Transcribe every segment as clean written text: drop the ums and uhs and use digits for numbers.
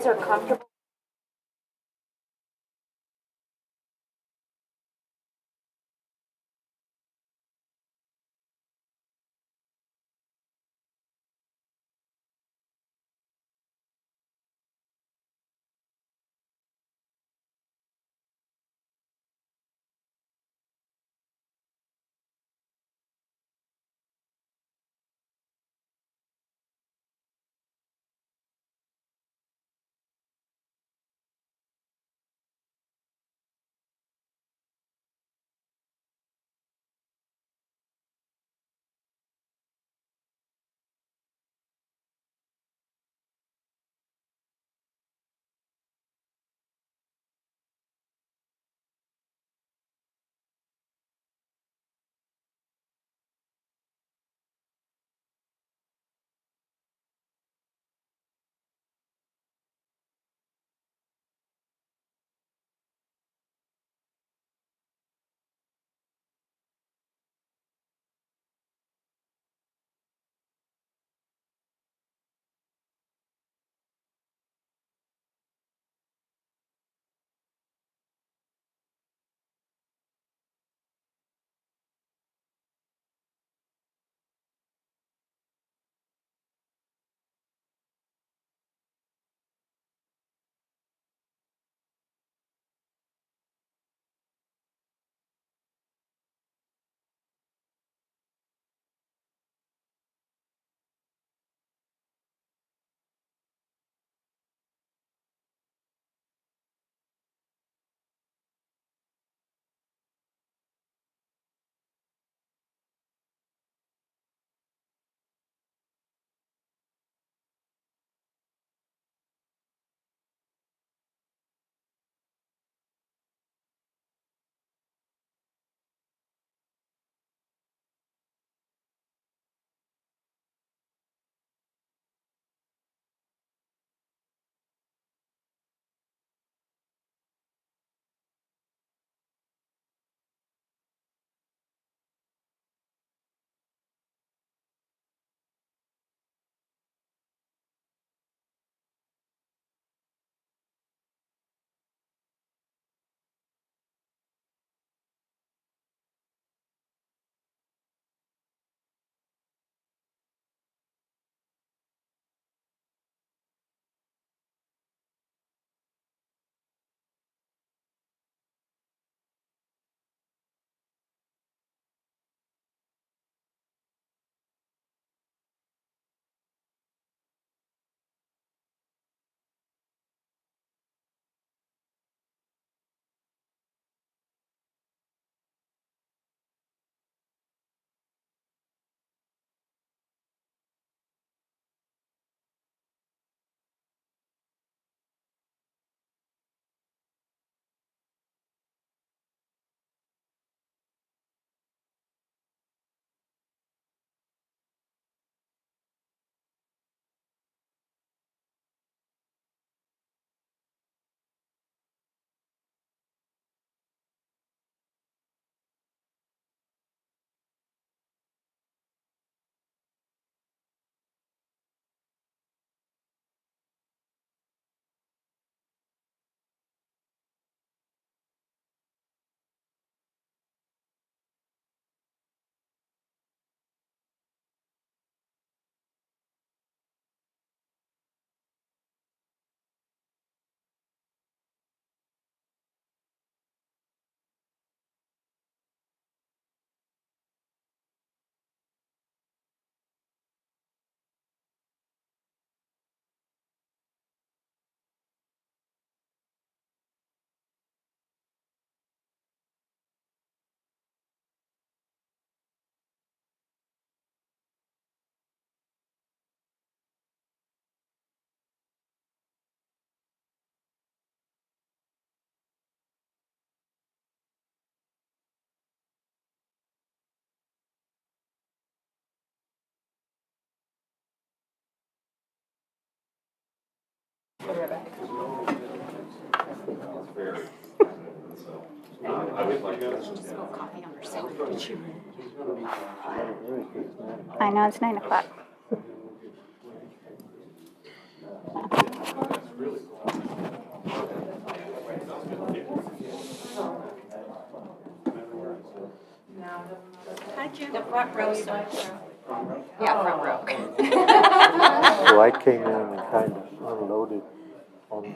are comfortable. I know it's 9 o'clock. Hi, Jim. The front row, sir. Yeah, front row. So I came in and kind of unloaded on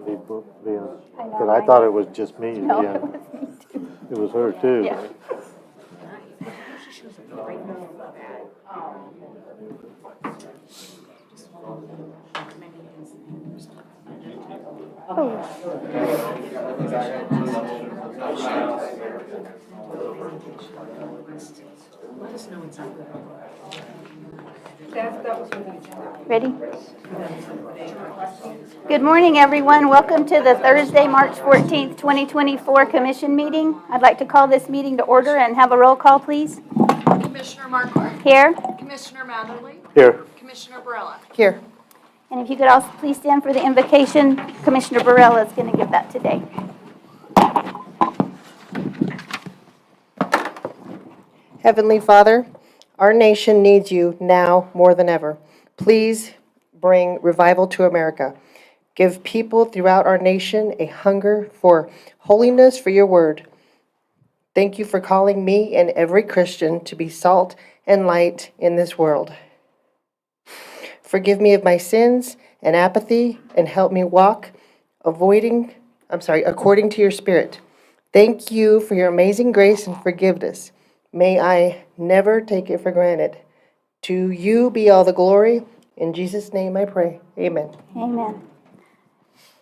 the book then, because I thought it was just me No, again. it was me too. It was her too. Yeah. Ready? Good morning, everyone. Welcome to the Thursday, March 14th, 2024 Commission meeting. I'd like to call this meeting to order and have a roll call, please. Commissioner Markle? Here. Commissioner Matherly? Here. Commissioner Barella? Here. And if you could also please stand for the invocation. Commissioner Barella is going to give that today. Heavenly Father, our nation needs you now more than ever. Please bring revival to America. Give people throughout our nation a hunger for holiness for your word. Thank you for calling me and every Christian to be salt and light in this world. Forgive me of my sins and apathy and help me walk according to your spirit. Thank you for your amazing grace and forgiveness. May I never take it for granted. To you be all the glory. In Jesus' name I pray. Amen. Amen.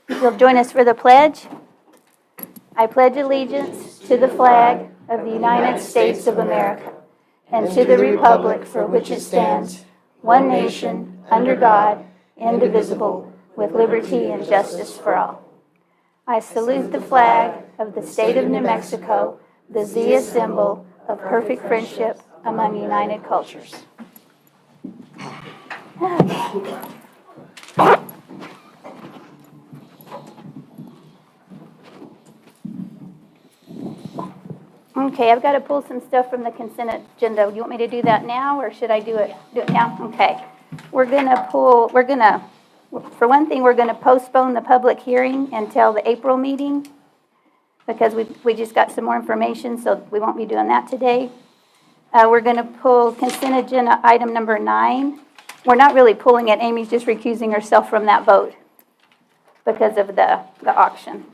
You'll join us for the pledge. I pledge allegiance to the flag of the United States of America and to the republic for which it stands, one nation, under God, indivisible, with liberty and justice for all. I salute the flag of the state of New Mexico, the Zia symbol of perfect friendship among united cultures. Okay, I've got to pull some stuff from the consent agenda. You want me to do that now, or should I do it now? Okay. For one thing, we're going to postpone the public hearing until the April meeting because we just got some more information, so we won't be doing that today. We're going to pull consent agenda item number 9. We're not really pulling it. Amy's just recusing herself from that vote because of the auction.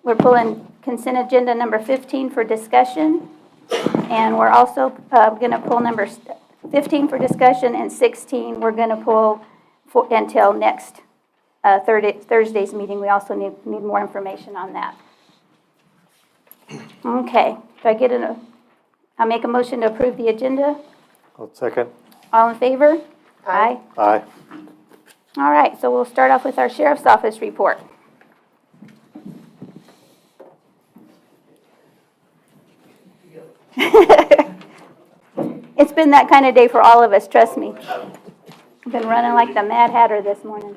We're pulling consent agenda number 15 for discussion, and we're also going to pull number 15 for discussion, and 16 we're going to pull until next Thursday's meeting. We also need more information on that. Okay, I'll make a motion to approve the agenda. I'll second. All in favor? Aye. Aye. All right, so we'll start off with our Sheriff's Office report. It's been that kind of day for all of us, trust me. I've been running like the Mad Hatter this morning.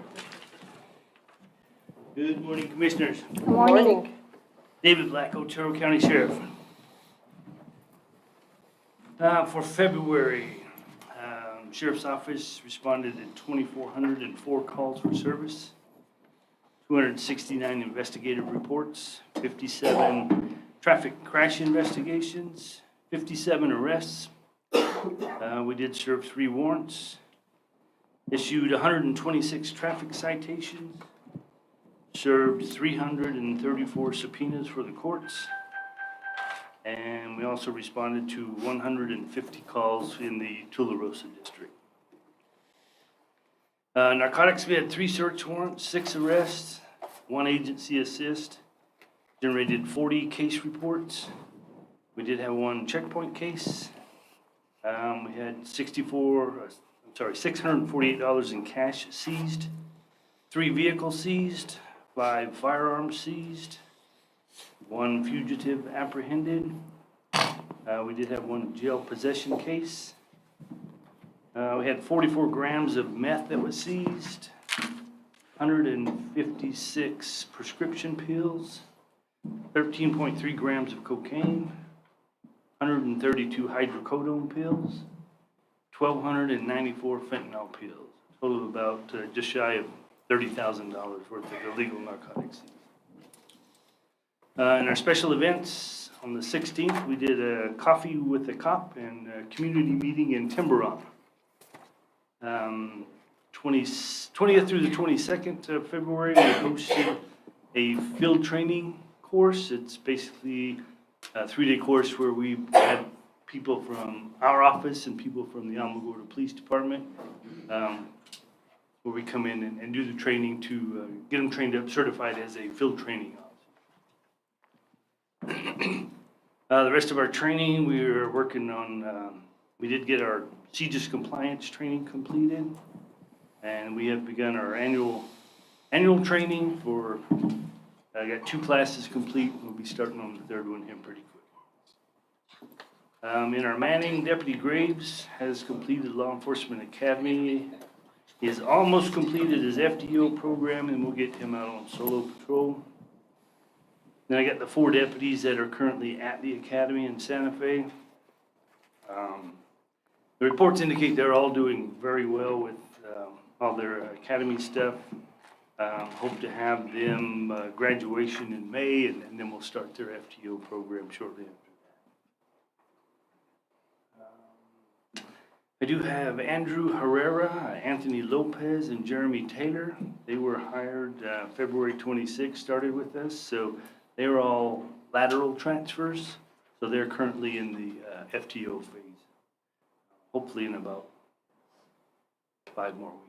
Good morning, Commissioners. Good morning. David Black, Otero County Sheriff. For February, Sheriff's Office responded to 2,404 calls for service, 269 investigative reports, 57 traffic crash investigations, 57 arrests. We did serve 3 warrants, issued 126 traffic citations, served 334 subpoenas for the courts, and we also responded to 150 calls in the Tularosa district. Narcotics, we had 3 search warrants, 6 arrests, 1 agency assist, generated 40 case reports. We did have 1 checkpoint case. We had $648 in cash seized, 3 vehicles seized, 5 firearms seized, 1 fugitive apprehended. We did have 1 jail possession case. We had 44 grams of meth that was seized, 156 prescription pills, 13.3 grams of cocaine, 132 hydrocodone pills, 1,294 fentanyl pills. total of about just shy of $30,000 worth of illegal narcotics. In our special events, on the 16th, we did a coffee with a cop and a community meeting in Tiburon. 20th through the 22nd of February, we hosted a field training course. It's basically a 3-day course where we had people from our office and people from the Alamogordo Police Department, where we come in and do the training to get them trained up, certified as a field training officer. The rest of our training, we were working on, we did get our CJIS compliance training completed, and we have begun our annual training for, I got 2 classes complete. We'll be starting on the 3rd one here pretty quick. In our Manning, Deputy Graves has completed Law Enforcement Academy. He has almost completed his FDO program, and we'll get him out on solo patrol. Then I got the 4 deputies that are currently at the academy in Santa Fe. The reports indicate they're all doing very well with all their academy stuff. Hope to have them graduation in May, and then we'll start their FTO program shortly after that. I do have Andrew Herrera, Anthony Lopez, and Jeremy Taylor. They were hired February 26th, started with us, so they're all lateral transfers, so they're currently in the FTO phase. Hopefully in about 5 more weeks,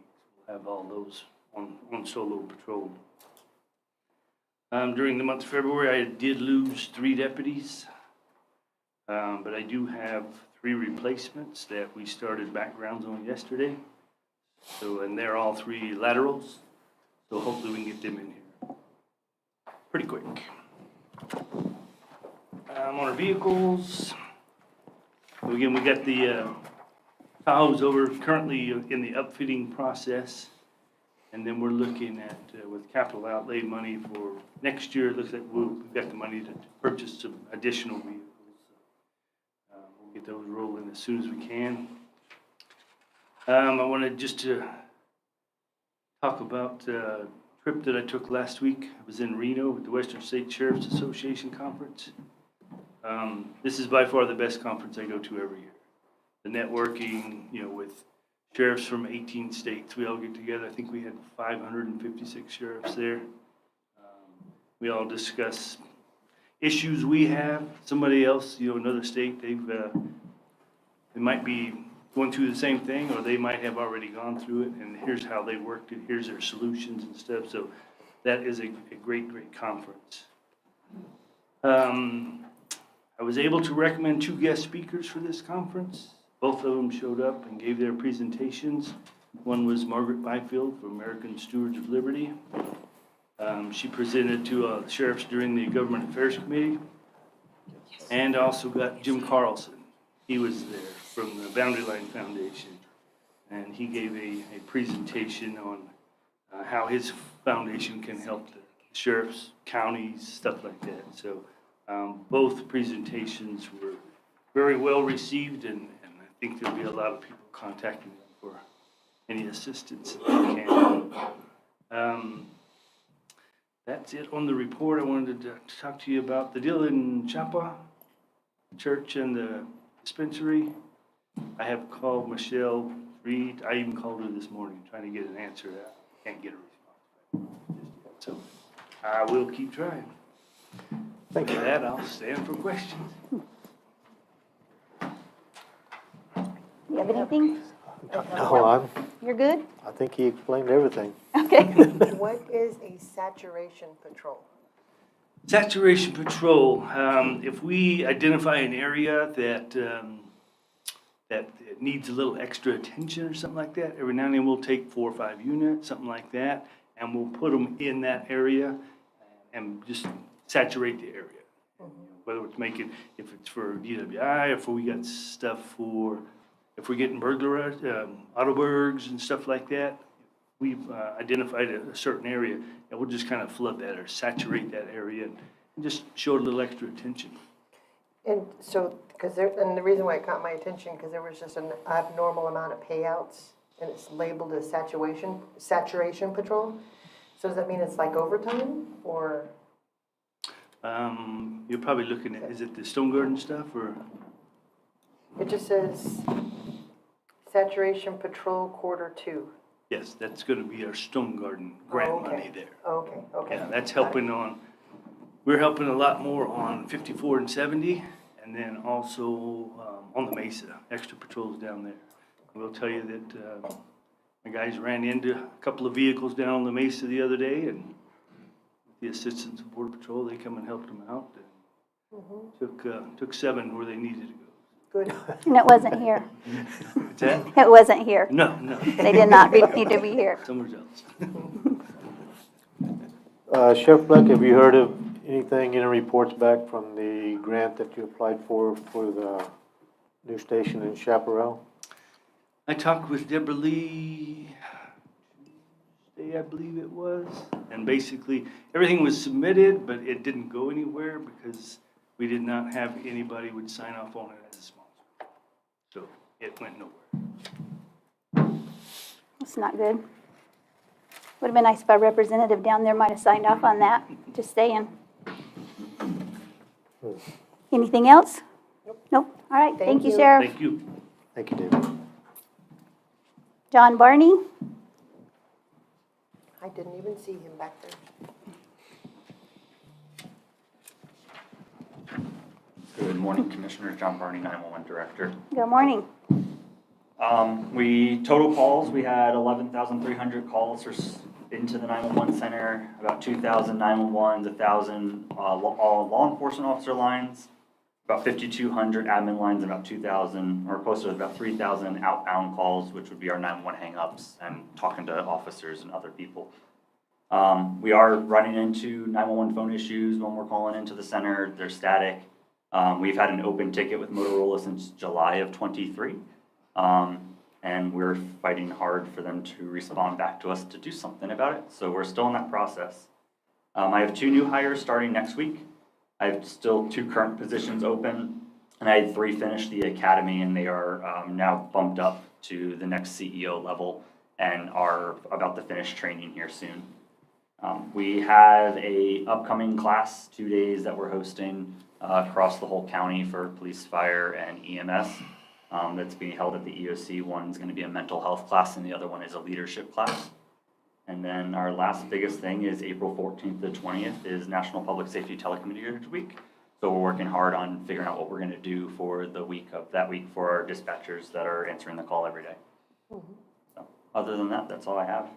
we'll have all those on solo patrol. During the month of February, I did lose 3 deputies, but I do have 3 replacements that we started backgrounds on yesterday. So, and they're all 3 laterals, so hopefully we can get them in here pretty quick. On our vehicles, again, we got the Tahoe's over currently in the upfitting process. And then we're looking at, with capital outlay money for next year, it looks like we've got the money to purchase some additional vehicles. We'll get those rolling as soon as we can. I wanted just to talk about a trip that I took last week. I was in Reno at the Western State Sheriff's Association Conference. This is by far the best conference I go to every year. The networking, with sheriffs from 18 states, we all get together. I think we had 556 sheriffs there. We all discuss issues we have. Somebody else, another state, they might be going through the same thing, or they might have already gone through it, and here's how they worked it, here's their solutions and stuff. So that is a great, great conference. I was able to recommend 2 guest speakers for this conference. Both of them showed up and gave their presentations. One was Margaret Byfield from American Stewards of Liberty. She presented to sheriffs during the Government Affairs Committee. And also got Jim Carlson. He was there from the Boundary Line Foundation. And he gave a presentation on how his foundation can help the sheriffs, counties, stuff like that. So both presentations were very well received, and I think there'll be a lot of people contacting them for any assistance that they can. That's it on the report. I wanted to talk to you about the deal in Champa, church and the dispensary. I have called Michelle Reed. I even called her this morning trying to get an answer. I can't get a response back just yet. So I will keep trying. Thank you. With that, I'll stand for questions. You have anything? No, You're good? I think he explained everything. Okay. What is a saturation patrol? Saturation patrol, if we identify an area that it needs a little extra attention or something like that, every now and then we'll take 4 or 5 units, something like that, and we'll put them in that area and just saturate the area. Whether it's if it's for DWI, if we got stuff for, if we're getting burglarized, auto burgs and stuff like that, we've identified a certain area, and we'll just kind of flood that or saturate that area and just show it a little extra attention. And so, and the reason why it caught my attention, because there was just an abnormal amount of payouts and it's labeled as saturation patrol. So does that mean it's like overtime or? You're probably looking at, is it the Stone Garden stuff or? It just says saturation patrol quarter 2. Yes, that's gonna be our Stone Garden grant okay. money there. Okay. Yeah, that's helping on, we're helping a lot more on 54 and 70, and then also on the Mesa, extra patrols down there. I will tell you that my guys ran into a couple of vehicles down on the Mesa the other day, and with the assistance of Border Patrol, they come and helped them out. And took 7 where they needed to go. Good. And it wasn't here. What's that? It wasn't here. No, They did not need to be here. somewhere else. Sheriff Black, have you heard of anything, any reports back from the grant that you applied for the new station in Chaparral? I talked with Deborah Lee Tuesday, I believe it was, and basically, everything was submitted, but it didn't go anywhere because we did not have anybody would sign off on it as a sponsor. So it went nowhere. It's not good. Would have been nice if our representative down there might have signed off on that, just saying. Anything else? Nope. All right, thank you, you. Sheriff. Thank you. Thank you, David. John Barney? I didn't even see him back there. Good morning, Commissioner. John Barney, 911 Director. Good morning. Total calls, we had 11,300 calls into the 911 center, about 2,000 911s, 1,000 all law enforcement officer lines, about 5,200 admin lines, and about 2,000, or close to about 3,000 outbound calls, which would be our 911 hangups and talking to officers and other people. We are running into 911 phone issues when we're calling into the center. They're static. We've had an open ticket with Motorola since July of '23, and we're fighting hard for them to respond back to us to do something about it. So we're still in that process. I have 2 new hires starting next week. I have still 2 current positions open, and I had 3 finish the academy, and they are now bumped up to the next CEO level and are about to finish training here soon. We have a upcoming class, 2 days that we're hosting across the whole county for police, fire, and EMS. That's being held at the EOC. One's going to be a mental health class, and the other one is a leadership class. And then our last biggest thing is April 14th to 20th is National Public Safety Telecommunicators Week. So we're working hard on figuring out what we're going to do for the week of that week for our dispatchers that are answering the call every day. So, other than that, that's all I have.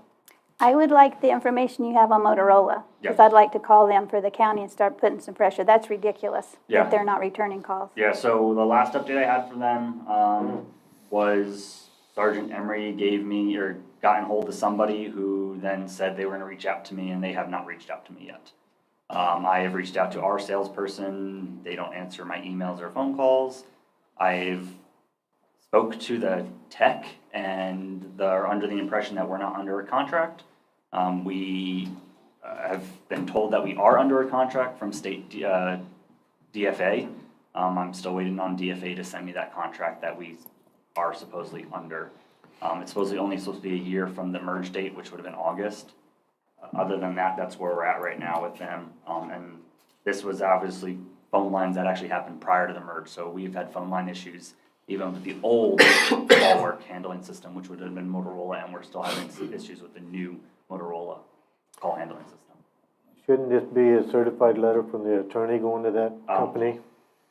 I would like the information you have on Motorola, because I'd like to call them for the county and start putting some pressure. That's ridiculous Yeah. that they're not returning calls. Yeah, so the last update I had from them was Sergeant Emery gave me, or got in hold of somebody who then said they were gonna reach out to me, and they have not reached out to me yet. I have reached out to our salesperson. They don't answer my emails or phone calls. I've spoke to the tech, and they're under the impression that we're not under a contract. We have been told that we are under a contract from state DFA. I'm still waiting on DFA to send me that contract that we are supposedly under. It's supposed to be a year from the merge date, which would have been August. Other than that, that's where we're at right now with them. And this was obviously phone lines that actually happened prior to the merge, so we've had phone line issues even with the old call work handling system, which would have been Motorola, and we're still having some issues with the new Motorola call handling system. Shouldn't this be a certified letter from the attorney going to that company?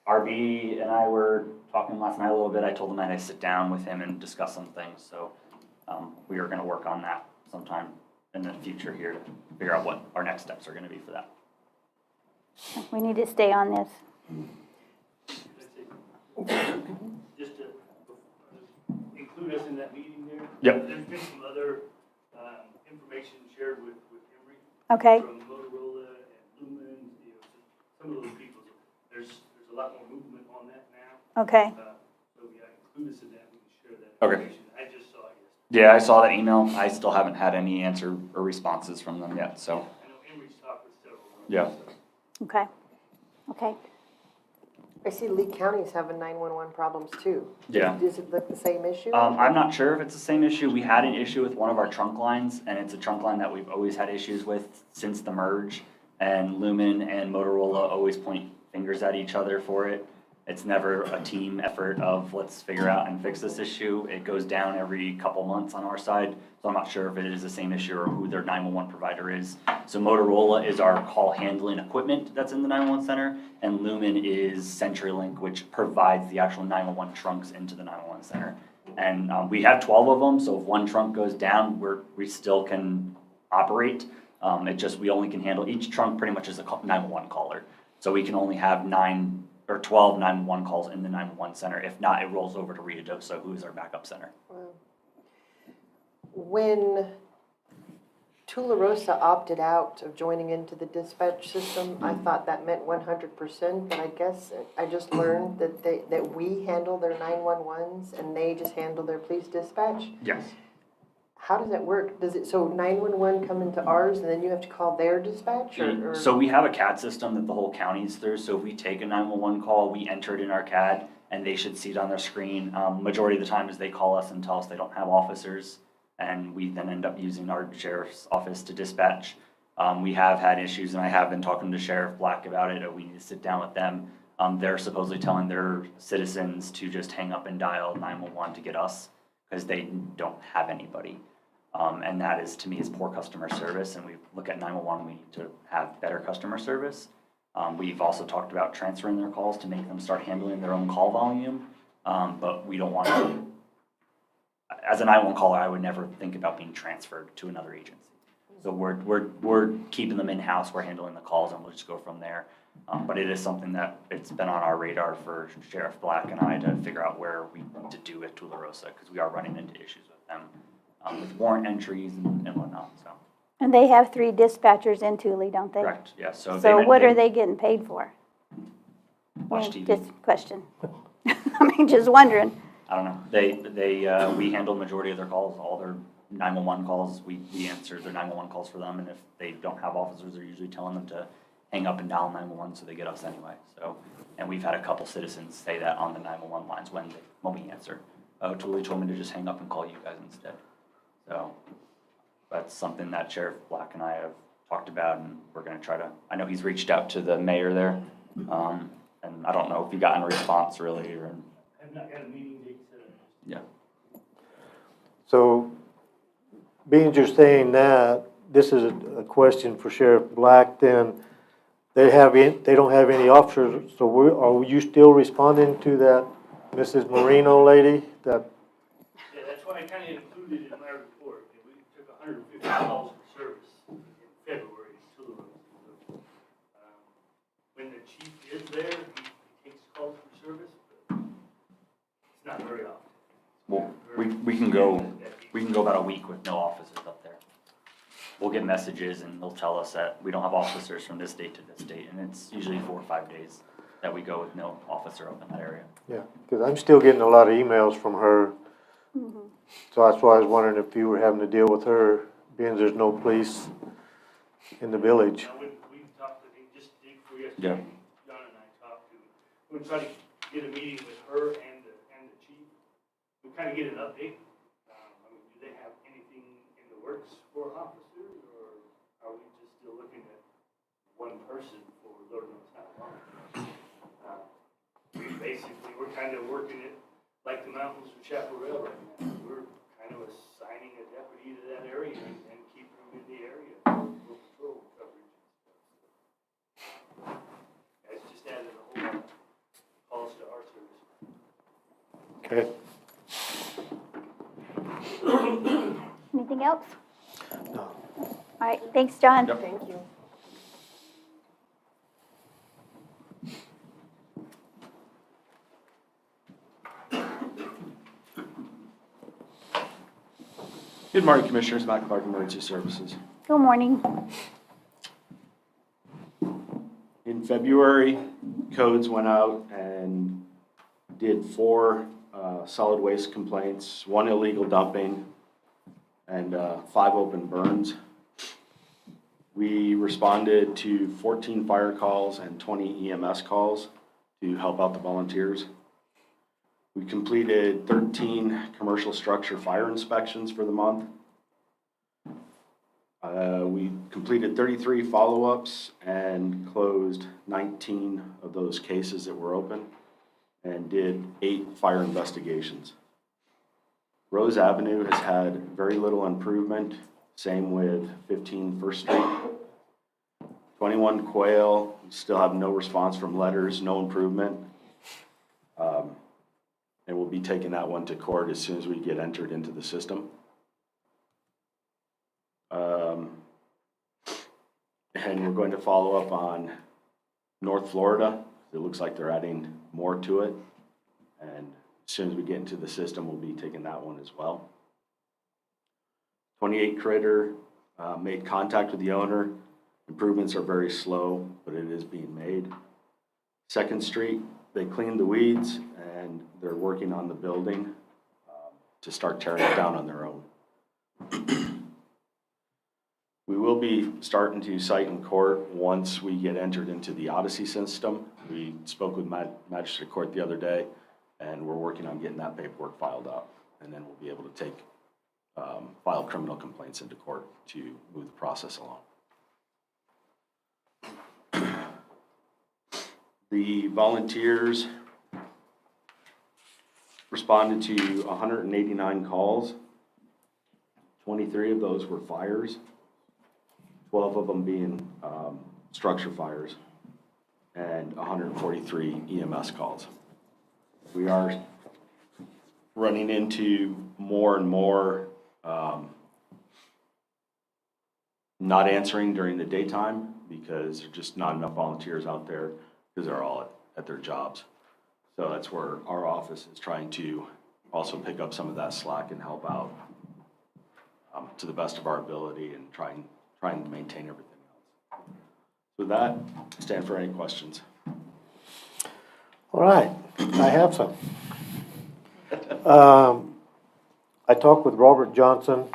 RB and I were talking last night a little bit. I told him that I'd sit down with him and discuss some things, so we are gonna work on that sometime in the future here to figure out what our next steps are gonna be for that. We need to stay on this. Just to include us in that meeting there. Yep. There's been some other information shared with Emory Okay, from Motorola and Lumen, some of those people. There's a lot more movement on that now. okay. So yeah, include us in that, we can share that Okay. information. I just saw it. Yeah, I saw that email. I still haven't had any answer or responses from them yet, so, I know Emory's talked with several. yeah. Okay, okay. I see Lee County's having 911 problems too. Yeah. Is it like the same issue? I'm not sure if it's the same issue. We had an issue with one of our trunk lines, and it's a trunk line that we've always had issues with since the merge. And Lumen and Motorola always point fingers at each other for it. It's never a team effort of let's figure out and fix this issue. It goes down every couple months on our side, so I'm not sure if it is the same issue or who their 911 provider is. So Motorola is our call handling equipment that's in the 911 center, and Lumen is CenturyLink, which provides the actual 911 trunks into the 911 center. And we have 12 of them, so if one trunk goes down, we still can operate. It just, we only can handle, each trunk pretty much is a 911 caller. So we can only have 9 or 12 911 calls in the 911 center. If not, it rolls over to Ruidoso, who is our backup center. When Tularosa opted out of joining into the dispatch system, I thought that meant 100%, but I guess I just learned that we handle their 911s and they just handle their police dispatch. Yes. How does that work? Does it, so 911 come into ours and then you have to call their dispatch or? So we have a CAD system that the whole county's through, so if we take a 911 call, we enter it in our CAD, and they should see it on their screen. Majority of the time is they call us and tell us they don't have officers, and we then end up using our sheriff's office to dispatch. We have had issues, and I have been talking to Sheriff Black about it, we need to sit down with them. They're supposedly telling their citizens to just hang up and dial 911 to get us, because they don't have anybody. And that is, to me, is poor customer service, and we look at 911, we need to have better customer service. We've also talked about transferring their calls to make them start handling their own call volume, but we don't want to, as a 911 caller, I would never think about being transferred to another agency. So we're keeping them in-house, we're handling the calls, and we'll just go from there. But it is something that it's been on our radar for Sheriff Black and I to figure out where we need to do at Tularosa, because we are running into issues with them. With warrant entries and whatnot, so. And they have 3 dispatchers in Thule, don't they? Correct, yeah, so. So what are they getting paid for? Watch I mean, TV. Just question. I mean, just wondering. I don't know, we handle majority of their calls, all their 911 calls, we answer their 911 calls for them, and if they don't have officers, they're usually telling them to hang up and dial 911, so they get us anyway, so. And we've had a couple citizens say that on the 911 lines when we answer. Oh, Thule told me to just hang up and call you guys instead. So that's something that Sheriff Black and I have talked about, and we're gonna try to, I know he's reached out to the mayor there, and I don't know if he got a response really, or. I have not got a meeting date set. Yeah. So, being you're saying that, this is a question for Sheriff Black, then they don't have any officers, so are you still responding to that Mrs. Marino lady that? Yeah, that's why I kind of included in my report, that we took 150 calls for service in February in Tularosa. When the chief is there, he takes calls for service, but it's not very often. Well, we can go about a week with no officers up there. We'll get messages and they'll tell us that we don't have officers from this date to this date, and it's usually 4 or 5 days that we go with no officer up in that area. Yeah, because I'm still getting a lot of emails from her. So that's why I was wondering if you were having to deal with her, being there's no police in the village. Now, we talked, I think, just the day before yesterday, John and I talked to, we're gonna try to get a meeting with her and the chief. We kind of get an update. I mean, do they have anything in the works for officers, or are we just still looking at one person for Lord knows how long? Basically, we're kind of working it like the mountains of Chaparral right now. We're kind of assigning a deputy to that area and keeping them in the area for patrol coverage. It's just added a whole lot of calls to our service. Okay. Anything else? No. All right, thanks, John. Yep. Thank you. Good morning, Commissioners. Matt Clark, Emergency Services. Good morning. In February, codes went out and did 4 solid waste complaints, 1 illegal dumping, and 5 open burns. We responded to 14 fire calls and 20 EMS calls to help out the volunteers. We completed 13 commercial structure fire inspections for the month. We completed 33 follow-ups and closed 19 of those cases that were open and did 8 fire investigations. Rose Avenue has had very little improvement, same with 15 First Street. 21 Quail, still have no response from letters, no improvement. And we'll be taking that one to court as soon as we get entered into the system. And we're going to follow up on North Florida. It looks like they're adding more to it. And as soon as we get into the system, we'll be taking that one as well. 28 Critter made contact with the owner. Improvements are very slow, but it is being made. 2nd Street, they cleaned the weeds and they're working on the building to start tearing it down on their own. We will be starting to cite in court once we get entered into the Odyssey system. We spoke with Magistrate Court the other day, and we're working on getting that paperwork filed out. And then we'll be able to file criminal complaints into court to move the process along. The volunteers responded to 189 calls. 23 of those were fires, 12 of them being structure fires, and 143 EMS calls. We are running into more and more not answering during the daytime because there's just not enough volunteers out there because they're all at their jobs. So that's where our office is trying to also pick up some of that slack and help out to the best of our ability and trying to maintain everything else. With that, stand for any questions. All right, I have some. I talked with Robert Johnson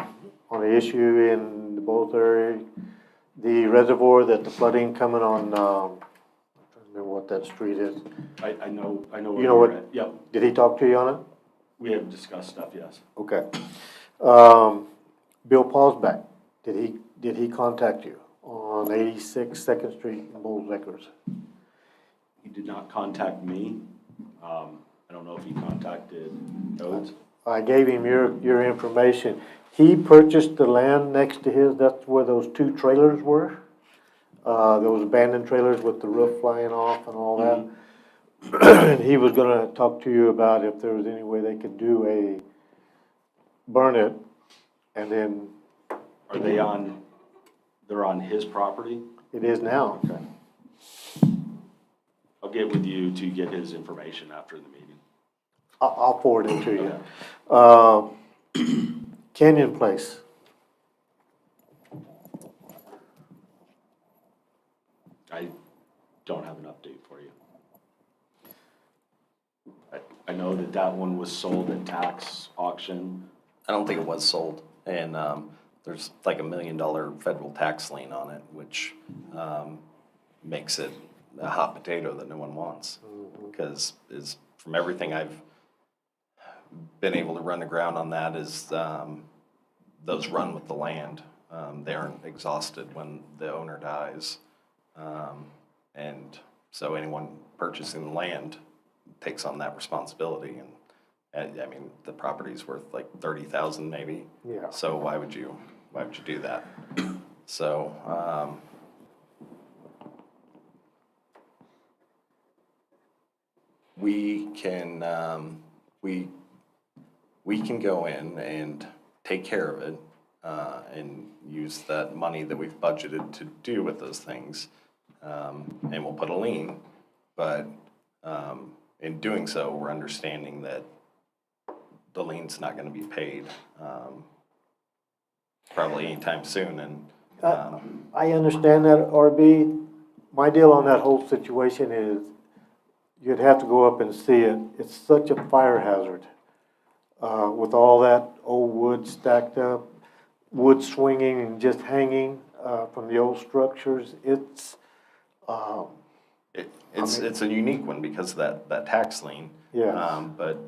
on the issue in the Bulls area, the reservoir that the flooding coming on, I'm trying to remember what that street is. I know. You know what? you're at. Yep, Did he talk to you on it? we have discussed stuff, yes. Okay. Bill Paulsback, did he contact you on 86 2nd Street in Bulls Acres? He did not contact me. I don't know if he contacted Codes. I gave him your information. He purchased the land next to his, that's where those 2 trailers were. Those abandoned trailers with the roof flying off and all that. And he was gonna talk to you about if there was any way they could burn it, and then Are they're on his property? it is now. Okay. I'll get with you to get his information after the meeting. I'll forward it to you. Canyon Place. I don't have an update for you. I know that one was sold at tax auction. I don't think it was sold, and there's like $1 million federal tax lien on it, which makes it a hot potato that no one wants. Because from everything I've been able to run aground on that is those run with the land. They aren't exhausted when the owner dies. And so anyone purchasing the land takes on that responsibility. And I mean, the property's worth like $30,000 maybe. Yeah. So why would you do that? So, we can go in and take care of it, and use that money that we've budgeted to do with those things. And we'll put a lien, but, in doing so, we're understanding that the lien's not gonna be paid, probably anytime soon, and, I understand that, RB. My deal on that whole situation is you'd have to go up and see it. It's such a fire hazard. With all that old wood stacked up, wood swinging and just hanging from the old structures. It's It's a unique one because of that tax lien. Yeah. But,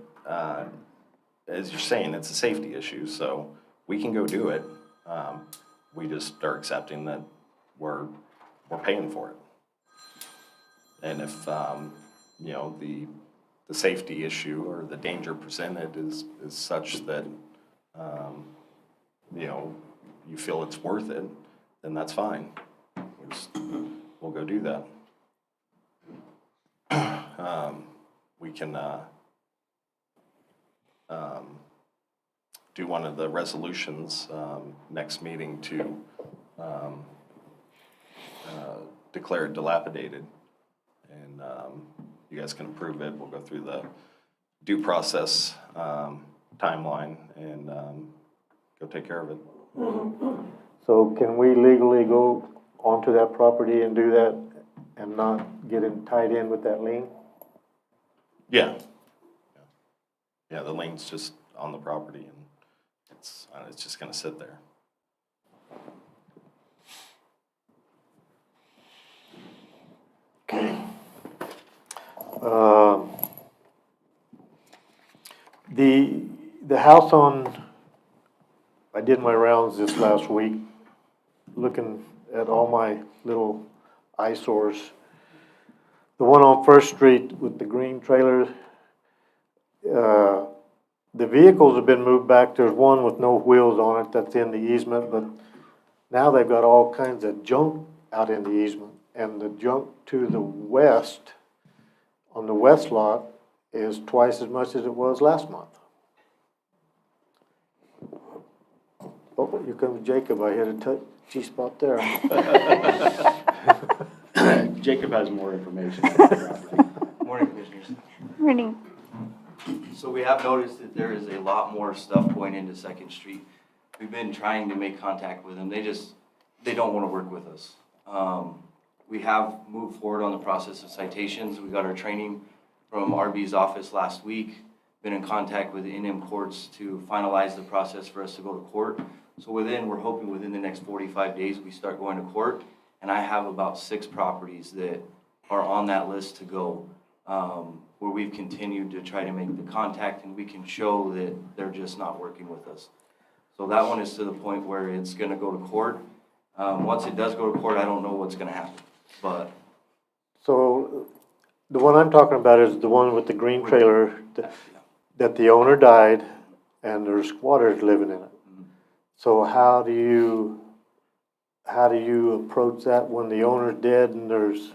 as you're saying, it's a safety issue, so we can go do it. We just are accepting that we're paying for it. And if, you know, the safety issue or the danger presented is such that, you know, you feel it's worth it, then that's fine. We'll go do that. We can do one of the resolutions next meeting to declare it dilapidated. And you guys can approve it. We'll go through the due process timeline and go take care of it. So can we legally go onto that property and do that and not get tied in with that lien? Yeah. Yeah, the lien's just on the property and it's just gonna sit there. The house I did my rounds this last week, looking at all my little eyesores. The one on First Street with the green trailer, the vehicles have been moved back. There's one with no wheels on it that's in the easement, but now they've got all kinds of junk out in the easement. And the junk to the west, on the west lot, is twice as much as it was last month. Oh, here comes Jacob. I hit a touchy spot there. Jacob has more information. Morning, Commissioners. Morning. So we have noticed that there is a lot more stuff going into Second Street. We've been trying to make contact with them. They don't want to work with us. We have moved forward on the process of citations. We got our training from RB's office last week. Been in contact with NM courts to finalize the process for us to go to court. So we're hoping within the next 45 days, we start going to court. And I have about 6 properties that are on that list to go, where we've continued to try to make the contact and we can show that they're just not working with us. So that one is to the point where it's gonna go to court. Once it does go to court, I don't know what's gonna happen, but. So the one I'm talking about is the one with the green trailer that the owner died and there's squatters living in it. So how do you approach that when the owner's dead and there's?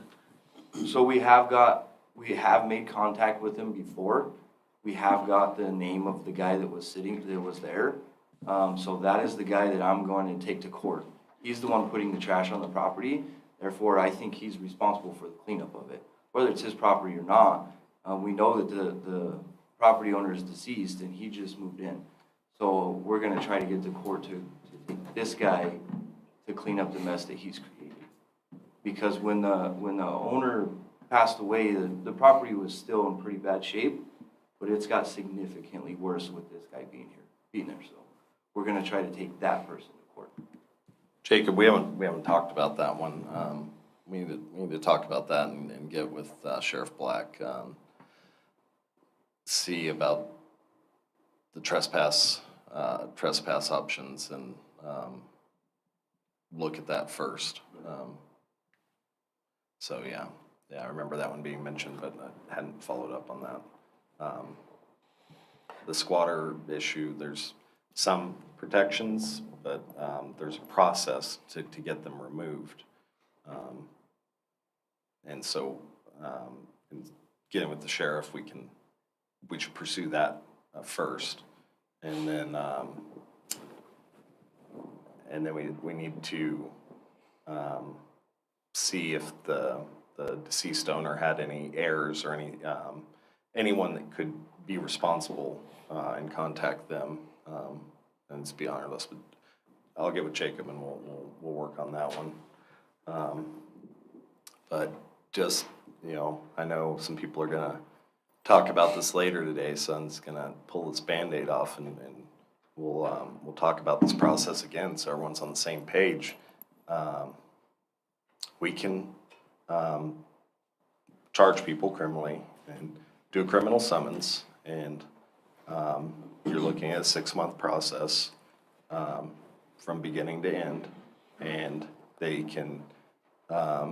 So we have made contact with him before. We have got the name of the guy that was there. So that is the guy that I'm going to take to court. He's the one putting the trash on the property. Therefore, I think he's responsible for the cleanup of it. Whether it's his property or not, we know that the property owner is deceased and he just moved in. So we're gonna try to get to court to take this guy to clean up the mess that he's created. Because when the owner passed away, the property was still in pretty bad shape, but it's got significantly worse with this guy being there. So we're gonna try to take that person to court. Jacob, we haven't talked about that one. We need to talk about that and get with Sheriff Black. See about the trespass options and look at that first. So yeah, I remember that one being mentioned, but I hadn't followed up on that. The squatter issue, there's some protections, but there's a process to get them removed. And so, getting with the sheriff, we should pursue that first, and then we need to see if the deceased owner had any heirs or anyone that could be responsible, and contact them, and it's beyond our list. But I'll get with Jacob and we'll work on that one. But just, I know some people are gonna talk about this later today, so I'm just gonna pull this Band-Aid off and we'll talk about this process again so everyone's on the same page. We can charge people criminally and do a criminal summons, and you're looking at a 6-month process from beginning to end, and they can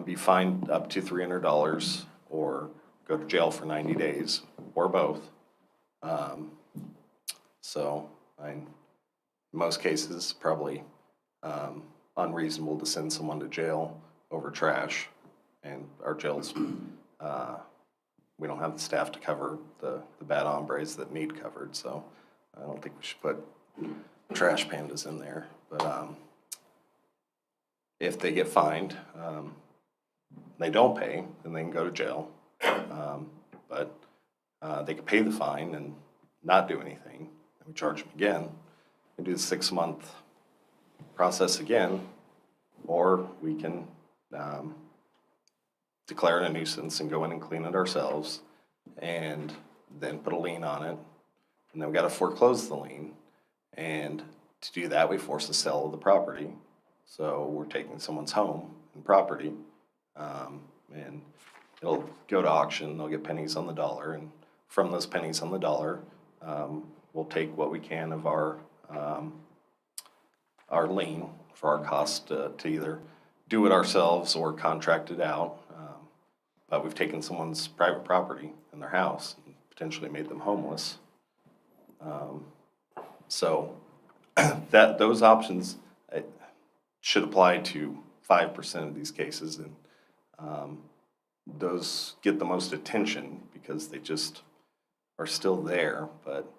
be fined up to $300 or go to jail for 90 days, or both. So, in most cases, probably unreasonable to send someone to jail over trash, and our jails, we don't have the staff to cover the bad hombres that need covered, so I don't think we should put trash pandas in there. But if they get fined, they don't pay, then they can go to jail. But they could pay the fine and not do anything, and we charge them again, and do the 6-month process again, or we can declare it a nuisance and go in and clean it ourselves, and then put a lien on it, and then we gotta foreclose the lien, and to do that, we force the sale of the property. So we're taking someone's home and property, and it'll go to auction, they'll get pennies on the dollar, and from those pennies on the dollar, we'll take what we can of our lien for our cost to either do it ourselves or contract it out. But we've taken someone's private property in their house and potentially made them homeless. So those options should apply to 5% of these cases, and those get the most attention because they just are still there. But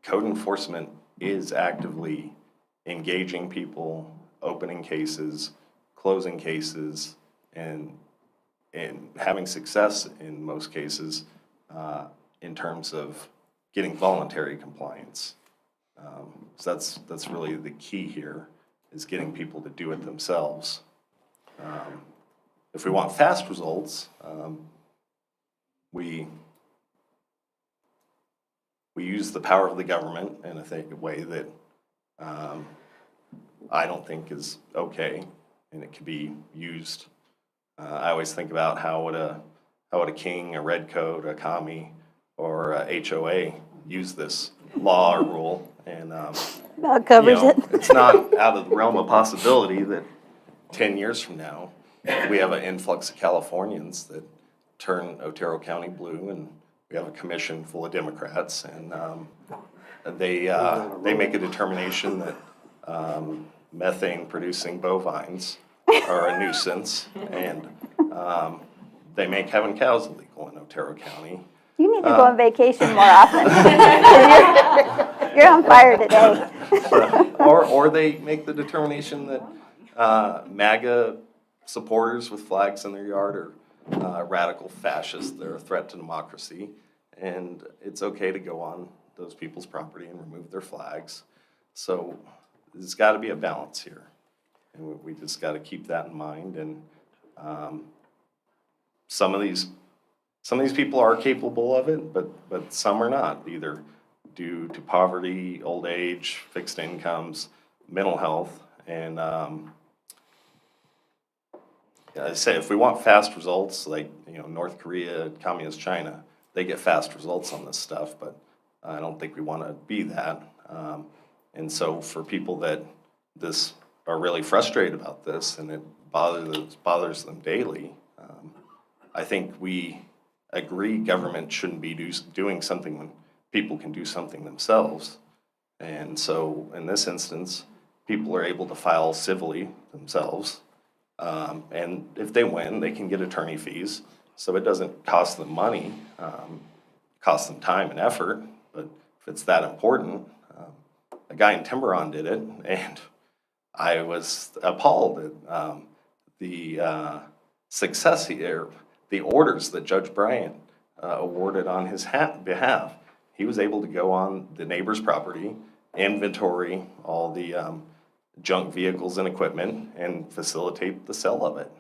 code enforcement is actively engaging people, opening cases, closing cases, and having success in most cases in terms of getting voluntary compliance. So that's really the key here, is getting people to do it themselves. If we want fast results, we use the power of the government in a way that I don't think is okay, and it could be used. I always think about how would a king, a red coat, a commie, or a HOA use this law or rule, and That covers it. it's not out of the realm of possibility that 10 years from now we have an influx of Californians that turn Otero County blue, and we have a commission full of Democrats, and they make a determination that methane-producing bovines are a nuisance, and they make having cows illegal in Otero County. You need to go on vacation more often. You're on fire today. Or they make the determination that MAGA supporters with flags in their yard are radical fascists. They're a threat to democracy, and it's okay to go on those people's property and remove their flags. So there's got to be a balance here, and we just got to keep that in mind. And some of these people are capable of it, but some are not, either due to poverty, old age, fixed incomes, mental health, and I say if we want fast results, like North Korea, Communist China, they get fast results on this stuff, but I don't think we want to be that. And so for people that are really frustrated about this, and it bothers them daily, I think we agree government shouldn't be doing something when people can do something themselves. And so in this instance, people are able to file civilly themselves. And if they win, they can get attorney fees. So it doesn't cost them money, costs them time and effort. But if it's that important, a guy in Tiburon did it, and I was appalled at the success here, the orders that Judge Bryant awarded on his behalf. He was able to go on the neighbor's property, inventory all the junk vehicles and equipment, and facilitate the sale of it,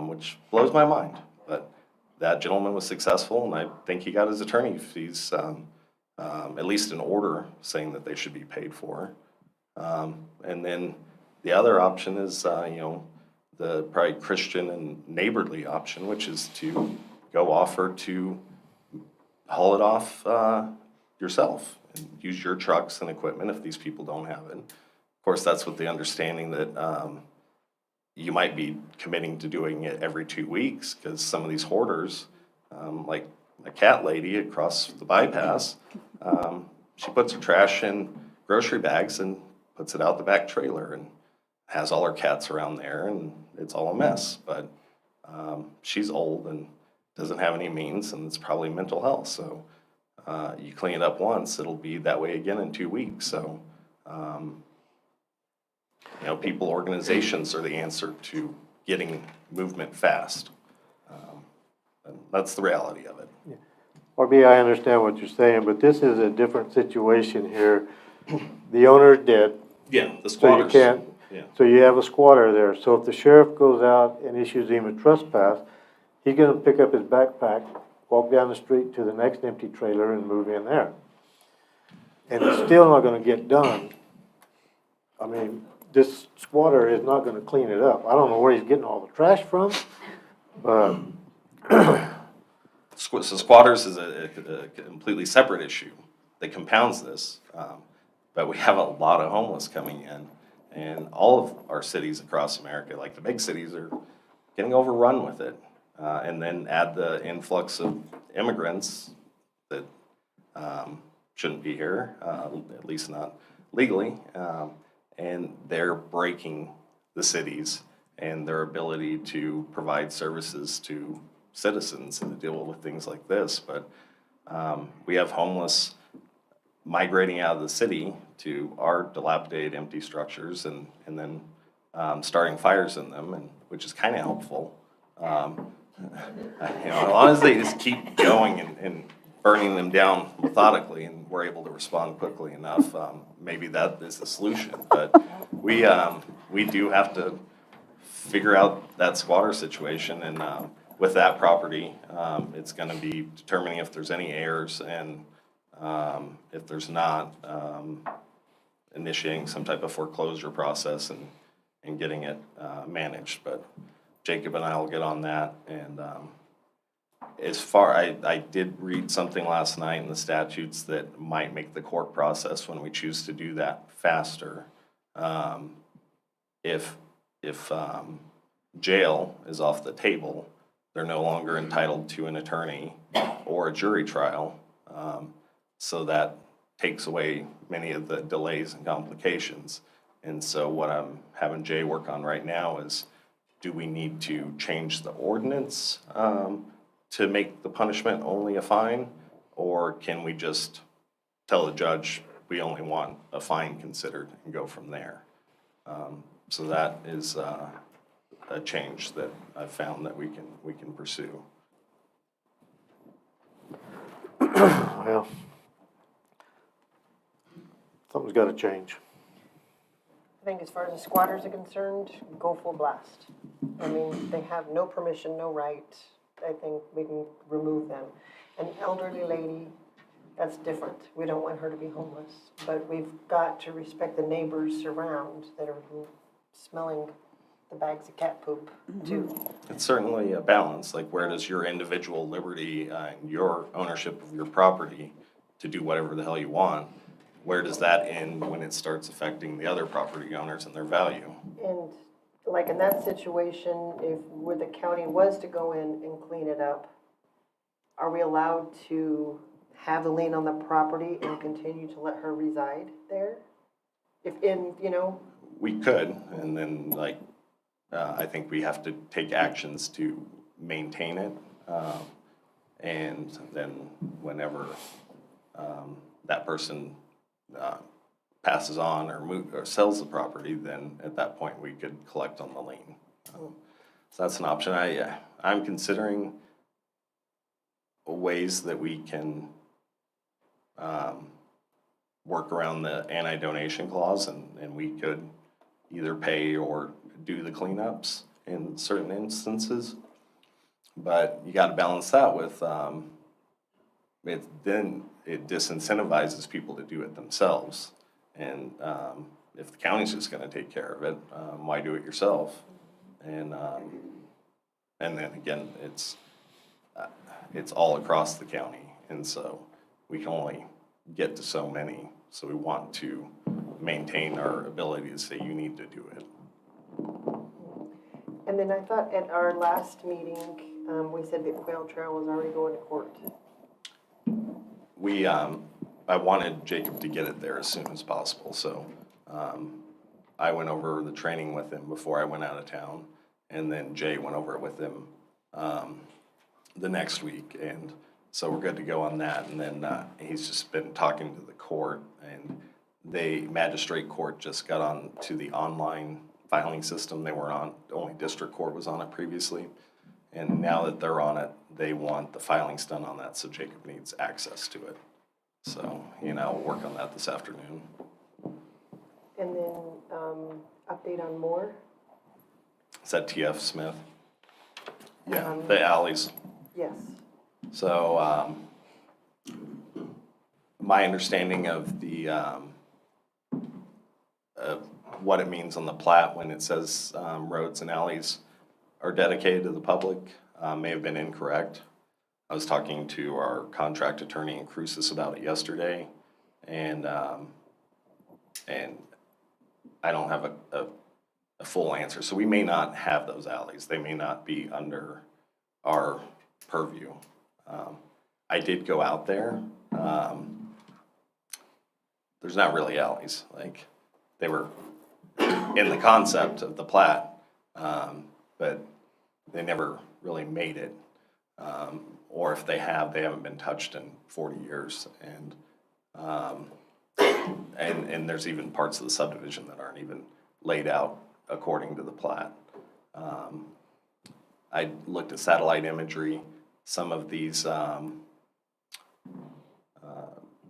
which blows my mind. But that gentleman was successful, and I think he got his attorney fees, at least an order saying that they should be paid for. And then the other option is, the probably Christian and neighborly option, which is to go offer to haul it off yourself and use your trucks and equipment if these people don't have it. Of course, that's with the understanding that you might be committing to doing it every 2 weeks, because some of these hoarders, like a cat lady across the bypass, she puts her trash in grocery bags and puts it out the back trailer and has all her cats around there, and it's all a mess. But she's old and doesn't have any means, and it's probably mental health. So you clean it up once, it'll be that way again in 2 weeks. So, people, organizations are the answer to getting movement fast. And that's the reality of it. RB, I understand what you're saying, but this is a different situation here. The owner is dead, Yeah, the so you squatters. can't, Yeah. so you have a squatter there. So if the sheriff goes out and issues him a trespass, he's gonna pick up his backpack, walk down the street to the next empty trailer and move in there. And it's still not gonna get done. I mean, this squatter is not gonna clean it up. I don't know where he's getting all the trash from, but So squatters is a completely separate issue that compounds this. But we have a lot of homeless coming in, and all of our cities across America, like the big cities, are getting overrun with it. And then add the influx of immigrants that shouldn't be here, at least not legally. And they're breaking the cities and their ability to provide services to citizens and to deal with things like this. But we have homeless migrating out of the city to our dilapidated, empty structures, and then starting fires in them, and which is kind of helpful. As long as they just keep going and burning them down methodically, and we're able to respond quickly enough, maybe that is the solution. But we do have to figure out that squatter situation, and with that property, it's going to be determining if there's any heirs, and if there's not, initiating some type of foreclosure process and getting it managed. But Jacob and I will get on that. And I did read something last night in the statutes that might make the court process, when we choose to do that, faster. If jail is off the table, they're no longer entitled to an attorney or a jury trial. So that takes away many of the delays and complications. And so what I'm having Jay work on right now is, do we need to change the ordinance to make the punishment only a fine? Or can we just tell the judge we only want a fine considered and go from there? So that is a change that I've found that we can pursue. well, something's gotta change. I think as far as the squatters are concerned, go full blast. I mean, they have no permission, no right. I think we can remove them. An elderly lady, that's different. We don't want her to be homeless. But we've got to respect the neighbors around that are smelling the bags of cat poop too. It's certainly a balance, like where does your individual liberty and your ownership of your property to do whatever the hell you want, where does that end when it starts affecting the other property owners and their value? And like in that situation, if where the county was to go in and clean it up, are we allowed to have the lien on the property and continue to let her reside there? If We could, and then I think we have to take actions to maintain it. And then whenever that person passes on or sells the property, then at that point we could collect on the lien. So that's an option. I'm considering ways that we can work around the anti-donation clause, and we could either pay or do the cleanups in certain instances. But you got to balance that with then it disincentivizes people to do it themselves. And if the county's just going to take care of it, why do it yourself? And then again, it's it's all across the county, and so we can only get to so many. So we want to maintain our ability to say, you need to do it. And then I thought at our last meeting, we said that Quail Trail was already going to court. We, I wanted Jacob to get it there as soon as possible, so, I went over the training with him before I went out of town, and then Jay went over it with him, the next week, and so we're good to go on that, and then, he's just been talking to the court, and magistrate court just got on to the online filing system. They weren't on, only district court was on it previously, and now that they're on it, they want the filings done on that, so Jacob needs access to it. So, I'll work on that this afternoon. And then, update on Moore. Is that TF Smith? Yeah, the alleys. Yes. So, my understanding of what it means on the plat when it says, roads and alleys are dedicated to the public, may have been incorrect. I was talking to our contract attorney in Cruces about it yesterday, and I don't have a full answer. So we may not have those alleys. They may not be under our purview. I did go out there. There's not really alleys. Like, they were in the concept of the plat, but they never really made it. Or if they have, they haven't been touched in 40 years. And there's even parts of the subdivision that aren't even laid out according to the plat. I looked at satellite imagery. Some of these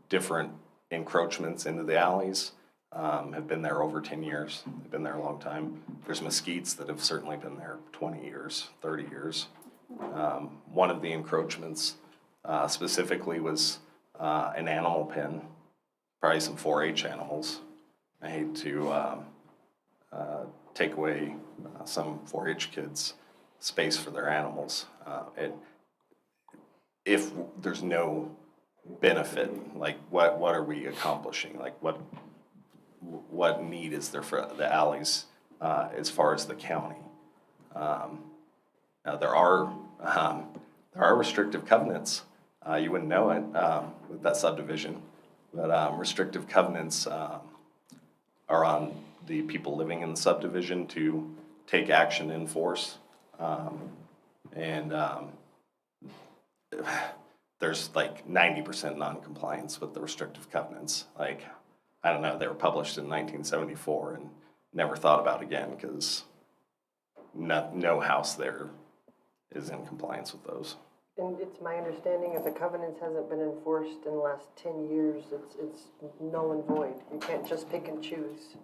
different encroachments into the alleys have been there over 10 years. They've been there a long time. There's mesquites that have certainly been there 20 years, 30 years. One of the encroachments specifically was an animal pen, probably some 4-H animals. I hate to take away some 4-H kids' space for their animals. If there's no benefit, like what are we accomplishing? Like what need is there for the alleys as far as the county? Now there are restrictive covenants. You wouldn't know it with that subdivision, but restrictive covenants are on the people living in the subdivision to take action in force. There's like 90% non-compliance with the restrictive covenants. Like, I don't know, they were published in 1974 and never thought about again because no house there is in compliance with those. And it's my understanding if the covenants hasn't been enforced in the last 10 years, it's null and void. You can't just pick and choose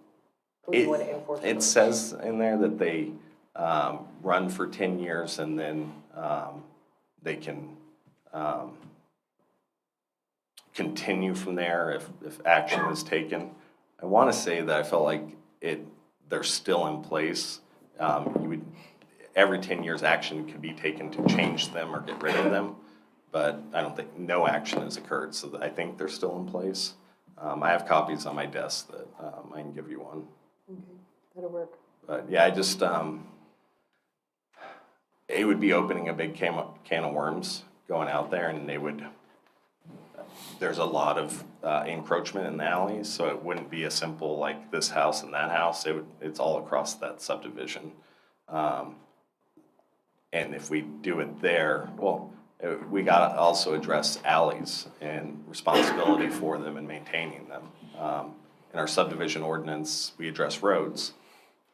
who you want to enforce. It says in there that they run for 10 years and then they can continue from there if action is taken. I want to say that I felt like they're still in place. Every 10 years action could be taken to change them or get rid of them, but I don't think no action has occurred, so I think they're still in place. I have copies on my desk that I can give you one. Okay, that'll work. But yeah, I just, it would be opening a big can of worms going out there, and there's a lot of encroachment in the alleys, so it wouldn't be a simple like this house and that house. It's all across that subdivision. And if we do it there, well, we got to also address alleys and responsibility for them and maintaining them. In our subdivision ordinance, we address roads,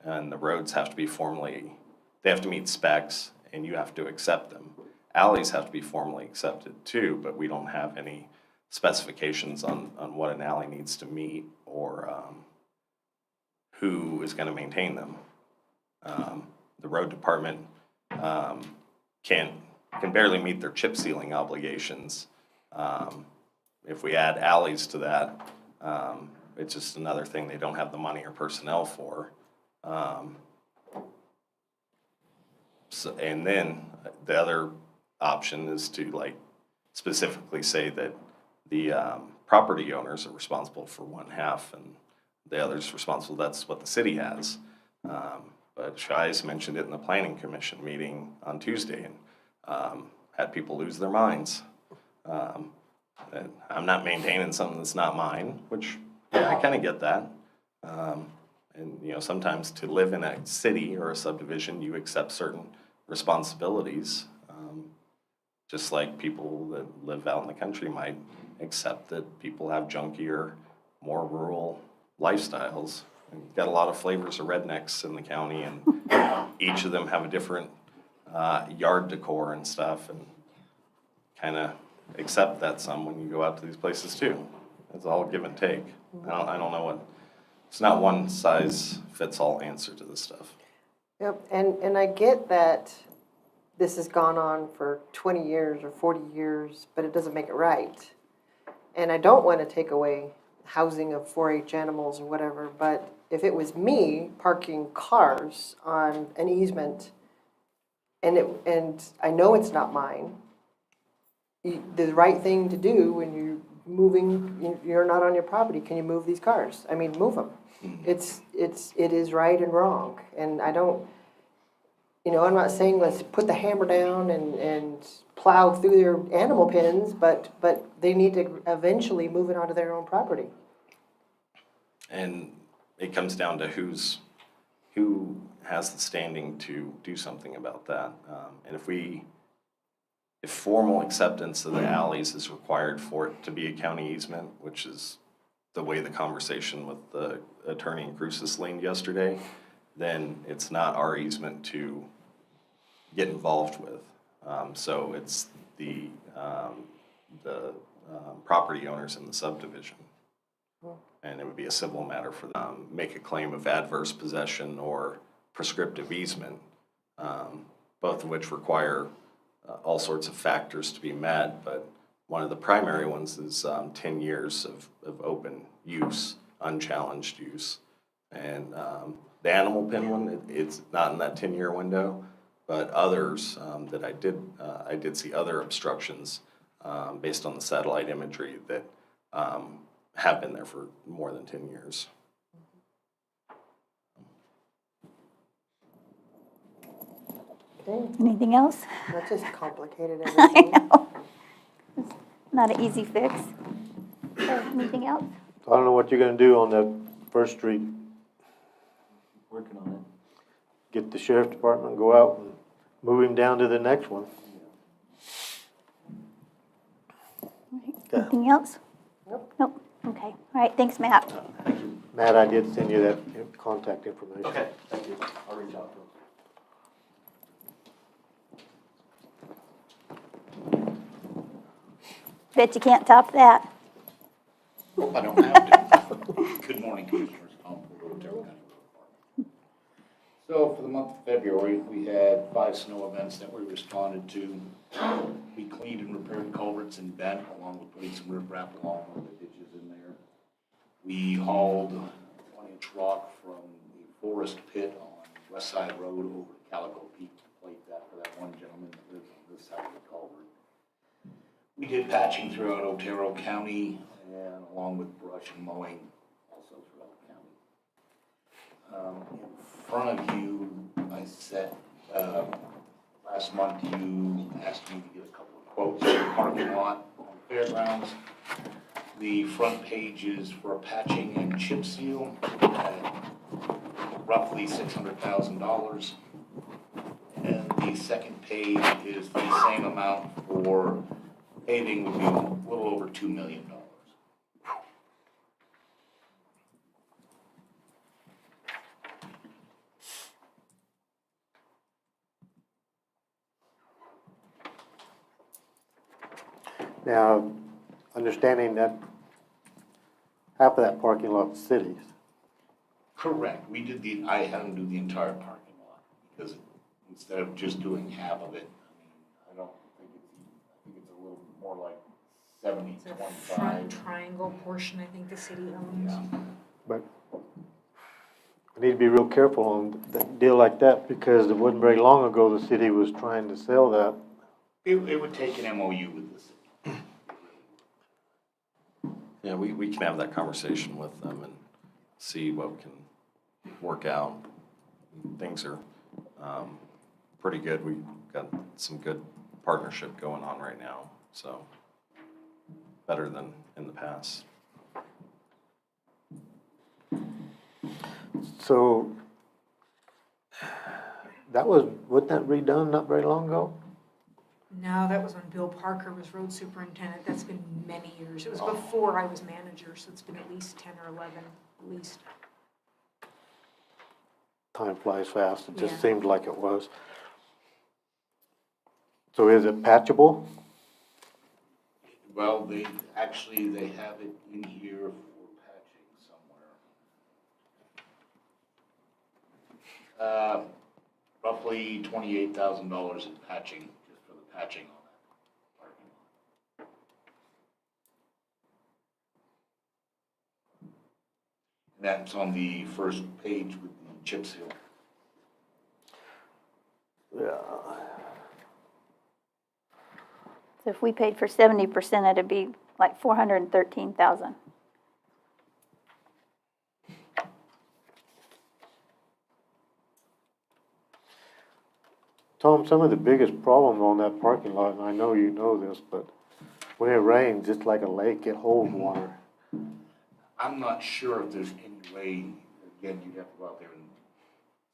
and the roads have to be they have to meet specs, and you have to accept them. Alleys have to be formally accepted too, but we don't have any specifications on what an alley needs to meet or who is going to maintain them. The road department can barely meet their chip sealing obligations. If we add alleys to that, it's just another thing they don't have the money or personnel for. And then the other option is to like specifically say that the property owners are responsible for one half and the other's responsible, that's what the city has. But Shies mentioned it in the planning commission meeting on Tuesday and had people lose their minds. And I'm not maintaining something that's not mine, which yeah, I kind of get that. And you know, sometimes to live in a city or a subdivision, you accept certain responsibilities. Just like people that live out in the country might accept that people have junkier, more rural lifestyles. And you've got a lot of flavors of rednecks in the county, and each of them have a different yard decor and stuff, and kind of accept that some when you go out to these places too. It's all give and take. I don't know what, it's not one size fits all answer to this stuff. Yep, and I get that this has gone on for 20 years or 40 years, but it doesn't make it right. And I don't want to take away housing of 4-H animals or whatever, but if it was me parking cars on an easement and I know it's not mine, the right thing to do when you're moving, you're not on your property, can you move these cars? I mean, move them. It is right and wrong, and I don't, I'm not saying let's put the hammer down and plow through their animal pens, but they need to eventually move it onto their own property. And it comes down to who has the standing to do something about that. And if formal acceptance of the alleys is required for it to be a county easement, which is the way the conversation with the attorney in Cruces leaned yesterday, then it's not our easement to get involved with. So it's the property owners in the subdivision. And it would be a civil matter for them to make a claim of adverse possession or prescriptive easement, both of which require all sorts of factors to be met, but one of the primary ones is 10 years of open use, unchallenged use. And the animal pen one, it's not in that 10-year window, but others that I did see other obstructions based on the satellite imagery that have been there for more than 10 years. Okay, Anything else? that just complicated I everything. know. It's not an easy fix. Okay, anything else? I don't know what you're gonna do on that First Street. Working on it. Get the sheriff department, go out and move him down to the next one. Anything else? Nope. Okay. All right, thanks, Matt. Matt, I did send you that contact information. Okay, thank you. I'll reach out to him. Bet you can't top that. Hope I don't have to. Good morning, Commissioners. Tom Porter, Otero County Road Department. So for the month of February, we had 5 snow events that we responded to. We cleaned and repaired culverts in Bent, along with putting some riprap along one of the ditches in there. We hauled 1-inch rock from the forest pit on West Side Road over to Calico Peak to plate that for that one gentleman that lives on this side of the culvert. We did patching throughout Otero County and along with brush and mowing also throughout the county. In front of you, I said, last month you asked me to get a couple of quotes for the parking lot on the fairgrounds. The front page is for patching and chip seal at roughly $600,000. And the second page is the same amount for paving, would be a little over $2 million. Now, understanding that half of that parking lot is cities. Correct. I had them do the entire parking lot because instead of just doing half of it, I don't think I think it's a little more like 70, The 25. front triangle portion, I think the city owns. Yeah. But we need to be real careful on a deal like that because it wasn't very long ago the city was trying to sell that It would take an MOU with the city. Yeah, we can have that conversation with them and see what we can work out. Things are pretty good. We've got some good partnership going on right now, so better than in the past. So wasn't that redone not very long ago? No, that was when Bill Parker was road superintendent. That's been many years. It was before I was manager, so it's been at least 10 or 11, at least. Time flies fast. It just Yeah. seemed like it was. So is it patchable? Well, they have it in here for patching somewhere. Roughly $28,000 in patching, just for the patching on that parking lot. And that's on the first page with the chip seal. Yeah. So if we paid for 70%, it'd be like 413,000. Tom, some of the biggest problem on that parking lot, and I know you know this, but when it rains, it's like a lake, it holds water. I'm not sure if there's any way, again, you'd have to go out there and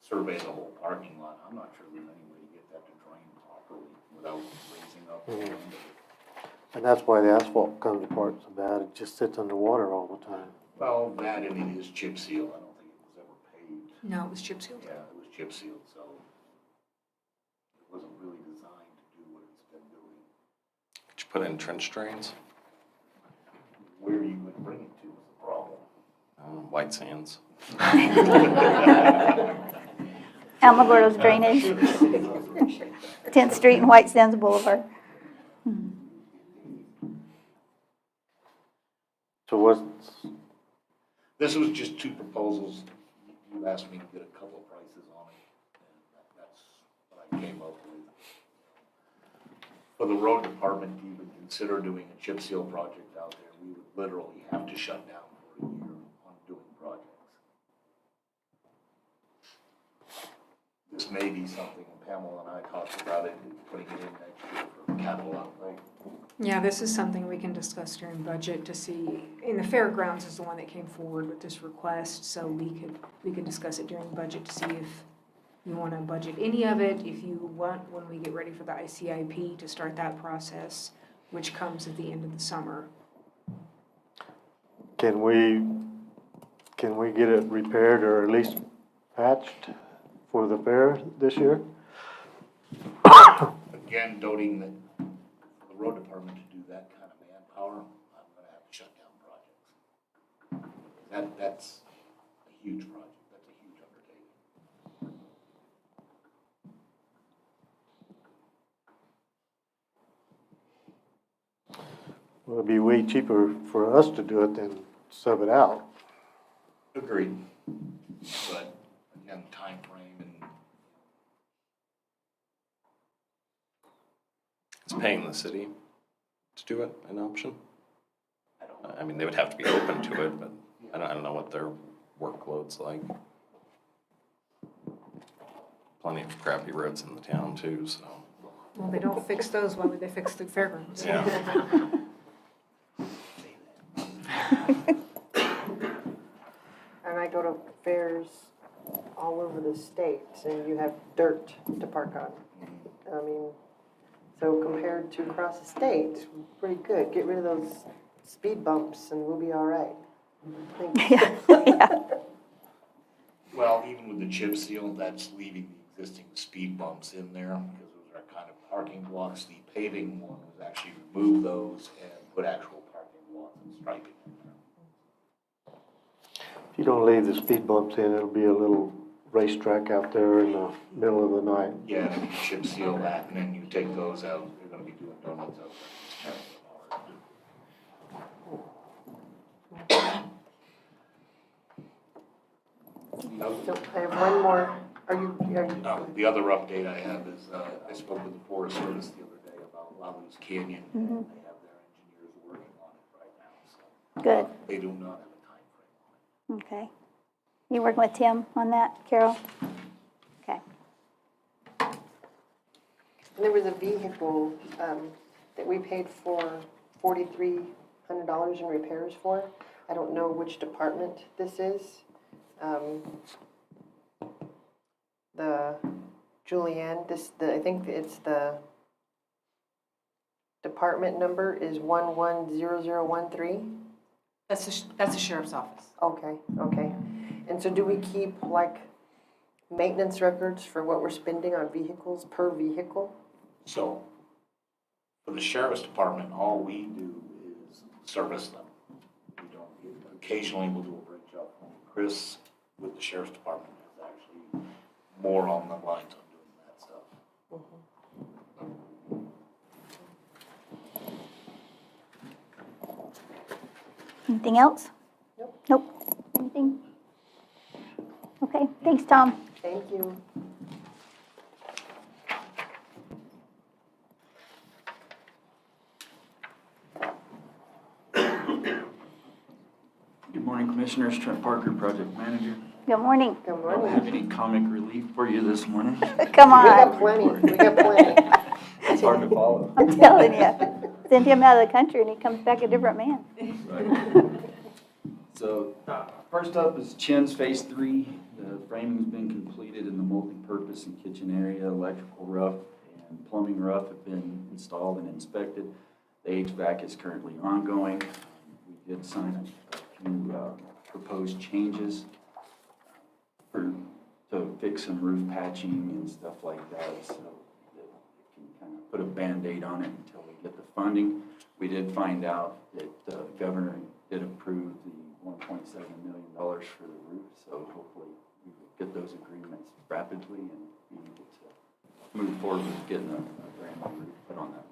survey the whole parking lot. I'm not sure there's any way to get that to drain properly without raising up the end of it. And that's why the asphalt comes apart so bad, it just sits underwater all the time. Well, that and it is chip seal. I don't think it was ever paved. No, it was chip sealed. Yeah, it was chip sealed, so it wasn't really designed to do what it's been doing. Did you put in trench drains? Where you would bring it to is the problem. White sands? Alamogordo's drainage, 10th Street and White Sands Boulevard. So what's, This was just two proposals. You asked me to get a couple of prices on it, and that's what I came up with. For the road department to even consider doing a chip seal project out there, we would literally have to shut down for a year on doing projects. This may be something, Pamela and I talked about it, putting it in next year for capital outlay. Yeah, this is something we can discuss during budget to see, and the fairgrounds is the one that came forward with this request, so we could discuss it during budget to see if you want to budget any of it, if you want, when we get ready for the ICIP, to start that process, which comes at the end of the summer. can we get it repaired or at least patched for the fair this year? Again, noting that for the road department to do that kind of manpower, I'm gonna have to shut down projects. That's a huge project, that's a huge undertaking. Well, it'd be way cheaper for us to do it than sub it out. Agreed. But again, time frame and Is paying the city to do it an option? I mean, they would have to be open to it, but I don't know what their workload's like. Plenty of crappy roads in the town too, so. Well, they don't fix those, why would they fix the fairgrounds? Yeah. And I go to fairs all over the state, and you have dirt to park on. I mean, so compared to across the state, pretty good. Get rid of those speed bumps and we'll be all right. Thank you. Yeah. well, even with the chip seal, that's leaving the existing speed bumps in there because those are kind of parking blocks. The paving one was actually remove those and put actual parking blocks and striping in there. If you don't leave the speed bumps in, it'll be a little racetrack out there in the middle of the night. Yeah, and you chip seal that and then you take those out, you're gonna be doing donuts out there. So I have one more. Are you, The other update I have is, I spoke with the Forest Service the other day about Lovins Canyon, and they have their engineers working on it right now, so. Good, They do not have a time frame on it. okay. You working with Tim on that, Carol? Okay. And there was a vehicle that we paid for $4,300 in repairs for. I don't know which department this is. The Julianne, I think it's the department number is 110013. That's the sheriff's office. Okay, okay. And so do we keep like maintenance records for what we're spending on vehicles per vehicle? So, for the sheriff's department, all we do is service them. We don't, occasionally we'll do a brake job. Chris with the sheriff's department is actually more on the lines of doing that stuff. Anything else? Nope. Nope. Anything? Okay, thanks, Tom. Thank you. Good morning, Commissioners. Trent Parker, Project Manager. Good morning. Good I don't morning. have any comic relief for you this morning. Come We got on, plenty, we got plenty. It's hard to follow. I'm telling you. Send him out of the country and he comes back a different man. So, first up is Chin's Phase 3. The framing's been completed in the multi-purpose and kitchen area. Electrical rough and plumbing rough have been installed and inspected. The HVAC is currently ongoing. We did sign a few proposed changes to fix some roof patching and stuff like that, so that we can kind of put a Band-Aid on it until we get the funding. We did find out that the governor did approve the $1.7 million for the roof, so hopefully we will get those agreements rapidly and be able to move forward with getting a brand new roof put on that.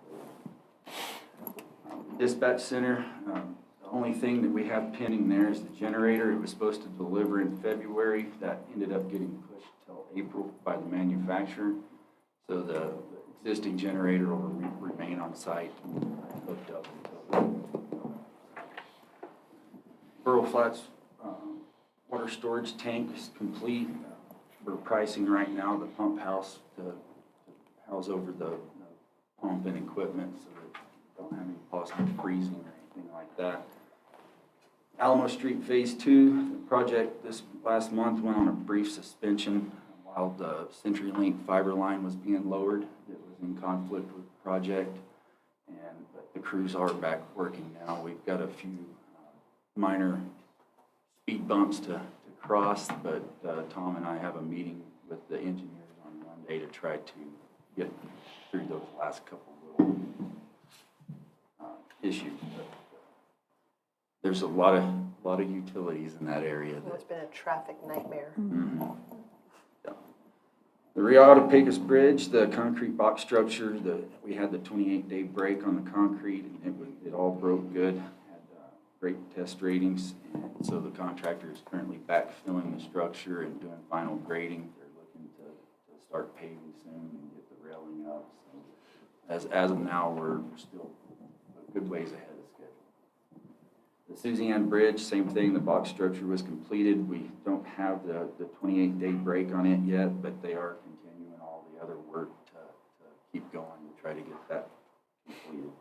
Dispatch center, the only thing that we have pending there is the generator. It was supposed to deliver in February. That ended up getting pushed till April by the manufacturer. So the existing generator will remain on site and hooked up until. Burl Flats water storage tank is complete. We're pricing right now the pump house to house over the pump and equipment so that we don't have any possible freezing or anything like that. Alamo Street Phase 2, the project this last month went on a brief suspension while the CenturyLink fiber line was being lowered. It was in conflict with the project, but the crews are back working now. We've got a few minor speed bumps to cross, but Tom and I have a meeting with the engineers on Monday to try to get through those last couple little issues. There's a lot of utilities in that area. It's been a traffic nightmare. Mhm. Yeah. The Rio Alto Pecos Bridge, the concrete box structure, we had the 28-day break on the concrete, and it all broke good. Had great test ratings, and so the contractor is currently backfilling the structure and doing final grading. They're looking to start paving soon and get the railing up. So as of now, we're still a good ways ahead of schedule. The Suzanne Bridge, same thing, the box structure was completed. We don't have the 28-day break on it yet, but they are continuing all the other work to keep going to try to get that completed.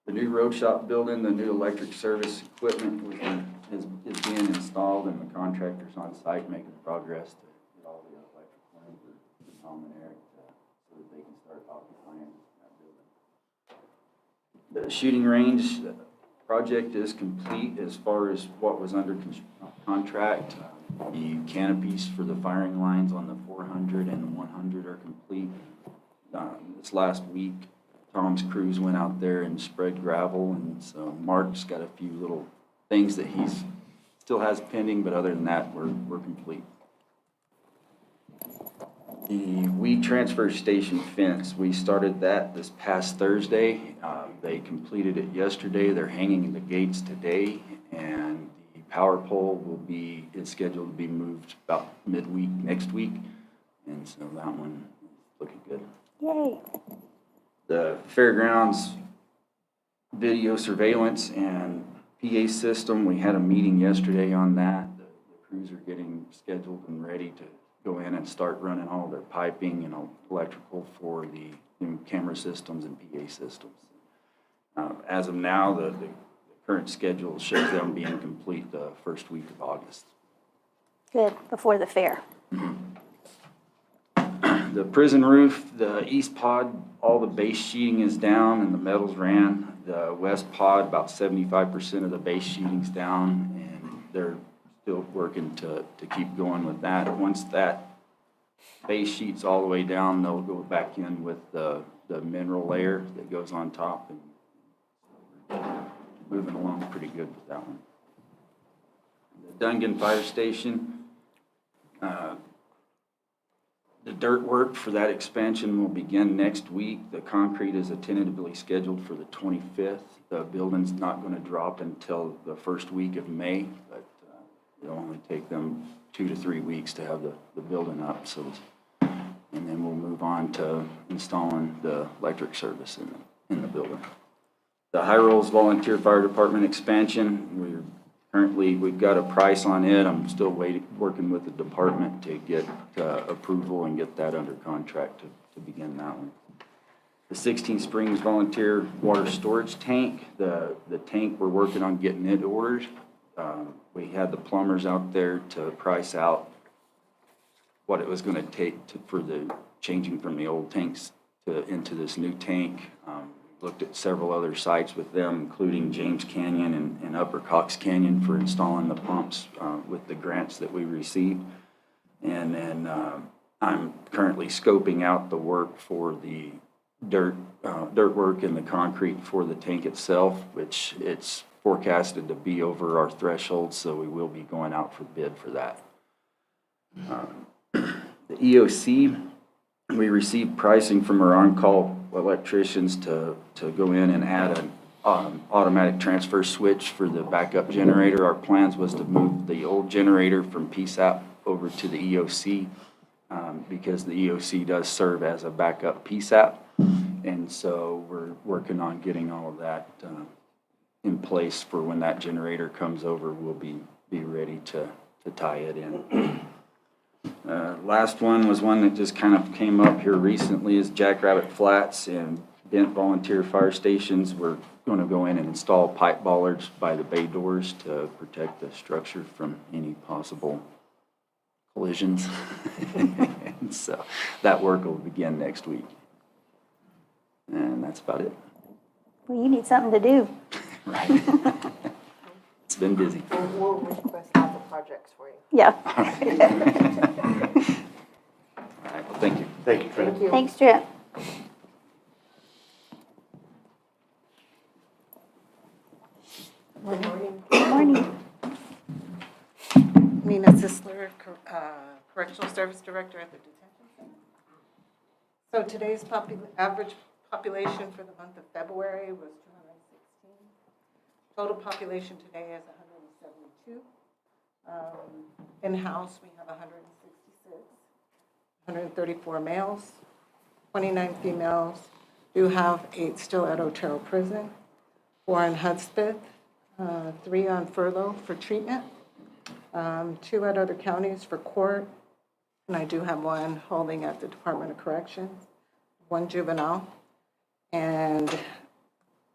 The new road shop building, the new electric service equipment is being installed, and the contractor's on site making progress to get all the electrical in for Tom and Eric so that they can start occupying that building. The shooting range project is complete as far as what was under contract. The canopies for the firing lines on the 400 and the 100 are complete. This last week, Tom's crews went out there and spread gravel, and so Mark's got a few little things that he's still has pending, but other than that, we're complete. The Weed Transfer Station fence, we started that this past Thursday. They completed it yesterday. They're hanging the gates today, and the power pole is scheduled to be moved about midweek next week, and so that one is looking good. Yay. The fairgrounds video surveillance and PA system, we had a meeting yesterday on that. The crews are getting scheduled and ready to go in and start running all their piping and electrical for the new camera systems and PA systems. As of now, the current schedule shows them being complete the first week of August. Good, before the fair. The prison roof, the east pod, all the base sheeting is down and the metals ran. The west pod, about 75% of the base sheeting's down, and they're still working to keep going with that. Once that base sheet's all the way down, they'll go back in with the mineral layer that goes on top, and moving along pretty good with that one. The Dungan Fire Station, the dirt work for that expansion will begin next week. The concrete is tentatively scheduled for the 25th. The building's not going to drop until the first week of May, but it'll only take them 2 to 3 weeks to have the building up. So, and then we'll move on to installing the electric service in the building. The High Rolls Volunteer Fire Department expansion, we've got a price on it. I'm still working with the department to get approval and get that under contract to begin that one. The 16 Springs Volunteer Water Storage Tank, the tank, we're working on getting it ordered. We had the plumbers out there to price out what it was going to take for the changing from the old tanks into this new tank. Looked at several other sites with them, including James Canyon and Upper Cox Canyon for installing the pumps with the grants that we received. And then I'm currently scoping out the work for the dirt work and the concrete for the tank itself, which it's forecasted to be over our threshold, so we will be going out for bid for that. The EOC, we received pricing from our on-call electricians to go in and add an automatic transfer switch for the backup generator. Our plans was to move the old generator from PSAP over to the EOC because the EOC does serve as a backup PSAP. And so we're working on getting all of that in place for when that generator comes over, we'll be ready to tie it in. Last one was one that just kind of came up here recently is Jackrabbit Flats and Bent Volunteer Fire Stations. We're going to go in and install pipe bollards by the bay doors to protect the structure from any possible collisions. And so that work will begin next week. And that's about it. Well, you need something to do. Right. It's been busy. We'll request lots of projects for you. Yeah. All right, well, thank you. Thank you, Trent. Thank you. Thanks, Trent. Good morning. Good morning. Nina Sisler, Correctional Service Director at the Detention Center. So today's average population for the month of February was 216. Total population today is 172. In-house, we have 166, 134 males, 29 females. Do have 8 still at Otero Prison, 4 in Hudspeth, 3 on furlough for treatment, 2 at other counties for court, and I do have 1 holding at the Department of Corrections, 1 juvenile. And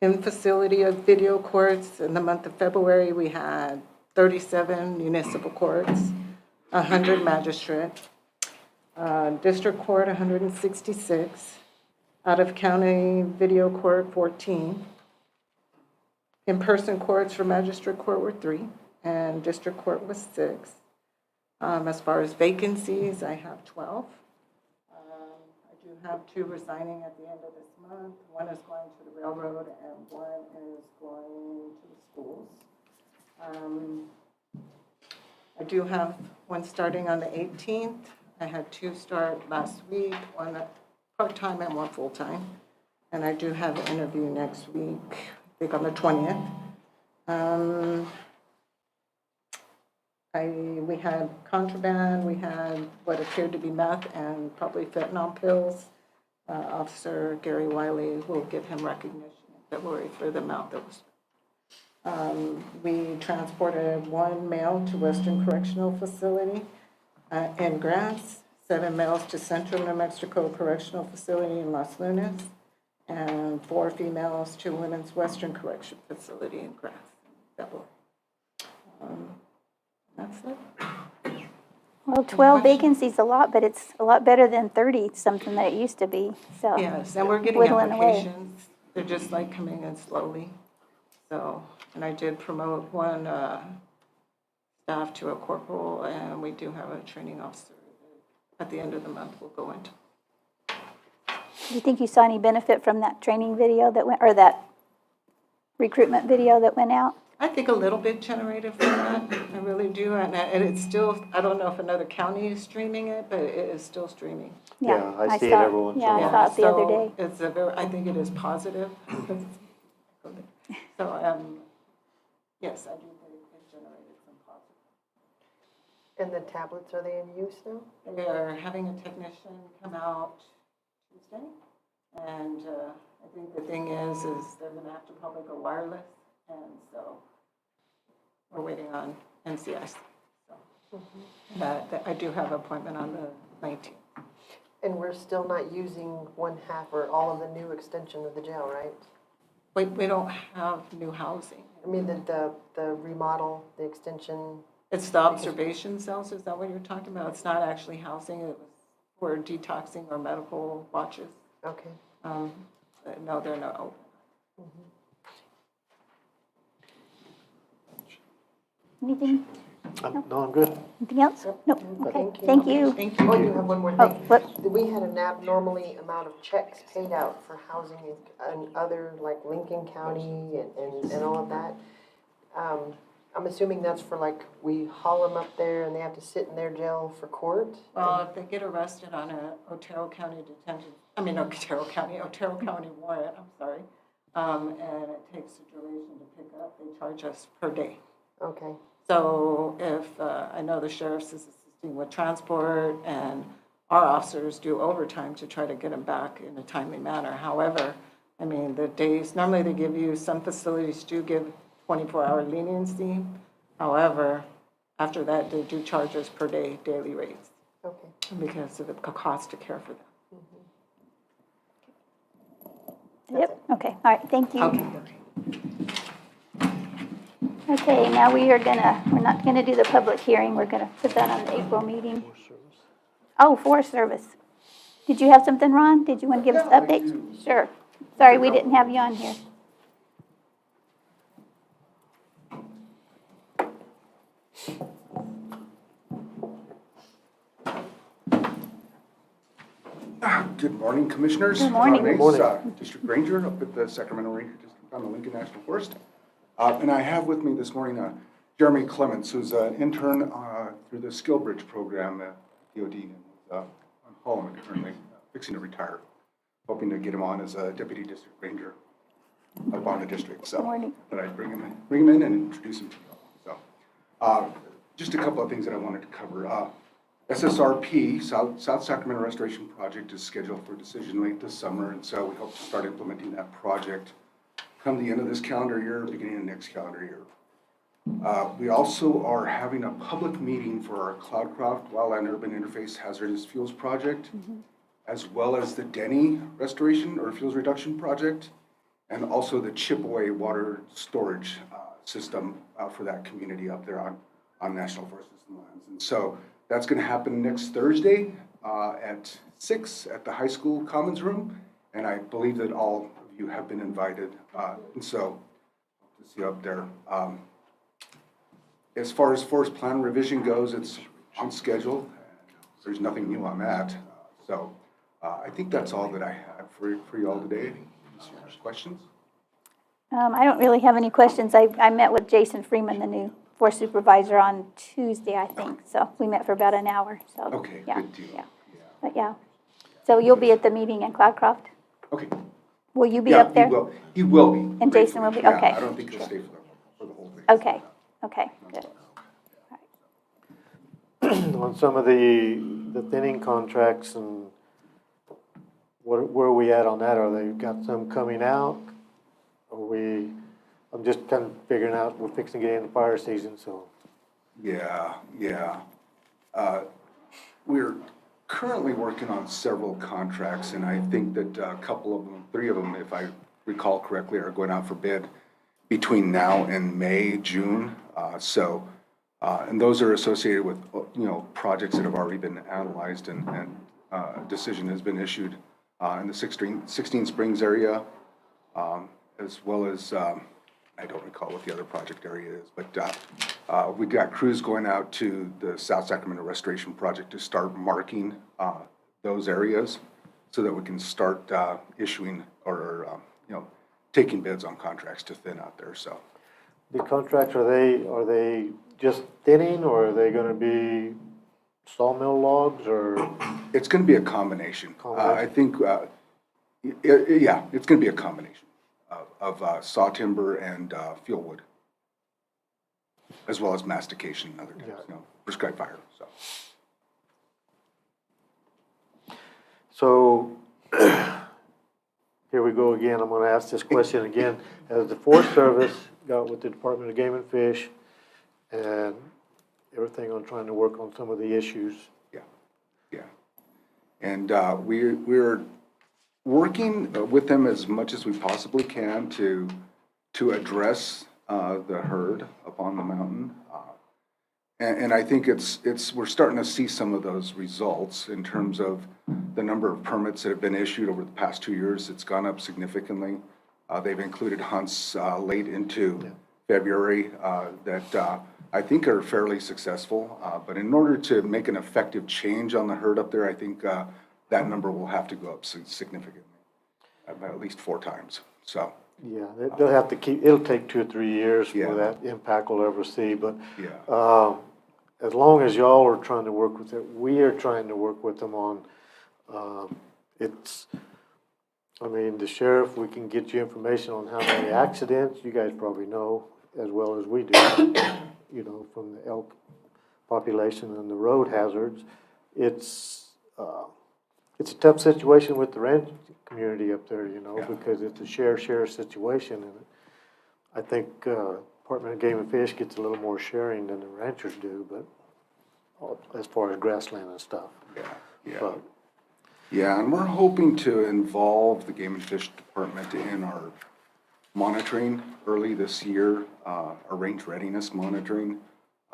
in facility of video courts, in the month of February, we had 37 municipal courts, 100 magistrate, district court 166, out of county video court 14, in-person courts for magistrate court were 3, and district court was 6. As far as vacancies, I have 12. I do have 2 resigning at the end of this month. 1 is going to the railroad and 1 is going to the schools. I do have 1 starting on the 18th. I had 2 start last week, 1 part-time and 1 full-time. And I do have an interview next week, I think on the 20th. We had contraband, we had what appeared to be meth and probably fentanyl pills Officer Gary Wiley will give him recognition in February for the amount that was spent. We transported 1 male to Western Correctional Facility in grants, 7 males to Central New Mexico Correctional Facility in Los Lunas, and 4 females to Women's Western Correction Facility in grants in February. That's it. Well, 12 vacancies a lot, but it's a lot better than 30, something that it used to be, so. Yes, and we're getting whittling away. applications. They're just like coming in slowly. So, and I did promote 1 staff to a corporal, and we do have a training officer that at the end of the month will go into. Do you think you saw any benefit from that training video that went, or that recruitment video that went out? I think a little bit generated from that, I really do, and it's still, I don't know if another county is streaming it, but it is still streaming. Yeah, I see it saw every once in a Yeah, I while. saw it the other day. So it's a very, I think it is positive. So, yes, I do think it generated some positive. And the tablets, are they in use now? We are having a technician come out Tuesday, and I think the thing is they're gonna have to probably go wireless, and so we're waiting on NCIC. So, I do have an appointment on the 19th. And we're still not using 1/2 or all of the new extension of the jail, right? We don't have new housing. I mean, the remodel, the extension. It's the observation cells, is that what you're talking about? It's not actually housing, it was for detoxing or medical watches. Okay. No, they're not open. Anything, No, I'm good. anything else? Nope, okay, Thank you. thank you. Thank you. Oh, you have one more Oh, thing. what, We had an abnormally amount of checks paid out for housing in other, like Lincoln County and all of that. I'm assuming that's for like, we haul them up there and they have to sit in their jail for court? Well, if they get arrested on a Otero County warrant, I'm sorry, and it takes a duration to pick up, they charge us per day. Okay. So if, I know the sheriff's is assisting with transport, and our officers do overtime to try to get them back in a timely manner. However, I mean, the days, normally they give you, some facilities do give 24-hour leniency. However, after that, they do charge us per day, daily rates, Okay. because of the cost to care for them. yep, okay, all right, thank you. Okay. Okay, now we're not gonna do the public hearing, we're gonna put that on the April meeting. Oh, Forest Service. Did you have something, Ron? Did you want to give us an update? Sure. Sorry, we didn't have you on here. Good morning, Commissioners. Good morning. My name's, Good morning. District Ranger up at the Sacramento Ranger District on the Lincoln National Forest. And I have with me this morning Jeremy Clements, who's an intern through the Skill Bridge program at DOD and on Holloman currently, fixing to retire. Hoping to get him on as a Deputy District Ranger up on the district. So, Good morning. but I'd bring him in and introduce him to you all. So, just a couple of things that I wanted to cover. SSRP, South Sacramento Restoration Project, is scheduled for decision late this summer, and so we hope to start implementing that project come the end of this calendar year, beginning of next calendar year. We also are having a public meeting for our Cloudcroft Wildland Urban Interface Hazardous Fuels Project, as well as the Denny Restoration or Fuels Reduction Project, and also the Chipaway Water Storage System for that community up there on National Forest System lands. And so that's going to happen next Thursday at 6 at the high school commons room, and I believe that all of you have been invited, and so to see you up there. As far as forest plan revision goes, it's on schedule. There's nothing new on that, so I think that's all that I have for you all today. Questions? I don't really have any questions. I met with Jason Freeman, the new forest supervisor, on Tuesday, I think. So we met for about an hour, so. Okay, yeah, good deal. Yeah, but yeah. So you'll be at the meeting in Cloudcroft? Okay. Will you be Yeah, up there? He will be. And Jason will be? Yeah, Okay. I don't think he'll stay for the whole thing. Okay, okay, good. On some of the thinning contracts and where are we at on that? Are they got some coming out? I'm just kind of figuring out, we're fixing to get into fire season, so. Yeah, yeah. We're currently working on several contracts, and I think that a couple of them, 3 of them, if I recall correctly, are going out for bid between now and May, June. And those are associated with, projects that have already been analyzed and a decision has been issued in the 16 Springs area, as well as, I don't recall what the other project area is, but we got crews going out to the South Sacramento Restoration Project to start marking those areas so that we can start issuing or taking bids on contracts to thin out there, so. The contracts, are they just thinning, or are they gonna be sawmill logs, or? It's gonna be a combination. I think, yeah, it's gonna be a combination of saw timber and fuel wood, as well as mastication and other types, prescribed fire, so. So, here we go again, I'm gonna ask this question again. Has the Forest Service got with the Department of Game and Fish and everything on trying to work on some of the issues? Yeah. And we're working with them as much as we possibly can to address the herd up on the mountain. And I think we're starting to see some of those results in terms of the number of permits that have been issued over the past 2 years. It's gone up significantly. They've included hunts late into February that I think are fairly successful. But in order to make an effective change on the herd up there, I think that number will have to go up significantly, at least 4 times, so. Yeah, they'll have to it'll take 2 or 3 years for that impact we'll ever see, but as long as y'all are trying to work with it, we are trying to work with them on, the sheriff, we can get you information on how many accidents, you guys probably know as well as we do, from the elk population and the road hazards. It's a tough situation with the ranch community up there, because it's a share situation, and I think Department of Game and Fish gets a little more sharing than the ranchers do, but as far as grassland and stuff. But, yeah, and we're hoping to involve the Game and Fish Department in our monitoring early this year, our range readiness monitoring,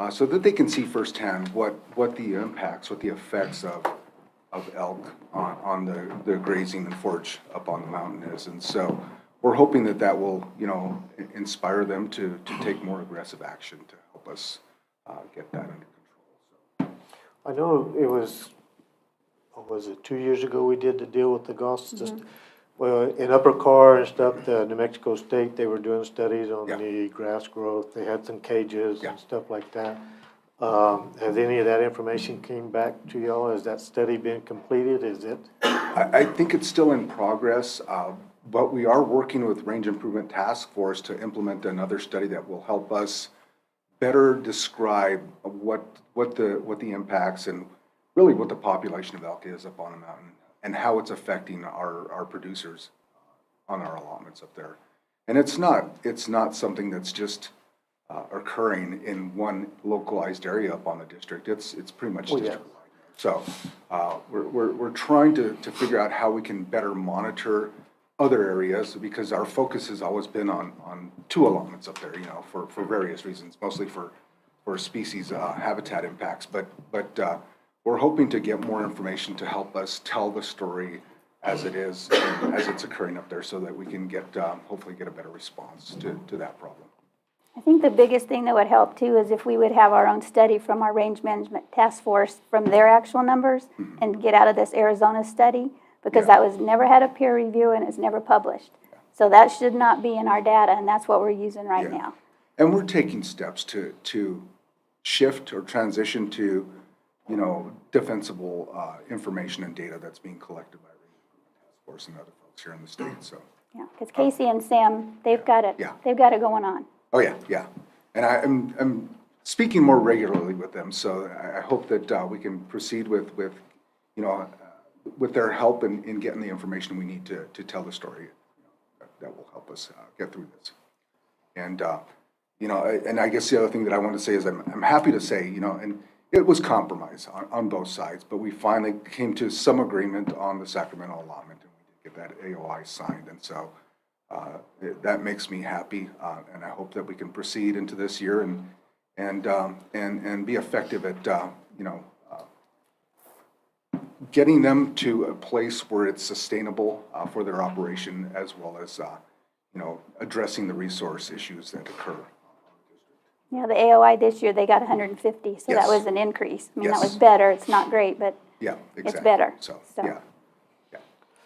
so that they can see firsthand what the impacts, what the effects of elk on the grazing and forage up on the mountain is. And so we're hoping that will, inspire them to take more aggressive action to help us get that under control. So. I know it was, what was it, 2 years ago we did the deal with the goss? Well, in Upper Car and stuff, the New Mexico State, they were doing studies on the grass growth. They had some cages and stuff like that. Has any of that information came back to y'all? Has that study been completed? Is it? I think it's still in progress, but we are working with Range Improvement Task Force to implement another study that will help us better describe what the impacts and really what the population of elk is up on the mountain and how it's affecting our producers on our allotments up there. And it's not something that's just occurring in one localized area up on the district. It's pretty much district-wide. So we're trying to figure out how we can better monitor other areas, because our focus has always been on 2 allotments up there, for various reasons, mostly for species habitat impacts. But we're hoping to get more information to help us tell the story as it is, as it's occurring up there, so that we can hopefully get a better response to that problem. I think the biggest thing that would help too is if we would have our own study from our range management task force from their actual numbers and get out of this Arizona study, because that was never had a peer review and it's never published. So that should not be in our data, and that's what we're using right now. And we're taking steps to shift or transition to, defensible information and data that's being collected by Range Improvement Task Force and other folks here in the state. So. Yeah, because Casey and Sam, they've got it. They've got it going on. Oh yeah. And I'm speaking more regularly with them, so I hope that we can proceed with with their help in getting the information we need to tell the story, that will help us get through this. And, and I guess the other thing that I want to say is I'm happy to say, and it was compromise on both sides, but we finally came to some agreement on the Sacramento allotment, and we did get that AOI signed. And so that makes me happy, and I hope that we can proceed into this year and be effective at, getting them to a place where it's sustainable for their operation, as well as, addressing the resource issues that occur. Yeah, the AOI this year, they got 150, so that Yes. was an increase. I mean, that Yes. was better. It's not great, but Yeah, exactly. it's better. So, So. yeah.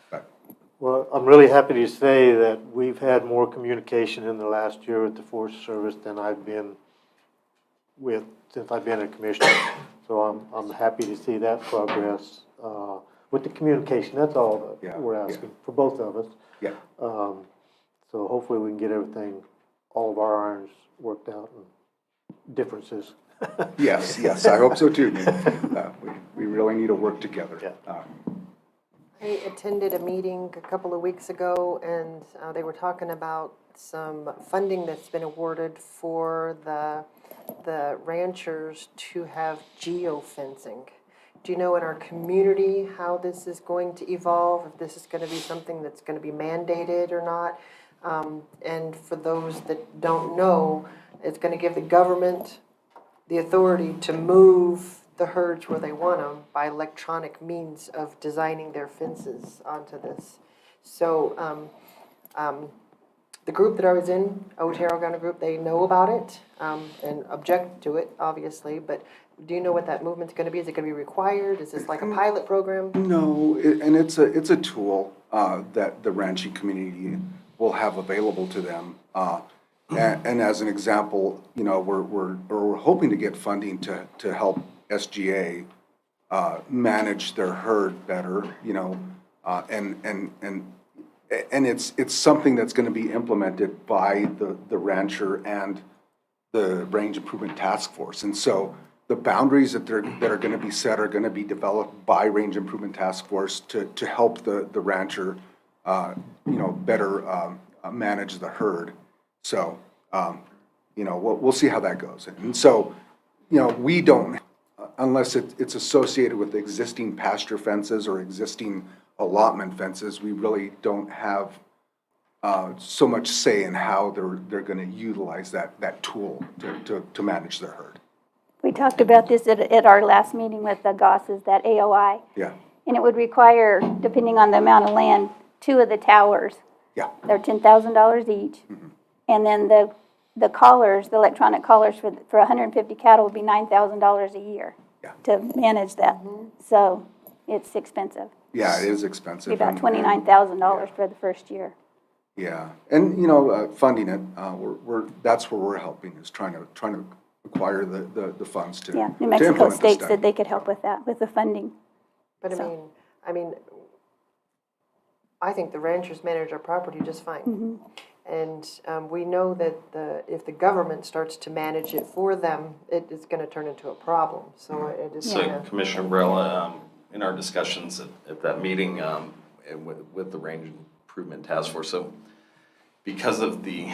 But, Well, I'm really happy to say that we've had more communication in the last year with the Forest Service than I've been with since I've been a commissioner. So I'm happy to see that progress with the communication. That's all that we're asking for both of us. Yeah. So hopefully we can get everything, all of our irons worked out and differences. Yes, I hope so too. We really need to work together. I attended a meeting a couple of weeks ago, and they were talking about some funding that's been awarded for the ranchers to have geofencing. Do you know in our community how this is going to evolve, if this is going to be something that's going to be mandated or not? And for those that don't know, it's going to give the government the authority to move the herds where they want them by electronic means of designing their fences onto this. So the group that I was in, Otero Gunner Group, they know about it and object to it, obviously, but do you know what that movement's going to be? Is it going to be required? Is this like a pilot program? No, and it's a tool that the ranching community will have available to them. And as an example, we're hoping to get funding to help SGA manage their herd better, and it's something that's going to be implemented by the rancher and the Range Improvement Task Force. And so the boundaries that are going to be set are going to be developed by Range Improvement Task Force to help the rancher, better manage the herd. So, we'll see how that goes. And so, we don't, unless it's associated with existing pasture fences or existing allotment fences, we really don't have so much say in how they're going to utilize that tool to manage their herd. We talked about this at our last meeting with the Gosses, that AOI. Yeah. And it would require, depending on the amount of land, 2 of the towers. Yeah. They're $10,000 each. Mm-hmm. And then the collars, the electronic collars for 150 cattle would be $9,000 a year to manage that. So it's expensive. Yeah, it is expensive. Be about $29,000 for the first year. Yeah, and funding it, that's where we're helping, is trying to acquire the funds to Yeah, New to Mexico implement the State study. said they could help with that, with the funding. But I mean, I think the ranchers manage our property just fine. And we know that if the government starts to manage it for them, it is going to turn into a problem. So it is So Commissioner Barella, in our discussions at that meeting with the Range Improvement Task Force, so because of the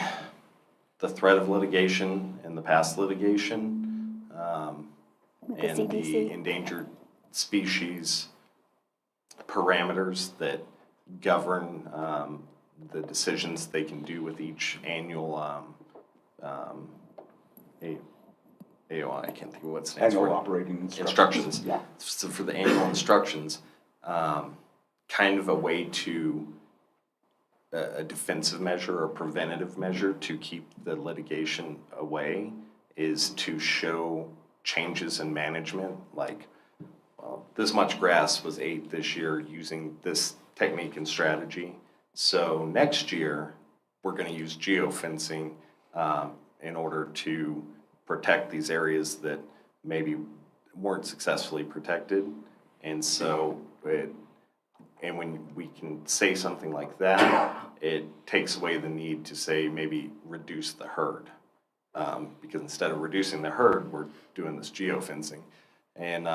threat of litigation and the past litigation and the endangered species parameters that govern the decisions they can do with each annual AOI, I can't think of what it stands for. Annual operating Instructions. Yeah. So for the annual instructions, kind of a way to, a defensive measure or preventative measure to keep the litigation away is to show changes in management, like, well, this much grass was ate this year using this technique and strategy. So next year, we're going to use geofencing in order to protect these areas that maybe weren't successfully protected. And so, and when we can say something like that, it takes away the need to say maybe reduce the herd. Because instead of reducing the herd, we're doing this geofencing. And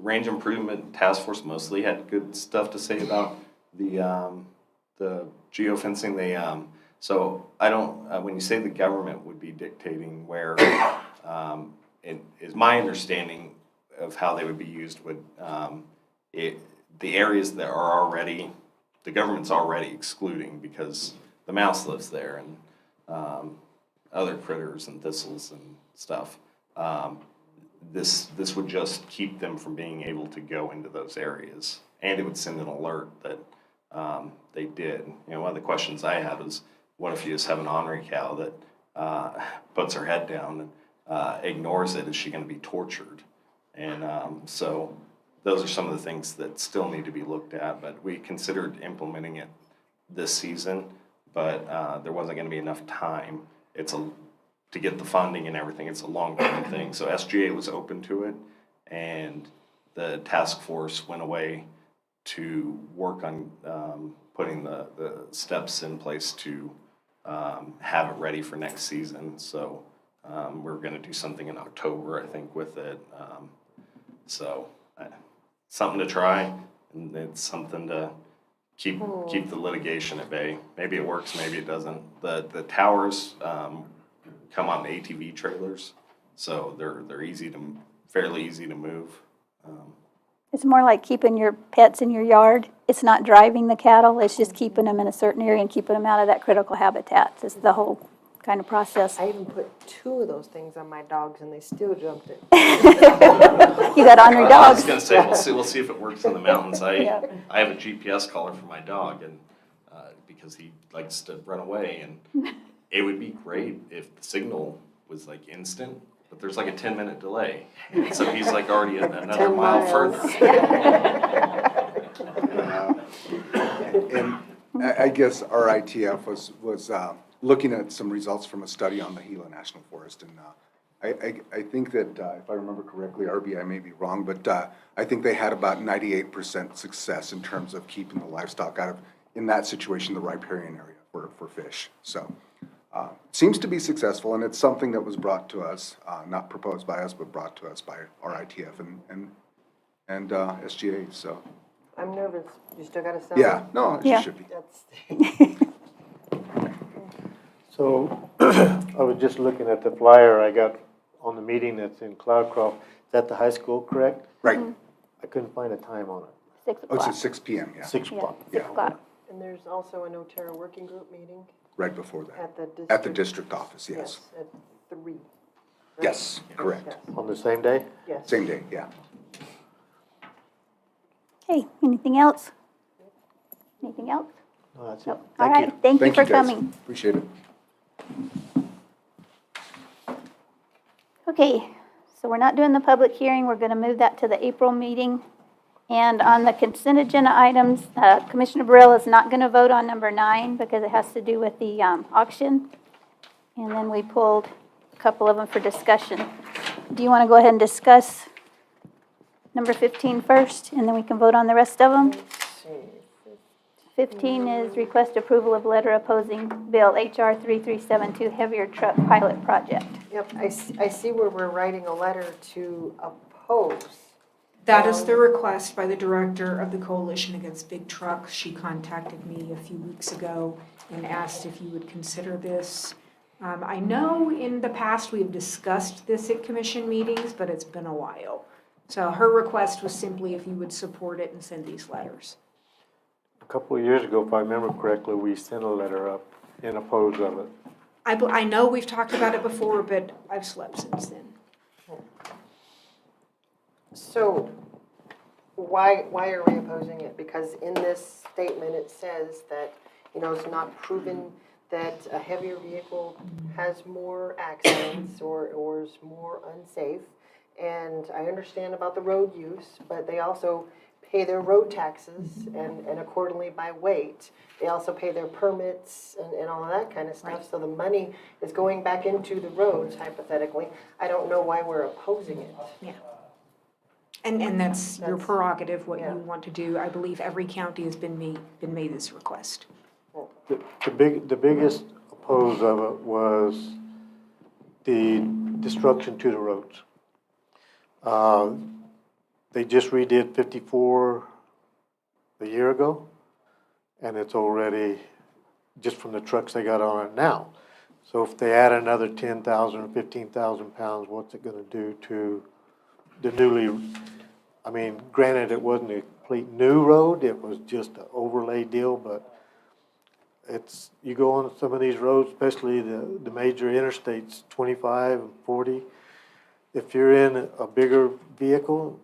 range improvement task force mostly had good stuff to say about the geofencing. They, so I don't, when you say the government would be dictating where, it is my understanding of how they would be used would, the areas that are already, the government's already excluding because the mouse lives there and other critters and thistles and stuff. This would just keep them from being able to go into those areas, and it would send an alert that they did. You know, one of the questions I had was, what if you just have an ornery cow that puts her head down and ignores it? Is she going to be tortured? And so those are some of the things that still need to be looked at. But we considered implementing it this season, but there wasn't going to be enough time. To get the funding and everything, it's a long-term thing. So SGA was open to it, and the task force went away to work on putting the steps in place to have it ready for next season. So we're going to do something in October, I think, with it. Something to try, and it's something to keep the litigation at bay. Maybe it works, maybe it doesn't. The towers come on ATV trailers, so they're fairly easy to move. It's more like keeping your pets in your yard. It's not driving the cattle, it's just keeping them in a certain area and keeping them out of that critical habitat. It's the whole kind of process. I even put 2 of those things on my dogs and they still jumped it. You got ornery I dogs. was going to say, we'll see if it works in the mountains. I have a GPS collar for my dog, and because he likes to run away, and it would be great if the signal was like instant, but there's like a 10-minute delay. So he's like already another 10 mile miles. further. And I guess our ITF was looking at some results from a study on the Gila National Forest. And I think that, if I remember correctly, RBI may be wrong, but I think they had about 98% success in terms of keeping the livestock out of, in that situation, the riparian area for fish. So seems to be successful, and it's something that was brought to us, not proposed by us, but brought to us by our ITF and SGA. So I'm nervous. You still got to sell yeah, it? no, it Yeah. should be. So I was just looking at the flyer I got on the meeting that's in Cloudcroft. Is that the high school, correct? Right. I couldn't find a time on it. 6 Oh, it's o'clock. at 6 p.m., yeah, 6 Yeah, o'clock. 6 o'clock. And there's also an Otero working group meeting right before that. at the district. At the district office, yes. At 3. Yes, correct. Yes. On the same day? Yes. Same day, yeah. Okay, anything else? Anything else? No, that's it. No. All Thank right, you. thank you for guys. coming. Appreciate it. Okay, so we're not doing the public hearing, we're gonna move that to the April meeting. And on the consent agenda items, Commissioner Burrell is not gonna vote on number 9 because it has to do with the auction. And then we pulled a couple of them for discussion. Do you wanna go ahead and discuss number 15 first, and then we can vote on the rest of them? Let's see. 15 is request approval of letter opposing bill HR 3372 heavier truck pilot project. Yep, I see where we're writing a letter to oppose. That is the request by the director of the Coalition Against Big Trucks. She contacted me a few weeks ago and asked if you would consider this. I know in the past we have discussed this at commission meetings, but it's been a while. So her request was simply if you would support it and send these letters. A couple of years ago, if I remember correctly, we sent a letter up in oppose of it. I know we've talked about it before, but I've slept since then. So why are we opposing it? Because in this statement, it says that, it's not proven that a heavier vehicle has more accidents or is more unsafe. And I understand about the road use, but they also pay their road taxes and accordingly by weight. They also pay their permits and all of that kind of stuff. So the money is going back into the roads hypothetically. I don't know why we're opposing it. Yeah. And that's your prerogative, what you want to do. I believe every county has been made this request. The biggest oppose of it was the destruction to the roads. they just redid 54 a year ago, and it's already, just from the trucks they got on it now. So if they add another 10,000 or 15,000 pounds, what's it gonna do to the newly, I mean, granted, it wasn't a complete new road, it was just an overlay deal, but it's, you go on some of these roads, especially the major interstates, 25 and 40, if you're in a bigger vehicle,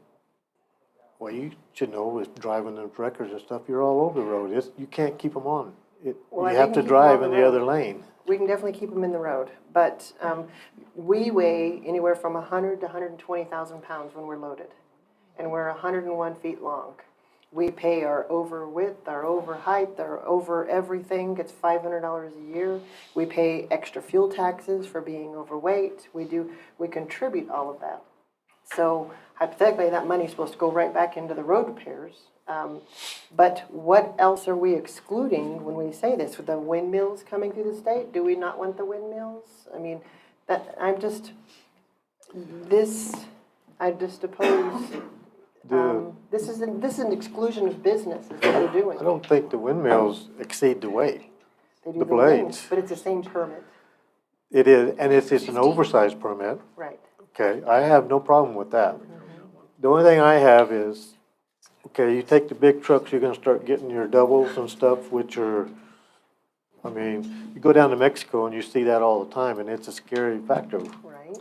well, you should know with driving the wreckers and stuff, you're all over the road. You can't keep them on. Well, You I have to think drive keep in 'em on the the other lane. We can definitely keep them in the road, but we weigh anywhere from 100 to 120,000 pounds when we're loaded, and we're 101 feet long. We pay our over width, our over height, our over everything, gets $500 a year. We pay extra fuel taxes for being overweight. We contribute all of that. So hypothetically, that money's supposed to go right back into the road repairs. But what else are we excluding when we say this? With the windmills coming through the state, do we not want the windmills? I mean, I just oppose, this is an exclusion of business, is what they're doing. I don't think the windmills exceed the weight. They do the the wings, blades. but it's the same permit, It is, and it's an oversized permit. right? Okay, I have no problem with that. The only thing I have is, okay, you take the big trucks, you're gonna start getting your doubles and stuff, which are, I mean, you go down to Mexico and you see that all the time, and it's a scary factor. Right?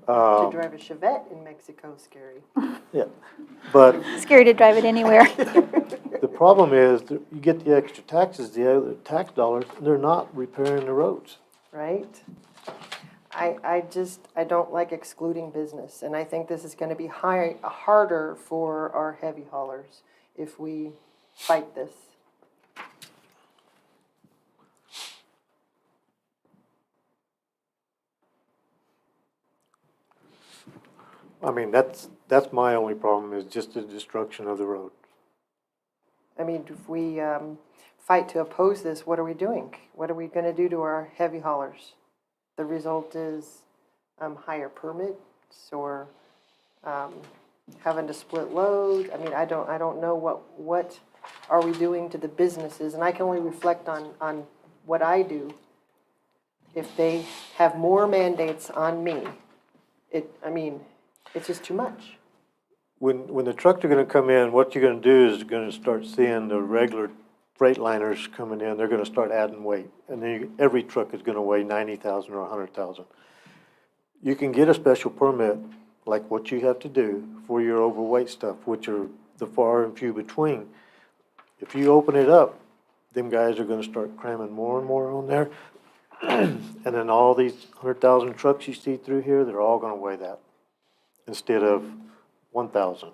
To Um, drive a Chevette in Mexico is scary. Yeah, but Scary to drive it anywhere. the problem is, that you get the extra taxes, the other tax dollars, and they're not repairing the roads. Right? I don't like excluding business, and I think this is gonna be harder for our heavy haulers if we fight this. I mean, that's my only problem, is just the destruction of the road. I mean, if we fight to oppose this, what are we doing? What are we gonna do to our heavy haulers? The result is higher permits or having to split load. I mean, I don't know what are we doing to the businesses, and I can only reflect on what I do. If they have more mandates on me, it's just too much. When the trucks are gonna come in, what you're gonna do is you're gonna start seeing the regular freight liners coming in, they're gonna start adding weight. And then every truck is gonna weigh 90,000 or 100,000. You can get a special permit, like what you have to do for your overweight stuff, which are the far and few between. If you open it up, them guys are gonna start cramming more and more on there. And then all these 100,000 trucks you see through here, they're all gonna weigh that instead of 1,000.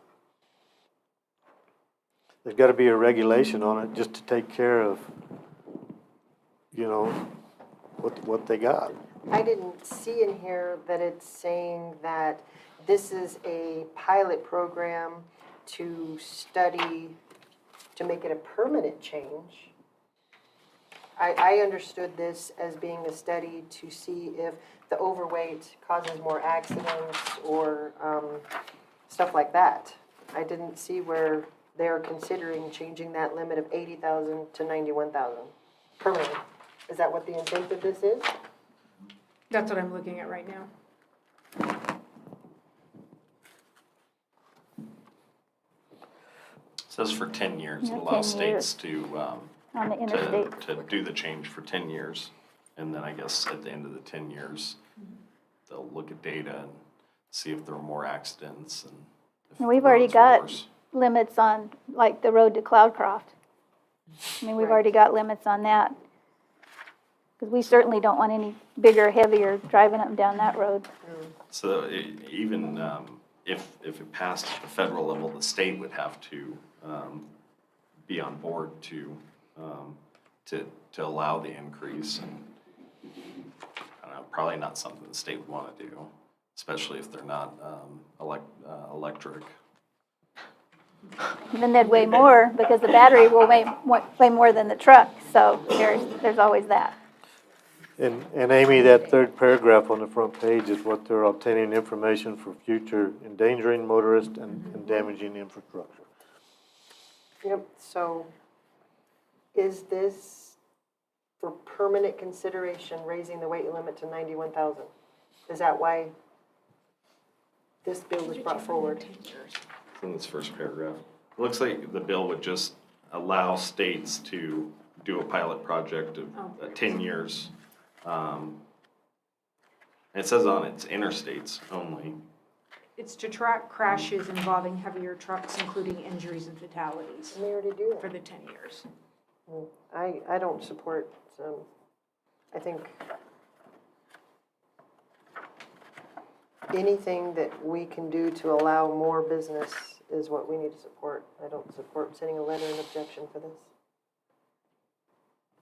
There's gotta be a regulation on it just to take care of, what they got. I didn't see in here that it's saying that this is a pilot program to study, to make it a permanent change. I understood this as being a study to see if the overweight causes more accidents or stuff like that. I didn't see where they're considering changing that limit of 80,000 to 91,000 permanently. Is that what the intent of this is? That's what I'm looking at right now. Says for 10 years, it Yeah, allows 10 years. states to, On the interstate. to do the change for 10 years. And then I guess at the end of the 10 years, they'll look at data and see if there are more accidents and if And we've the already roads are got worse. limits on, like, the road to Cloudcroft. I mean, we've already got limits on that. Because we certainly don't want any bigger, heavier driving up and down that road. So even if it passed at the federal level, the state would have to be on board to allow the increase. And I don't know, probably not something the state would want to do, especially if they're not electric. Then they'd weigh more because the battery will weigh more than the truck. So there's always that. And Amy, that third paragraph on the front page is what they're obtaining information for future endangering motorists and damaging infrastructure. Yep, so is this for permanent consideration, raising the weight limit to 91,000? Is that why this bill was brought forward? In this first paragraph. It looks like the bill would just allow states to do a pilot project of 10 years. It says on it's interstates only. It's to track crashes involving heavier trucks, including injuries and fatalities We already do for that. the 10 years. I don't support, I think anything that we can do to allow more business is what we need to support. I don't support sending a letter of objection for this.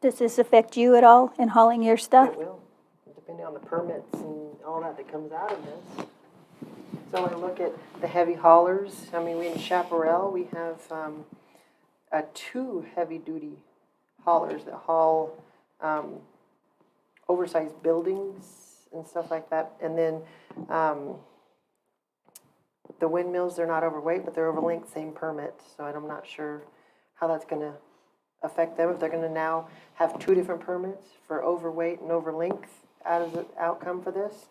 Does this affect you at all in hauling your stuff? It will, depending on the permits and all that comes out of this. So I look at the heavy haulers. I mean, we in Chaparral, we have 2 heavy-duty haulers that haul oversized buildings and stuff like that. And then the windmills, they're not overweight, but they're over length, same permit. So I'm not sure how that's going to affect them. If they're going to now have 2 different permits for overweight and over length as an outcome for this.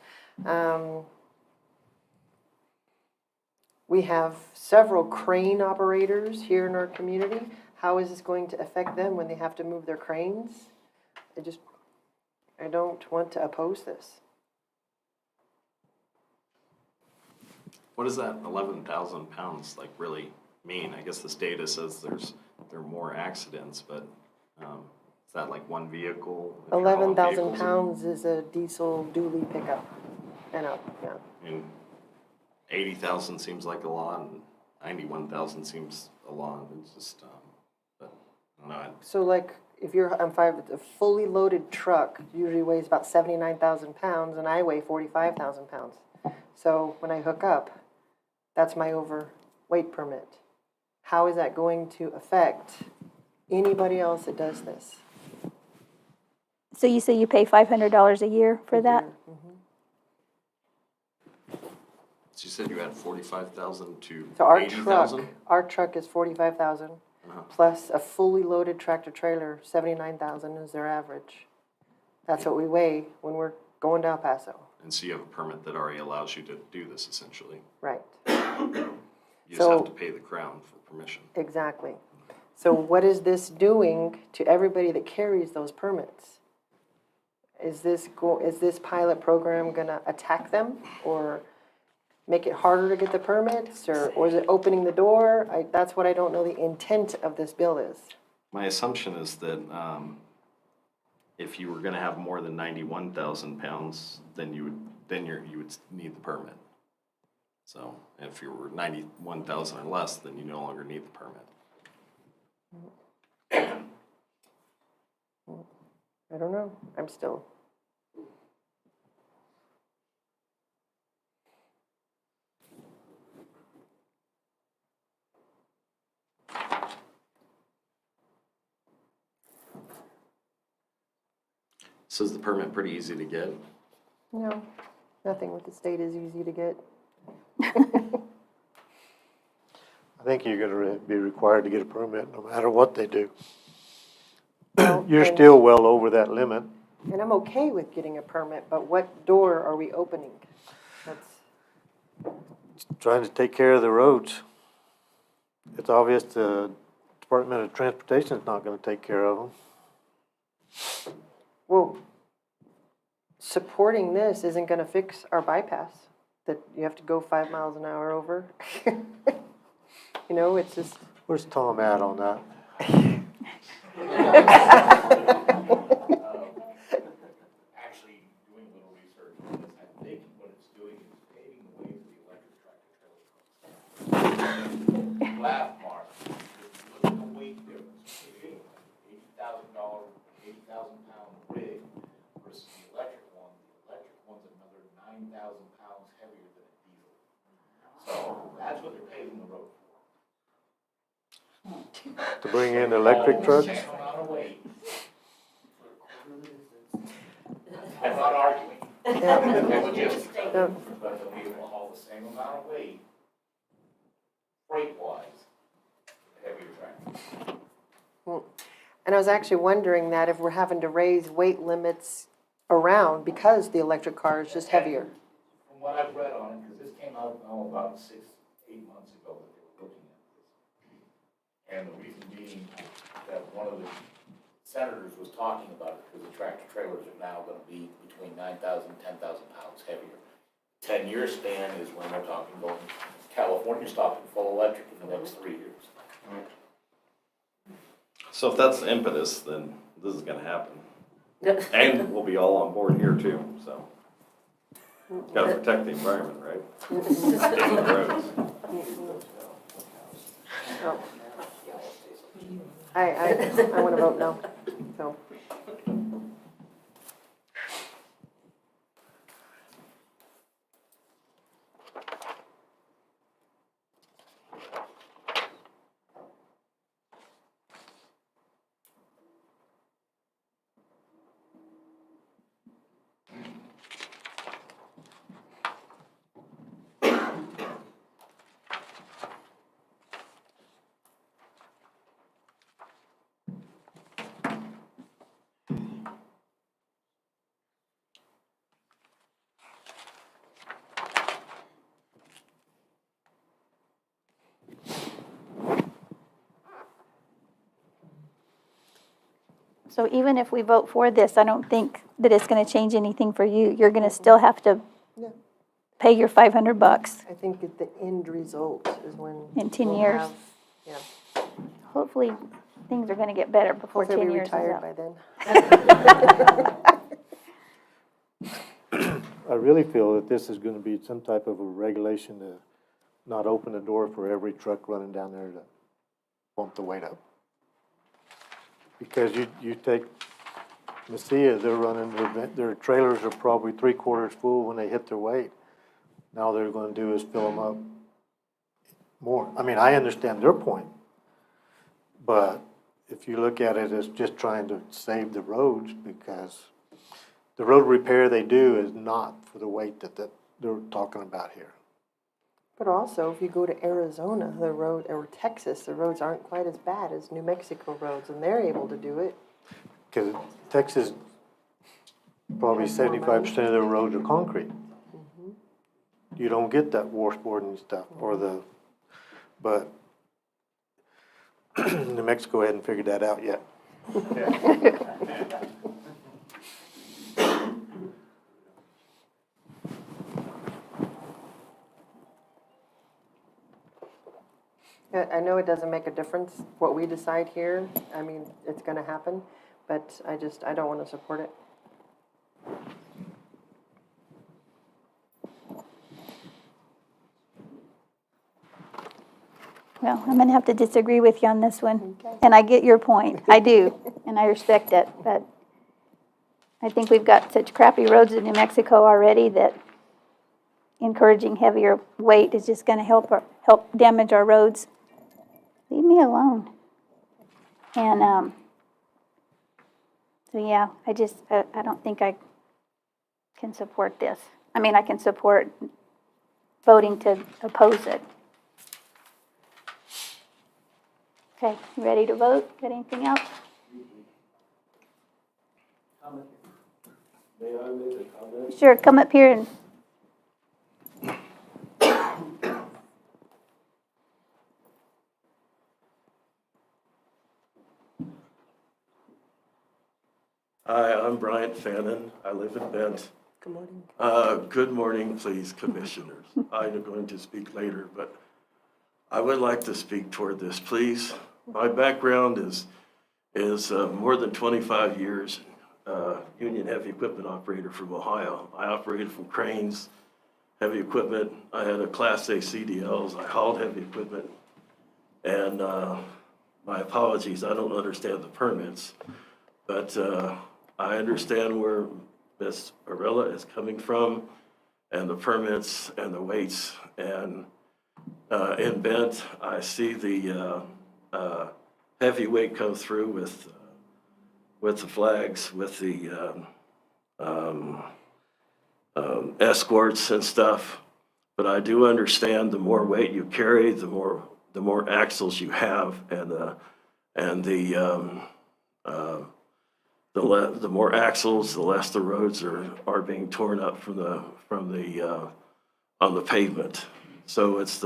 We have several crane operators here in our community. How is this going to affect them when they have to move their cranes? I don't want to oppose this. What does that 11,000 pounds like really mean? I guess this data says there are more accidents, but is that like one vehicle? If you're hauling 11,000 vehicles? pounds is a diesel dually pickup. And yeah. And 80,000 seems like a lot, and 91,000 seems a lot. It's just, but I don't know. So like if you're on a fully loaded truck usually weighs about 79,000 pounds and I weigh 45,000 pounds. So when I hook up, that's my overweight permit. How is that going to affect anybody else that does this? So you say you pay $500 a year for that? So you said you had 45,000 to So our 80,000? truck is 45,000 Uh-huh. plus a fully loaded tractor trailer, 79,000 is their average. That's what we weigh when we're going to El Paso. And so you have a permit that already allows you to do this essentially. Right. You just So- have to pay the Crown for permission. Exactly. So what is this doing to everybody that carries those permits? Is this pilot program gonna attack them or make it harder to get the permits, or is it opening the door? That's what I don't know the intent of this bill is. My assumption is that if you were going to have more than 91,000 pounds, then you would need the permit. So if you were 91,000 or less, then you no longer need the permit. I don't know. I'm still. So is the permit pretty easy to get? No, nothing with the state is easy to get. I think you're gonna be required to get a permit no matter what they do. Well, You're and- still well over that limit. And I'm okay with getting a permit, but what door are we opening? That's, Trying to take care of the roads. It's obvious the Department of Transportation is not gonna take care of them. well, supporting this isn't gonna fix our bypass, that you have to go 5 miles an hour over. You know, it's just. Where's Tom at on that? Actually, doing a little research on this, I think what it's doing is paving the way for the electric tractor trailer. Laugh, Mark. Look at the weight difference. $80,000 rig versus the electric one. The electric one's another 9,000 pounds heavier than a diesel. So that's what they're paving the road for. To bring in electric trucks? Same amount of weight. Logistically, but they'll be able to haul the same amount of weight, freight-wise, heavier tractors. And I was actually wondering that if we're having to raise weight limits around because the electric car is just heavier. From what I've read on it, because this came out, about 6, 8 months ago that they were looking at this. And the reason being that one of the senators was talking about it, because the tractor trailers are now gonna be between 9,000 and 10,000 pounds heavier. 10-year span is when they're talking going, California's talking full electric in the next 3 years. So if that's the impetus, then this is gonna happen. And we'll be all on board here too, so. Gotta protect the environment, right? Paving roads. Oh. I want to vote no, so. So even if we vote for this, I don't think that it's gonna change anything for you. You're gonna still have to Yeah. pay your $500. I think that the end result is when. In 10 we'll years. have- Yeah. Hopefully, things are gonna get better before Hopefully 10 I'll be years is retired up. by then. I really feel that this is gonna be some type of a regulation to not open the door for every truck running down there to bump the weight up. Because you take Messia, they're running, their trailers are probably 3/4 full when they hit their weight. Now they're gonna do is fill them up more. I mean, I understand their point. But if you look at it as just trying to save the roads, because the road repair they do is not for the weight that they're talking about here. But also, if you go to Arizona, the road, or Texas, the roads aren't quite as bad as New Mexico roads, and they're able to do it. Because Texas, probably 75% of their roads are concrete. You don't get that washboard and stuff, but New Mexico hadn't figured that out yet. I know it doesn't make a difference what we decide here. I mean, it's gonna happen, but I don't wanna support it. Well, I'm gonna have to disagree with you on this one. And I get your point. I do, and I respect it, but I think we've got such crappy roads in New Mexico already that encouraging heavier weight is just gonna help damage our roads. Leave me alone. And, so yeah, I don't think I can support this. I mean, I can support voting to oppose it. Okay, you ready to vote? Got anything else? May I make a comment? Sure, come up here and. Hi, I'm Bryant Fannin. I live in Bent. Good morning. Good morning, please, commissioners. I'm going to speak later, but I would like to speak toward this, please. My background is more than 25 years, union heavy equipment operator from Ohio. I operated from cranes, heavy equipment. I had a Class A CDLs. I hauled heavy equipment. And my apologies, I don't understand the permits, but I understand where Ms. Arella is coming from and the permits and the weights. And in Bent, I see the heavy weight come through with the flags, with the escorts and stuff. But I do understand the more weight you carry, the more axles you have, and the more axles, the less the roads are being torn up on the pavement. So it's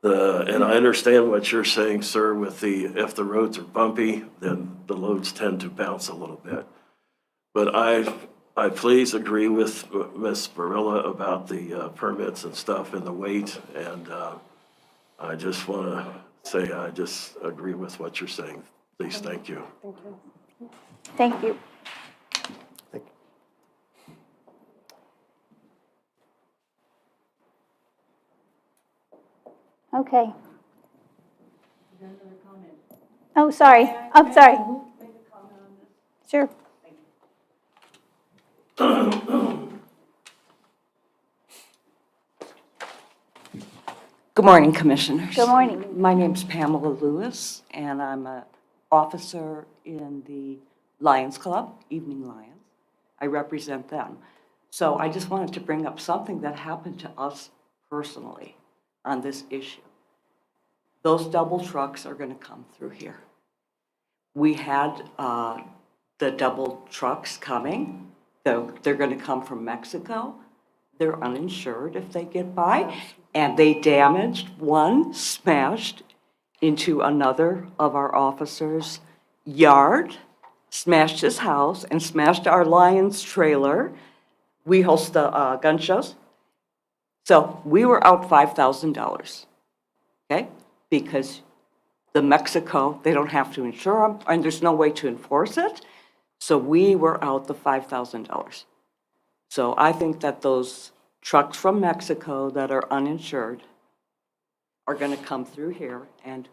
and I understand what you're saying, sir, with if the roads are bumpy, then the loads tend to bounce a little bit. But I please agree with Ms. Barilla about the permits and stuff and the weight, and I just want to say I just agree with what you're saying. Please, thank you. Thank you. Thank you. Okay. Oh, sorry. I'm sorry. Sure. Good morning, Commissioners. Good morning. My name's Pamela Lewis, and I'm an officer in the Lions Club, Evening Lions. I represent them. So I just wanted to bring up something that happened to us personally on this issue. Those double trucks are going to come through here. We had the double trucks coming. They're going to come from Mexico. They're uninsured if they get by. And they damaged one, smashed into another of our officers' yard, smashed his house, and smashed our Lions trailer. We host the gun shows. So we were out $5,000, okay? Because the Mexico, they don't have to insure them, and there's no way to enforce it. So we were out the $5,000. So I think that those trucks from Mexico that are uninsured are going to come through here, and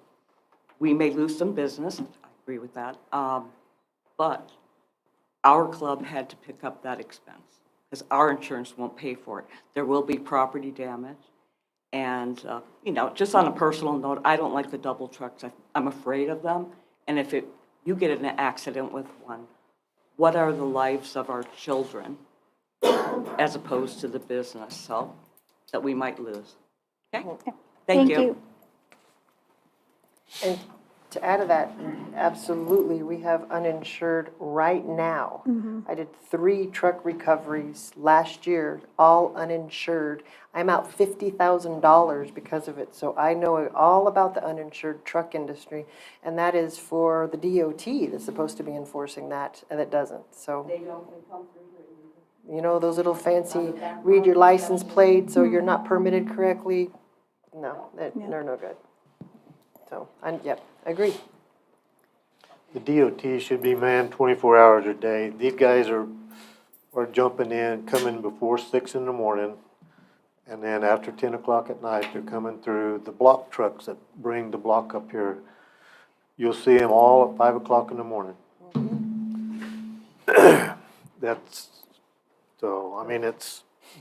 we may lose some business. I agree with that. But our club had to pick up that expense because our insurance won't pay for it. There will be property damage. And, just on a personal note, I don't like the double trucks. I'm afraid of them. And if you get in an accident with one, what are the lives of our children as opposed to the business, so that we might lose? Okay? Thank you. And to add to that, absolutely, we have uninsured right now. I did 3 truck recoveries last year, all uninsured. I'm out $50,000 because of it, so I know all about the uninsured truck industry, and that is for the DOT that's supposed to be enforcing that, and it doesn't, so. They don't come through here. You know, those little fancy, read your license plate so you're not permitted correctly? No, they're no good. So, yep, agree. The DOT should be manned 24 hours a day. These guys are jumping in, coming before 6 in the morning, and then after 10 o'clock at night, they're coming through the block trucks that bring the block up here. You'll see them all at 5 o'clock in the morning.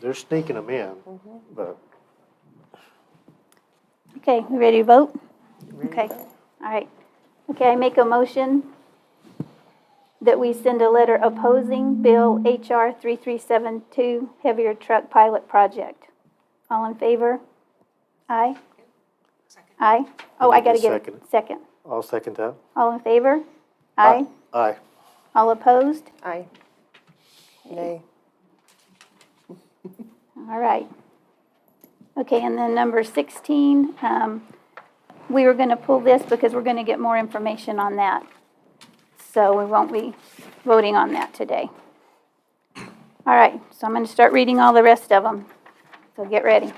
They're sneaking them in, but. Okay, we ready to vote? Okay, all right. Okay, I make a motion that we send a letter opposing Bill HR 3372, heavier truck pilot project. All in favor? Aye? Aye? Oh, I gotta get a second. I'll second that. All in favor? Aye? Aye. All opposed? Aye. Nay. All right. Okay, and then number 16, we were going to pull this because we're going to get more information on that. So we won't be voting on that today. All right, so I'm going to start reading all the rest of them. So get ready.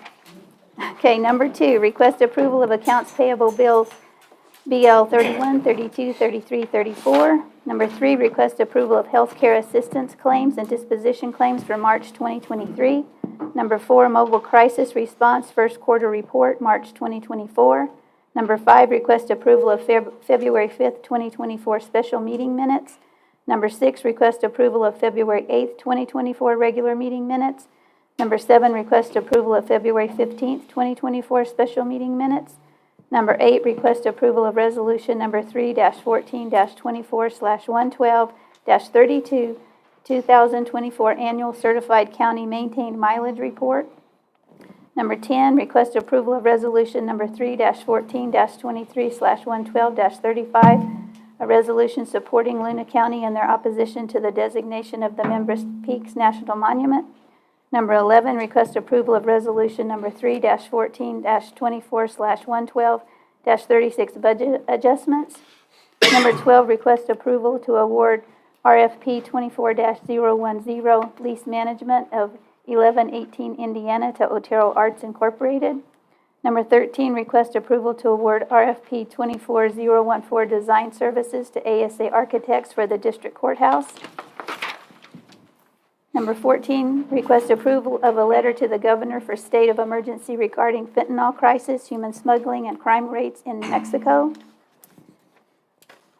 Okay, number 2, request approval of accounts payable bills BL 31, 32, 33, 34. Number 3, request approval of healthcare assistance claims and disposition claims for March 2023. Number 4, mobile crisis response first quarter report, March 2024. Number 5, request approval of February 5th, 2024 special meeting minutes. Number 6, request approval of February 8th, 2024 regular meeting minutes. Number 7, request approval of February 15th, 2024 special meeting minutes. Number 8, request approval of resolution number 3-14-24/112-32 2024 Annual Certified County Maintained Mileage Report. Number 10, request approval of resolution number 3-14-23/112-35, a resolution supporting Luna County in their opposition to the designation of the Members Peaks National Monument. Number 11, request approval of resolution number 3-14-24/112-36 budget adjustments. Number 12, request approval to award RFP 24-010 lease management of 1118 Indiana to Otero Arts Incorporated. Number 13, request approval to award RFP 24014 design services to ASA Architects for the District Courthouse. Number 14, request approval of a letter to the governor for state of emergency regarding fentanyl crisis, human smuggling, and crime rates in Mexico.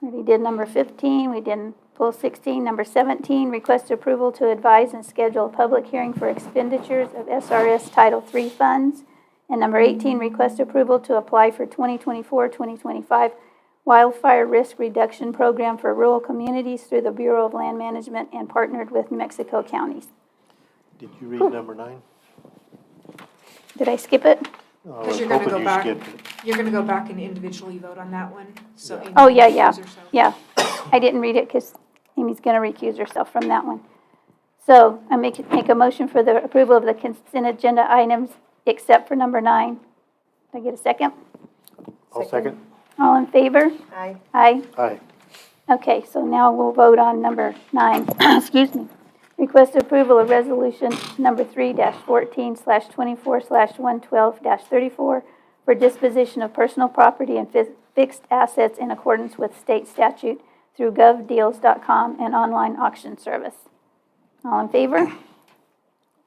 We did number 15, we didn't pull 16. Number 17, request approval to advise and schedule a public hearing for expenditures of SRS Title III funds. And number 18, request approval to apply for 2024-2025 Wildfire Risk Reduction Program for rural communities through the Bureau of Land Management and partnered with New Mexico counties. Did you read number 9? Did I skip it? I was Because you're gonna hoping go you back, skipped it. you're gonna go back and individually vote on that one, so. Amy Oh, can yeah, recuse herself. yeah. I didn't read it because Amy's going to recuse herself from that one. So I make a motion for the approval of the consent agenda items except for number 9. Can I get a second? I'll second. All in favor? Aye. Aye. Aye. Okay, so now we'll vote on number 9. Excuse me. Request approval of resolution number 3-14/24/112-34 for disposition of personal property and fixed assets in accordance with state statute through govdeals.com and online auction service. All in favor?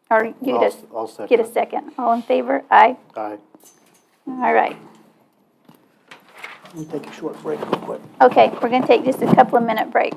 Or you I'll second. get a second. All in favor? Aye. Aye. All right. Let me take a short break real quick. Okay, we're going to take just a couple of minute break.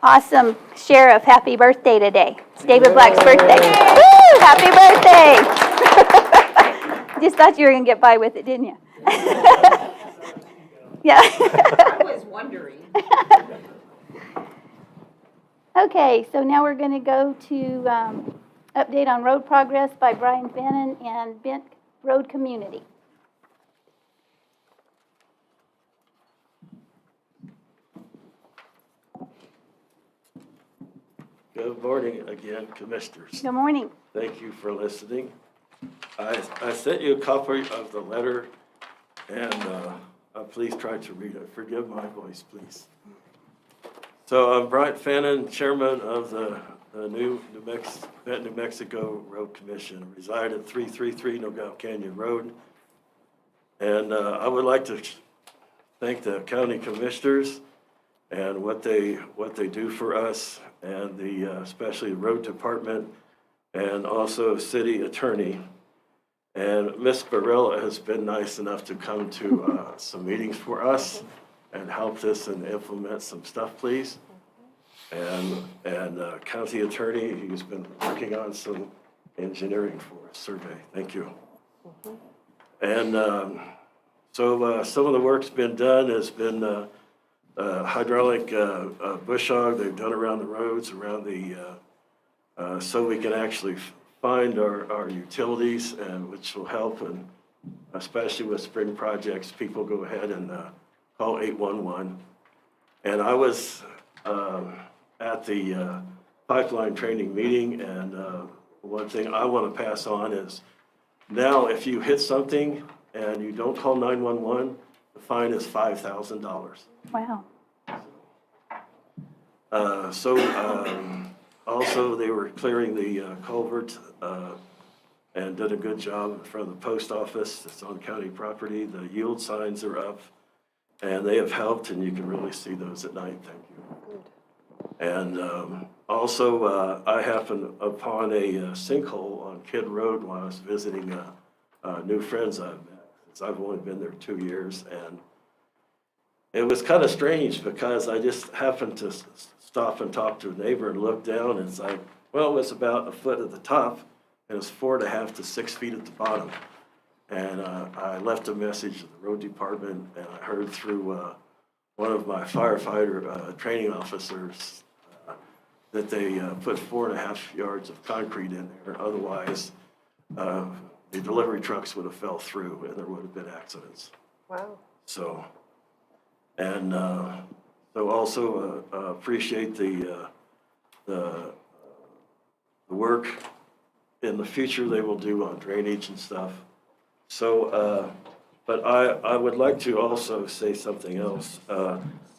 awesome sheriff happy birthday today. It's David Black's birthday. Woo! Happy birthday! Just thought you were going to get by with it, didn't you? Yeah. I was wondering. Okay, so now we're going to go to update on road progress by Brian Fannin and Bent Road Community. Good morning again, Commissioners. Good morning. Thank you for listening. I sent you a copy of the letter, and please try to read it. Forgive my voice, please. So I'm Brian Fannin, Chairman of the New Mexico Road Commission, reside at 333 Nogales Canyon Road. And I would like to thank the county commissioners and what they do for us, and especially the road department, and also city attorney. And Ms. Barilla has been nice enough to come to some meetings for us and helped us and implement some stuff, please. And county attorney, he's been working on some engineering for a survey. Thank you. And so some of the work's been done. Has been hydraulic bush hog they've done around the roads, around so we can actually find our utilities, and which will help, and especially with spring projects, people go ahead and call 811. And I was at the pipeline training meeting, and one thing I want to pass on is now if you hit something and you don't call 911, the fine is $5,000. Wow. Also, they were clearing the culvert and did a good job in front of the post office. It's on county property. The yield signs are up, and they have helped, and you can really see those at night. Thank you. And also, I happened upon a sinkhole on Kidd Road while I was visiting new friends I've met. I've only been there 2 years, and it was kind of strange because I just happened to stop and talk to a neighbor and look down, and it's like, well, it was about a foot at the top, and it was 4.5 to 6 feet at the bottom. And I left a message to the road department, and I heard through one of my firefighter training officers that they put 4.5 yards of concrete in there. Otherwise, the delivery trucks would have fell through, and there would have been accidents. Wow. So, and so also appreciate the work in the future they will do on drainage and stuff. So, but I would like to also say something else.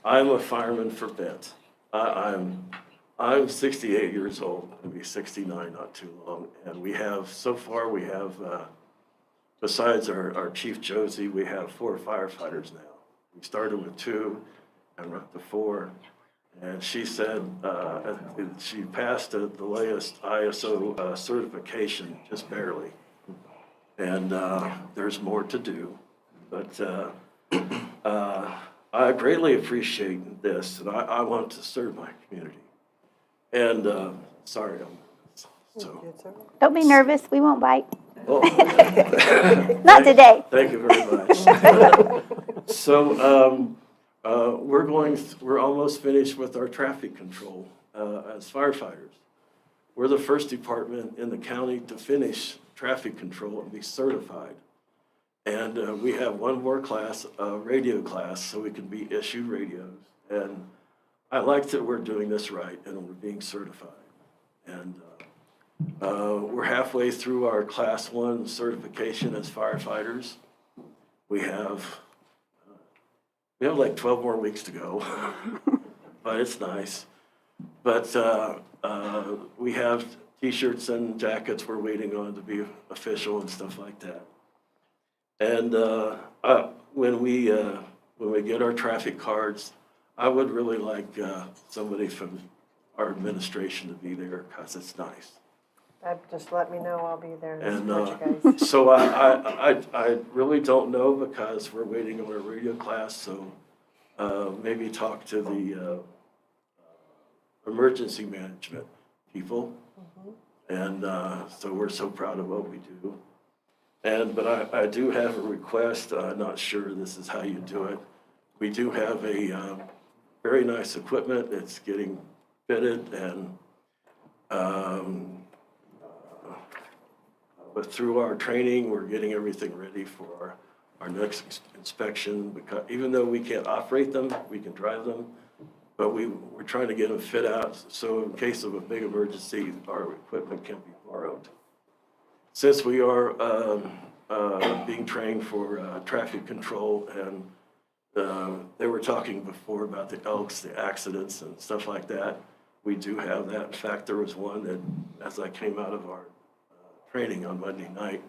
I'm a fireman for Bent. I'm 68 years old. I'll be 69 not too long. And we have, so far we have, besides our Chief Josie, we have 4 firefighters now. We started with 2 and we're up to 4. And she said she passed the latest ISO certification, just barely. And there's more to do. But I greatly appreciate this, and I want to serve my community. And sorry, so. Don't be nervous. We won't bite. Oh. Not today. Thank you very much. So we're almost finished with our traffic control as firefighters. We're the first department in the county to finish traffic control and be certified. And we have one more class, a radio class, so we can be issued radios. And I like that we're doing this right and we're being certified. And we're halfway through our class 1 certification as firefighters. We have like 12 more weeks to go, but it's nice. But we have t-shirts and jackets we're waiting on to be official and stuff like that. And when we get our traffic cards, I would really like somebody from our administration to be there because it's nice. Just let me know, I'll be there to And support you guys. so I really don't know because we're waiting on a radio class. So maybe talk to the emergency management people. And so we're so proud of what we do. But I do have a request. I'm not sure this is how you do it. We do have a very nice equipment. It's getting fitted and but through our training, we're getting everything ready for our next inspection. Because even though we can't operate them, we can drive them. But we're trying to get them fit out, so in case of a big emergency, our equipment can be borrowed. Since we are being trained for traffic control, and they were talking before about the elks, the accidents and stuff like that, we do have that. In fact, there was one that, as I came out of our training on Monday night,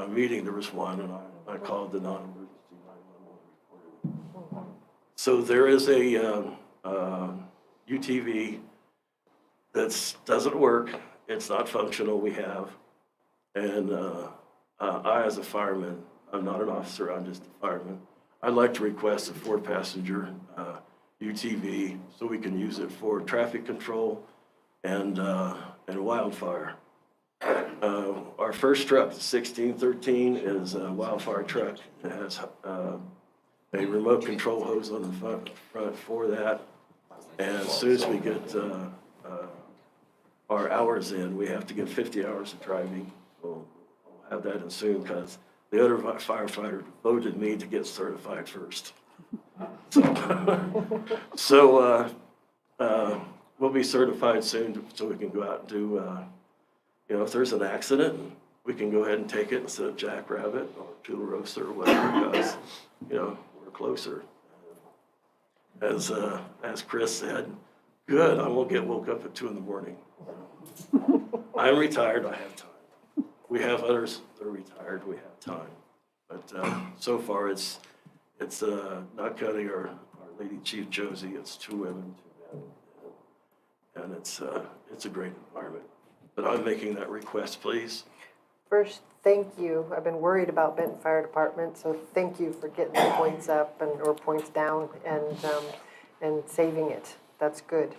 meeting, there was one, and I called the non-emergency 911 reported. So there is a UTV that doesn't work. It's not functional. We have, and I, as a fireman, I'm not an officer. I'm just a fireman. I'd like to request a 4-passenger UTV so we can use it for traffic control and wildfire. Our first truck, the 1613, is a wildfire truck. It has a remote control hose on the front for that. And as soon as we get our hours in, we have to get 50 hours of driving. We'll have that in soon because the other firefighter voted me to get certified first. So we'll be certified soon so we can go out and do, if there's an accident, we can go ahead and take it instead of Jackrabbit or Tularosa or whatever, because, we're closer. As Chris said, good, I won't get woke up at 2 in the morning. I'm retired, I have time. We have others that are retired, we have time. But so far, it's not counting our Lady Chief Josie, it's 2 women, 2 men. And it's a great environment. But I'm making that request, please. First, thank you. I've been worried about Benton Fire Department, so thank you for getting the points up or points down and saving it. That's good.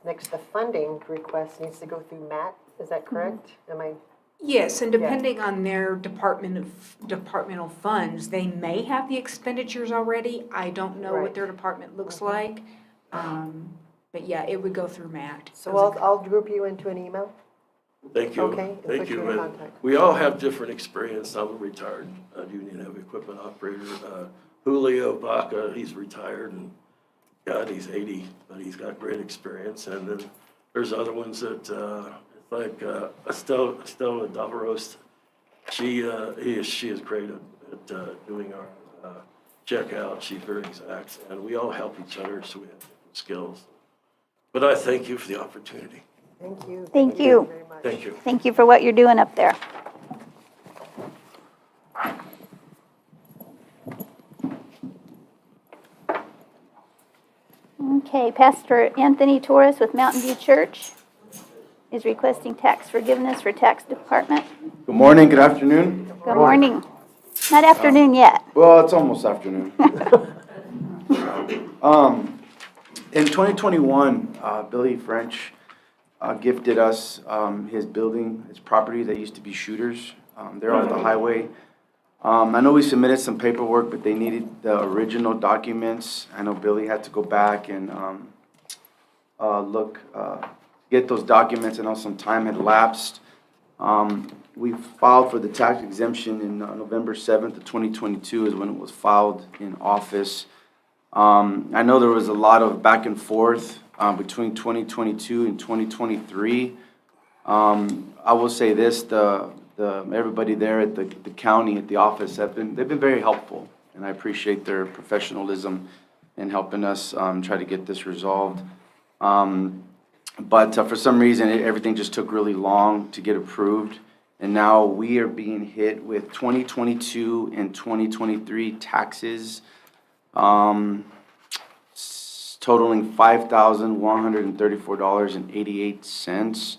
Next, the funding request needs to go through Matt. Is that correct? Am I? Yes, and depending on their departmental funds, they may have the expenditures already. I don't know what their department looks like. But yeah, it would go through Matt. So I'll group you into an email? Thank you. Okay. And Thank put you you. in And contact. we all have different experience. I'm a retired union heavy equipment operator. Julio Baca, he's retired, and God, he's 80, but he's got great experience. And then there's other ones that, like Estella Davaros, she is great at doing our checkout. She's very exact, and we all help each other, so we have different skills. But I thank you for the opportunity. Thank you. Thank you. Very much. Thank you. Thank you for what you're doing up there. Okay, Pastor Anthony Torres with Mountain View Church is requesting tax forgiveness for tax department. Good morning, good afternoon. Good morning. Not afternoon yet. Well, it's almost afternoon. In 2021, Billy French gifted us his building, his property that used to be Shooters. They're off the highway. I know we submitted some paperwork, but they needed the original documents. I know Billy had to go back and get those documents. I know some time had lapsed. We filed for the tax exemption in November 7th of 2022 is when it was filed in office. I know there was a lot of back and forth between 2022 and 2023. I will say this, everybody there at the county, at the office, they've been very helpful, and I appreciate their professionalism in helping us try to get this resolved. But for some reason, everything just took really long to get approved. And now we are being hit with 2022 and 2023 taxes totaling $5,134.88.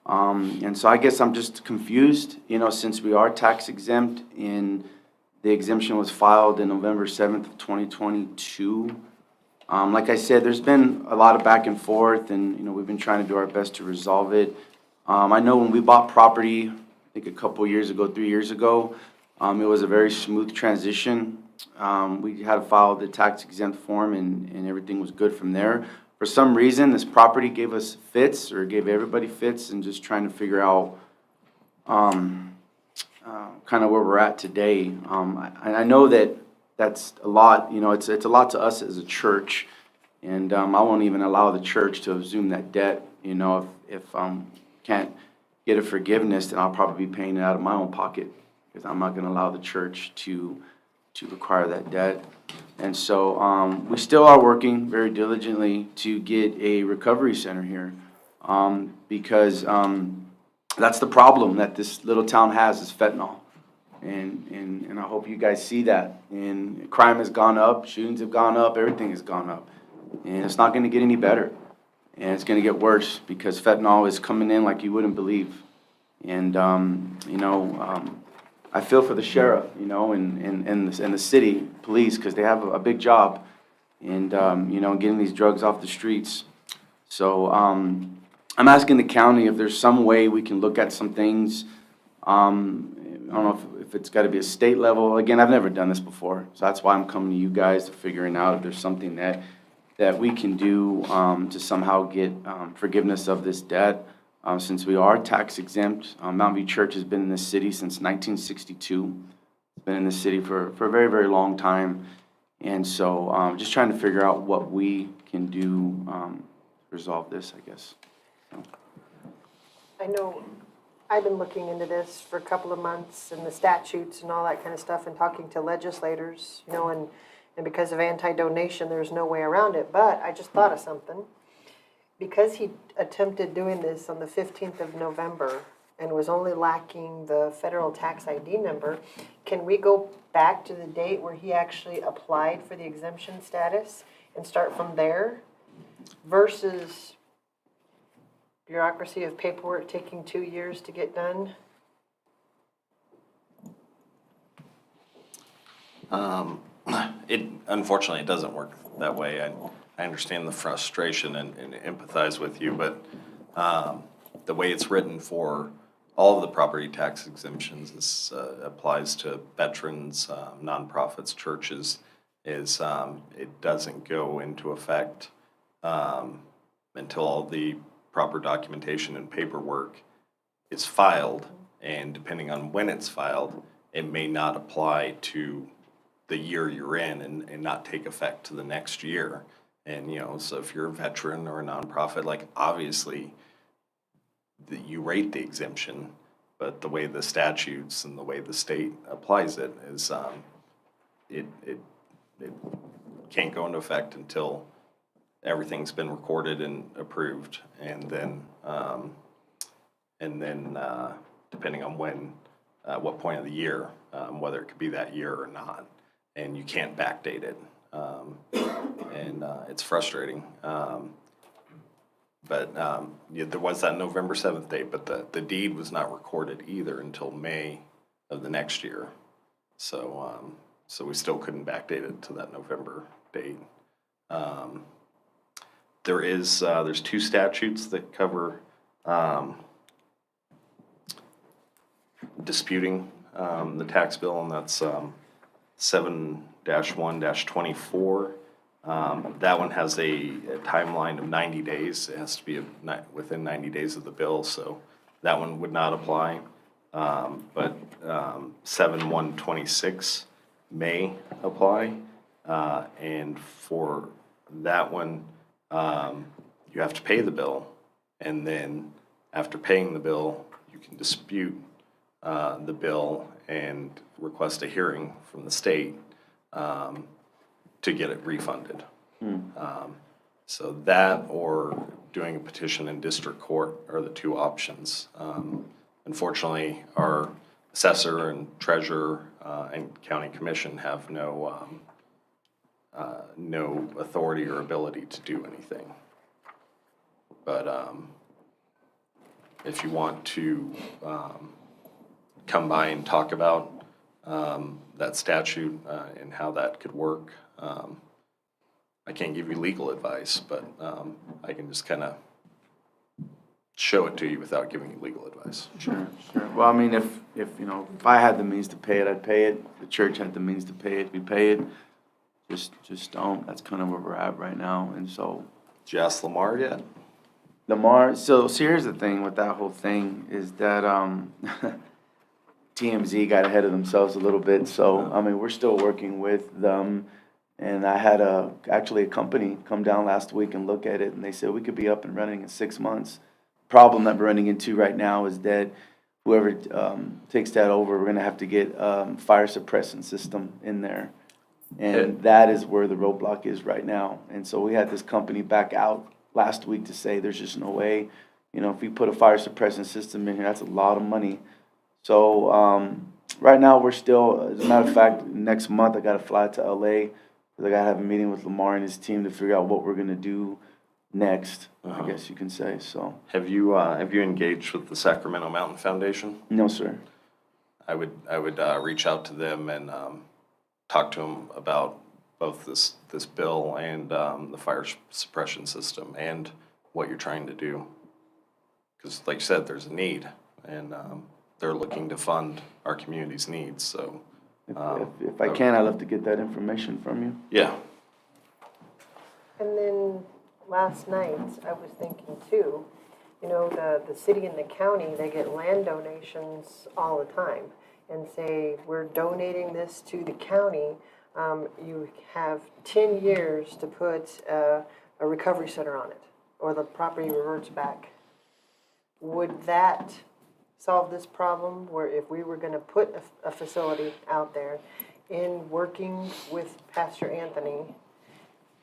And so I guess I'm just confused, since we are tax exempt and the exemption was filed in November 7th of 2022. Like I said, there's been a lot of back and forth, and, we've been trying to do our best to resolve it. I know when we bought property, I think a couple years ago, 3 years ago, it was a very smooth transition. We had to file the tax exempt form, and everything was good from there. For some reason, this property gave us fits, or gave everybody fits, and just trying to figure out kind of where we're at today. I know that that's a lot, it's a lot to us as a church, and I won't even allow the church to assume that debt. If can't get a forgiveness, then I'll probably be paying it out of my own pocket, because I'm not going to allow the church to require that debt. And so we still are working very diligently to get a recovery center here, because that's the problem that this little town has, is fentanyl. And I hope you guys see that. And crime has gone up, shootings have gone up, everything has gone up. And it's not going to get any better. And it's going to get worse, because fentanyl is coming in like you wouldn't believe. And, I feel for the sheriff, and the city police, because they have a big job in, getting these drugs off the streets. So I'm asking the county if there's some way we can look at some things. I don't know if it's got to be a state level. Again, I've never done this before, so that's why I'm coming to you guys, to figuring out if there's something that we can do to somehow get forgiveness of this debt. Since we are tax exempt, Mountain View Church has been in this city since 1962. It's been in this city for a very, very long time. And so just trying to figure out what we can do to resolve this, I guess. I know I've been looking into this for a couple of months, and the statutes and all that kind of stuff, and talking to legislators, and because of anti-donation, there's no way around it. But I just thought of something. Because he attempted doing this on the 15th of November and was only lacking the federal tax ID number, can we go back to the date where he actually applied for the exemption status and start from there, versus bureaucracy of paperwork taking 2 years to get done? Unfortunately, it doesn't work that way. I understand the frustration and empathize with you, but the way it's written for all of the property tax exemptions, this applies to veterans, nonprofits, churches, is it doesn't go into effect until all the proper documentation and paperwork is filed, and depending on when it's filed, it may not apply to the year you're in, and not take effect to the next year. And, so if you're a veteran or a nonprofit, like, obviously you rate the exemption, but the way the statutes and the way the state applies it is, it can't go into effect until everything's been recorded and approved. And then depending on what point of the year, whether it could be that year or not, and you can't backdate it. And it's frustrating. But there was that November 7th date, but the deed was not recorded either until May of the next year. So we still couldn't backdate it to that November date. There's 2 statutes that cover disputing the tax bill, and that's 7-1-24. That one has a timeline of 90 days. It has to be within 90 days of the bill, so that one would not apply. But 7-1-26 may apply. And for that one, you have to pay the bill. And then after paying the bill, you can dispute the bill and request a hearing from the state to get it refunded. So that, or doing a petition in district court, are the 2 options. Unfortunately, our assessor and treasurer and county commission have no authority or ability to do anything. But if you want to come by and talk about that statute and how that could work, I can't give you legal advice, but I can just kind of show it to you without giving you legal advice. Sure, sure. Well, I mean, if if I had the means to pay it, I'd pay it. The church had the means to pay it, we pay it. Just don't. That's kind of where we're at right now. And so, Did you ask Lamar yet? Lamar, so here's the thing with that whole thing is that TMZ got ahead of themselves a little bit. So, I mean, we're still working with them. And I had actually a company come down last week and look at it, and they said we could be up and running in 6 months. Problem that we're running into right now is that whoever takes that over, we're gonna have to get fire suppressant system in there. And that is where the roadblock is right now. And so we had this company back out last week to say there's just no way, if we put a fire suppressant system in here, that's a lot of money. So right now we're still, as a matter of fact, next month I gotta fly to LA, because I gotta have a meeting with Lamar and his team to figure out what we're gonna do next, I guess you can say, so. Have you engaged with the Sacramento Mountain Foundation? No, sir. I would reach out to them and talk to them about both this bill and the fire suppression system and what you're trying to do. Because like you said, there's a need, and they're looking to fund our community's needs, so. If I can, I'd love to get that information from you. Yeah. And then last night, I was thinking too, the city and the county, they get land donations all the time and say, we're donating this to the county. You have 10 years to put a recovery center on it, or the property reverts back. Would that solve this problem, where if we were gonna put a facility out there in working with Pastor Anthony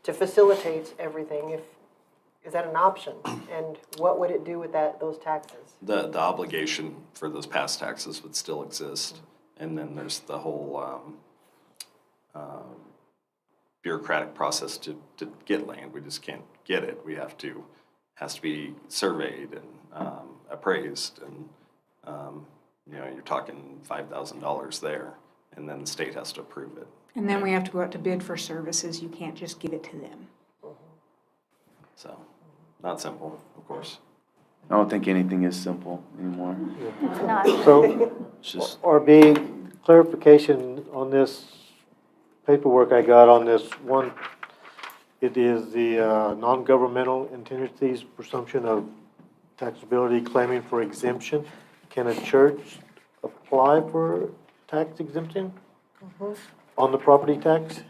to facilitate everything, is that an option? And what would it do with those taxes? The obligation for those past taxes would still exist, and then there's the whole bureaucratic process to get land. We just can't get it. Has to be surveyed and appraised, and you're talking $5,000 there, and then the state has to approve it. And then we have to go out to bid for services. You can't just give it to them. So, not simple, of course. I don't think anything is simple anymore. It's not. So, RB, clarification on this paperwork I got on this one. It is the non-governmental entities presumption of taxability claiming for exemption. Can a church apply for tax exemption on the property tax?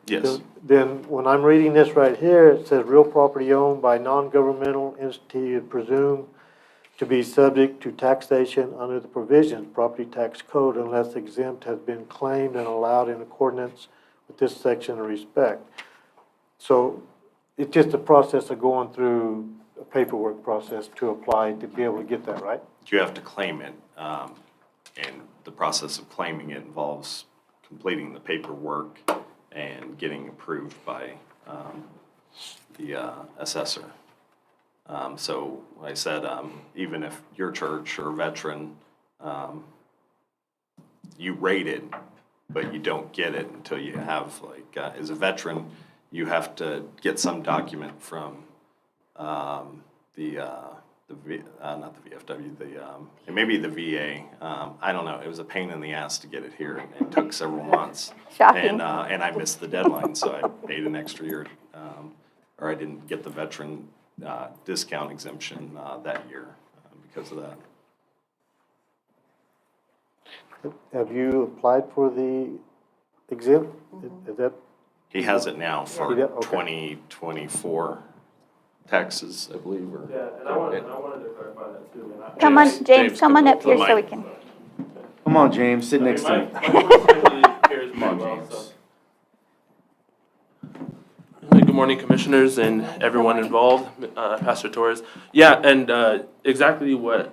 Yes. Then when I'm reading this right here, it says real property owned by non-governmental entity is presumed to be subject to taxation under the provisions property tax code unless exempt has been claimed and allowed in accordance with this section of respect. So it's just a process of going through a paperwork process to apply to be able to get that, right? You have to claim it, and the process of claiming it involves completing the paperwork and getting approved by the assessor. So like I said, even if your church or veteran, you rate it, but you don't get it until you have, as a veteran, you have to get some document from not the VFW, it may be the VA. I don't know. It was a pain in the ass to get it here, and it took several months. Shocking. And I missed the deadline, so I paid an extra year, or I didn't get the veteran discount exemption that year because of that. Have you applied for the exempt? Is that? He has it now for Yeah, okay. 2024 taxes, I believe, or. Yeah, and I wanted to clarify that too. Come on, James, come on up here so we Mike. can. Come on, James, sit next to me. Come on, James. Good morning, commissioners and everyone involved, Pastor Torres. Yeah, and exactly what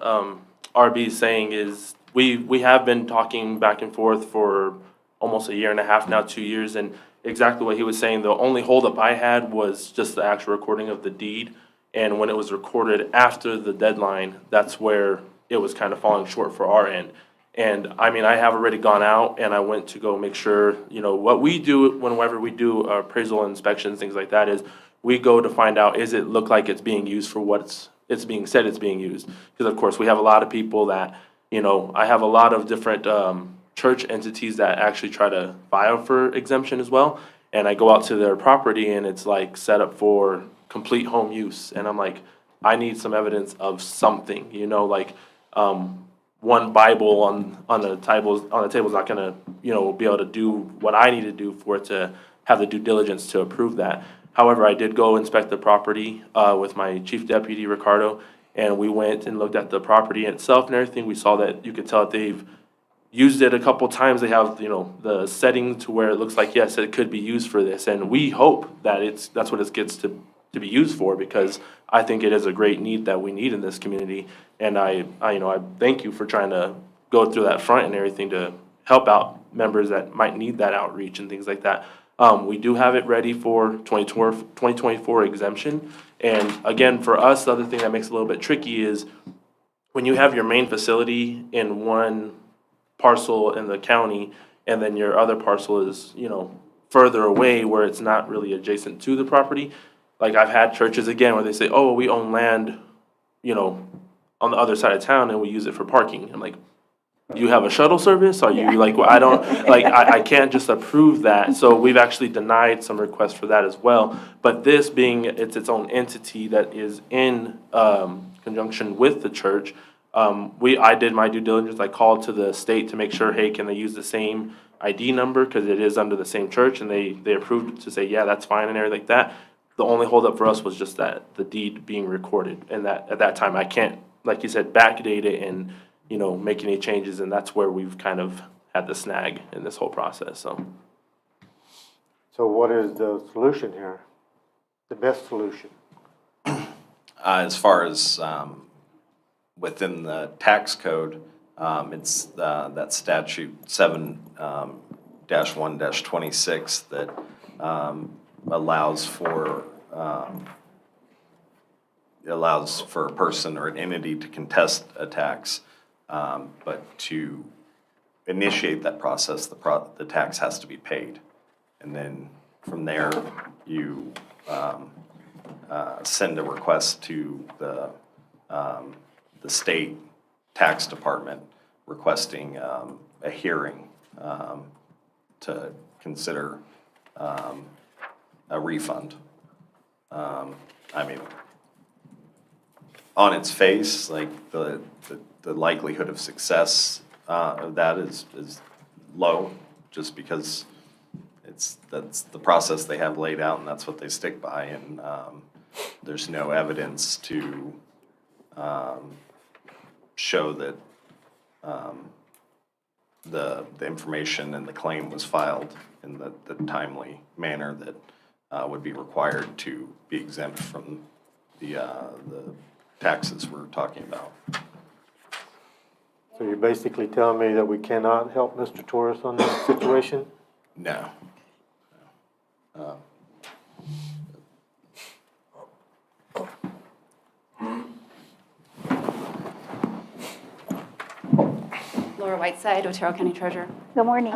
RB is saying is we have been talking back and forth for almost a year and a half now, 2 years, and exactly what he was saying. The only holdup I had was just the actual recording of the deed, and when it was recorded after the deadline, that's where it was kind of falling short for our end. And I mean, I have already gone out and I went to go make sure, you know, what we do whenever we do appraisal inspections, things like that, is we go to find out, is it look like it's being used for what it's being said it's being used? Because of course, we have a lot of people that, you know, I have a lot of different church entities that actually try to file for exemption as well. And I go out to their property and it's like set up for complete home use. And I'm like, I need some evidence of something, you know, like, one Bible on the table is not gonna, you know, be able to do what I need to do for it to have the due diligence to approve that. However, I did go inspect the property with my chief deputy Ricardo, and we went and looked at the property itself and everything. We saw that you could tell that they've used it a couple times. They have, you know, the setting to where it looks like, yes, it could be used for this, and we hope that that's what it gets to be used for, because I think it is a great need that we need in this community. And I you know, I thank you for trying to go through that front and everything to help out members that might need that outreach and things like that. We do have it ready for 2024 exemption. And again, for us, the other thing that makes it a little bit tricky is when you have your main facility in one parcel in the county, and then your other parcel is, you know, further away where it's not really adjacent to the property. Like, I've had churches, again, where they say, oh, we own land, you know, on the other side of town and we use it for parking. I'm like, you have a shuttle service? Are you like, well, I don't, like, I can't just approve that. So we've actually denied some requests for that as well. But this being, it's its own entity that is in conjunction with the church, I did my due diligence. I called to the state to make sure, hey, can they use the same ID number? Because it is under the same church, and they approved to say, yeah, that's fine and everything like that. The only holdup for us was just that the deed being recorded, and that at that time I can't, like you said, backdate it and, you know, make any changes, and that's where we've kind of had the snag in this whole process. So what is the solution here? The best solution? As far as within the tax code, it's that statute 7-1-26 that allows for a person or an entity to contest a tax, but to initiate that process, the tax has to be paid, and then from there you send a request to the state tax department requesting a hearing to consider a refund. I mean, on its face, like the likelihood of success of that is low, just because that's the process they have laid out and that's what they stick by, and there's no evidence to show that the information and the claim was filed in the timely manner that would be required to be exempt from the taxes we're talking about. So you're basically telling me that we cannot help Mr. Torres on this situation? No. Laura Whiteside, Otero County Treasurer. Good morning.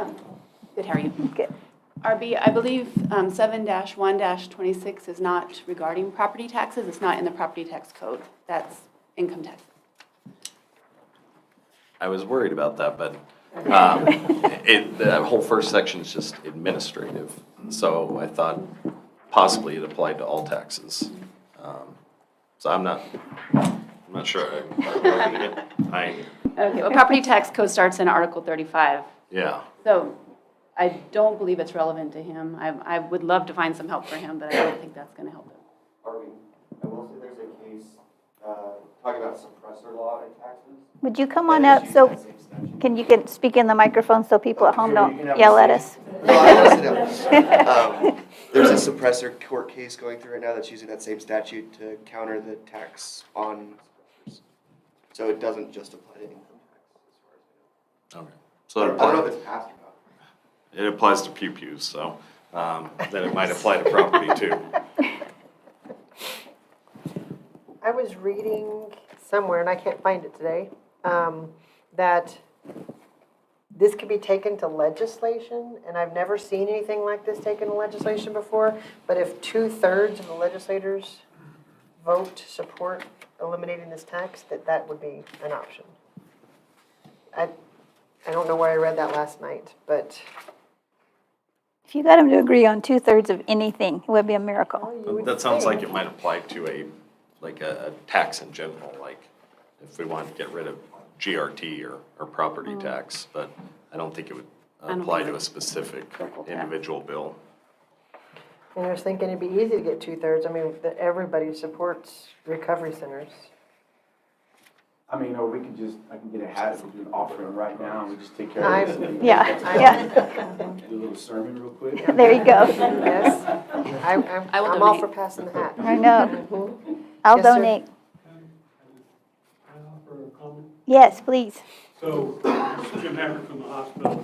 Good, how are you? Good. RB, I believe 7-1-26 is not regarding property taxes. It's not in the property tax code. That's income tax. I was worried about that, but the whole first section is just administrative. So I thought possibly it applied to all taxes. So I'm not sure. Okay, well, property tax code starts in Article 35. Yeah. So I don't believe it's relevant to him. I would love to find some help for him, but I don't think that's going to help him. Harvey, I will say there's a case talking about suppressor law and taxes. Would you come on up so can you speak in the microphone so people at home don't yell at us? No, I will sit down. There's a suppressor court case going through right now that's using that same statute to counter the tax on suppressors. So it doesn't just apply to income tax as far as I know. Okay. So I don't know if it's passed or not. it applies to pew-pews, so then it might apply to property too. I was reading somewhere, and I can't find it today, that this could be taken to legislation, and I've never seen anything like this taken to legislation before, but if 2/3 of the legislators vote to support eliminating this tax, that would be an option. I don't know where I read that last night, but. If you got them to agree on 2/3 of anything, it would be a miracle. That sounds like it might apply to a tax in general, like if we wanted to get rid of GRT or property tax, but I don't think it would apply to a specific individual bill. And I was thinking it'd be easy to get 2/3. I mean, that everybody supports recovery centers. I mean, or we could just, I can get a hat and do an offering right now, and we just take care of this. Yeah. Do a little sermon real quick. There you go. Yes. I will I'm all donate. for passing the hat. I know. Mhm. I'll Yes, sir. donate. Can I offer a comment? Yes, please. So, this is Jim Hammond from the hospital.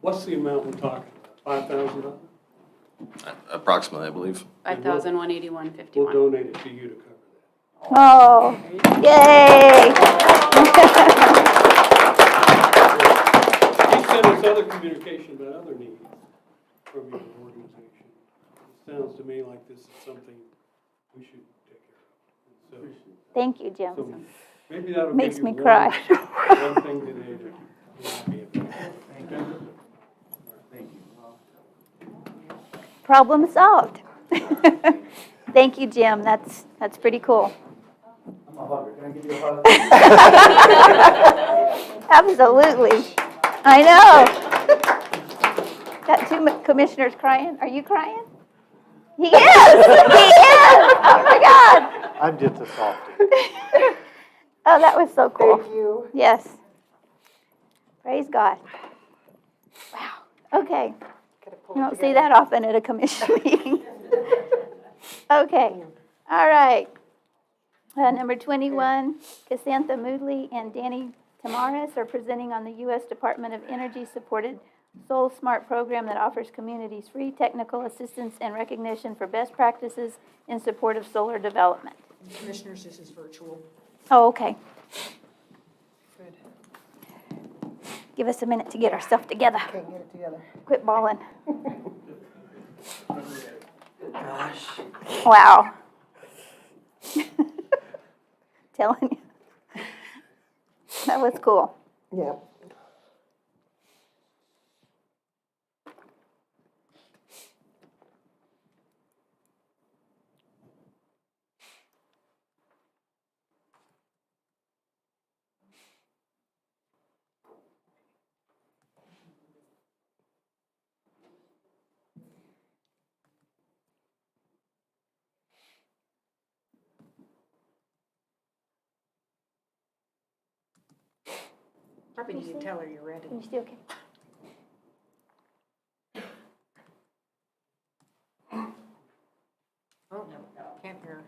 What's the amount we're talking about? $5,000? Approximately, I believe. 5,181.51. We'll donate it to you to cover that. Oh, yay! He sent us other communication about other needs from your organization. It sounds to me like this is something we should take care of. So Thank you, Jim. maybe that'll Makes give me you cry. one thing today to be able to. Thank you. Problem solved. Thank you, Jim. That's pretty cool. I'm a hugger. Can I give you a hug? Absolutely. I know. Got two commissioners crying. Are you crying? He is. He is. Oh my God. I'm just a softie. Oh, that was so cool. Thank you. Yes. Praise God. Wow. Okay. You don't see that often at a commission meeting. Okay. All right. Number 21, Casantha Moodley and Danny Tamaris are presenting on the U.S. Department of Energy-supported Soul Smart program that offers communities free technical assistance and recognition for best practices in support of solar development. Commissioners, this is virtual. Oh, okay. Give us a minute to get our stuff together. Can't get it together. Quit balling. Gosh. Wow. Telling you. That was cool. Yeah. Probably need to tell her you're ready. Can you see okay? Oh, no, can't hear.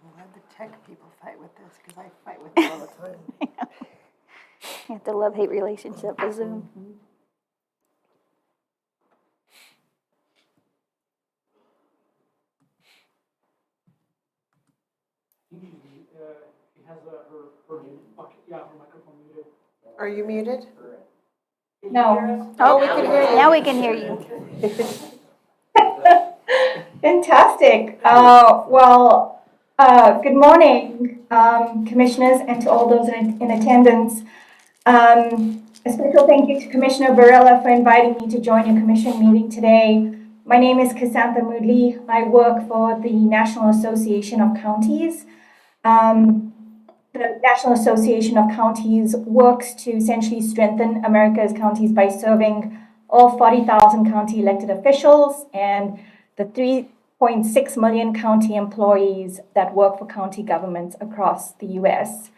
We'll have the tech people fight with this because I fight with it all the time. You have to love-hate relationship with Zoom. He has her microphone muted. Are you muted? No. Oh, we can hear you. Now we can hear you. Fantastic. Good morning, commissioners, and to all those in attendance. A special thank you to Commissioner Barella for inviting me to join your commission meeting today. My name is Casantha Moodley. I work for the National Association of Counties. the National Association of Counties works to essentially strengthen America's counties by serving all 40,000 county elected officials and the 3.6 million county employees that work for county governments across the U.S.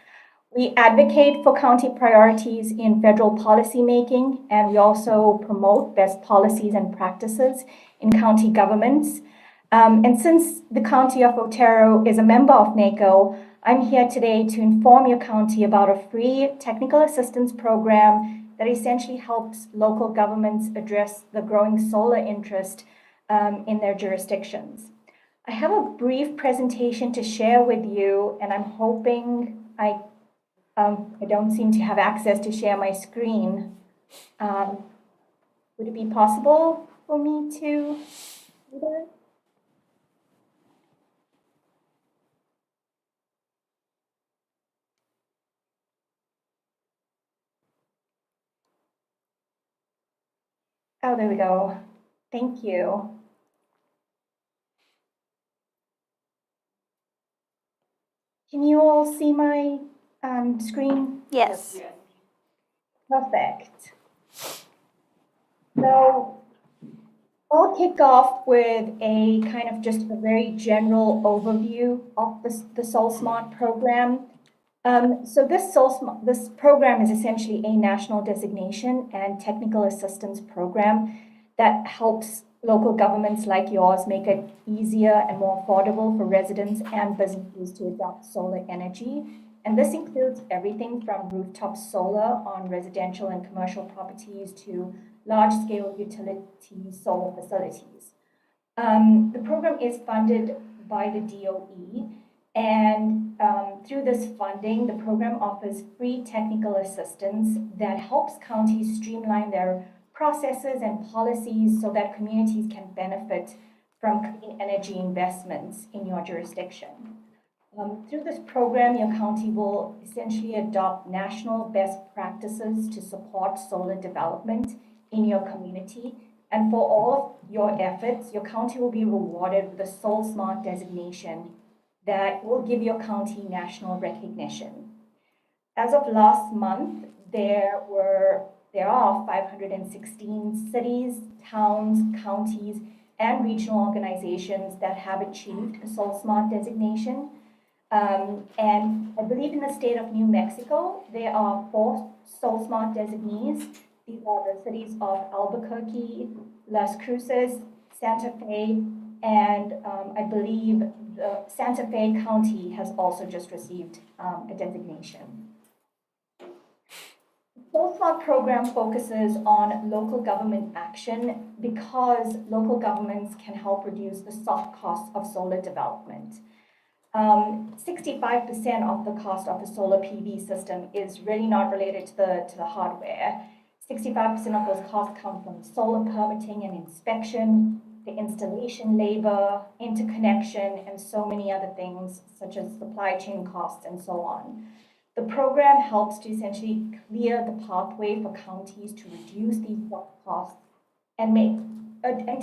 We advocate for county priorities in federal policymaking, and we also promote best policies and practices in county governments. And since the county of Otero is a member of NACO, I'm here today to inform your county about a free technical assistance program that essentially helps local governments address the growing solar interest in their jurisdictions. I have a brief presentation to share with you, and I'm hoping I don't seem to have access to share my screen. Would it be possible for me to do that? Oh, there we go. Thank you. Can you all see my screen? Yes. Perfect. So I'll kick off with a kind of just a very general overview of the SolSmart program. So this program is essentially a national designation and technical assistance program that helps local governments like yours make it easier and more affordable for residents and businesses to adopt solar energy. And this includes everything from rooftop solar on residential and commercial properties to large-scale utility solar facilities. The program is funded by the DOE, and through this funding, the program offers free technical assistance that helps counties streamline their processes and policies so that communities can benefit from clean energy investments in your jurisdiction. Through this program, your county will essentially adopt national best practices to support solar development in your community. And for all of your efforts, your county will be rewarded with a SolSmart designation that will give your county national recognition. As of last month, there are 516 cities, towns, counties, and regional organizations that have achieved a SolSmart designation. And I believe in the state of New Mexico, there are 4 SolSmart designees. These are the cities of Albuquerque, Las Cruces, Santa Fe, and I believe the Santa Fe County has also just received a designation. The SolSmart program focuses on local government action because local governments can help reduce the soft costs of solar development. 65% of the cost of the solar PV system is really not related to the hardware. 65% of those costs come from solar permitting and inspection, the installation labor, interconnection, and so many other things such as supply chain costs and so on. The program helps to essentially clear the pathway for counties to reduce these costs and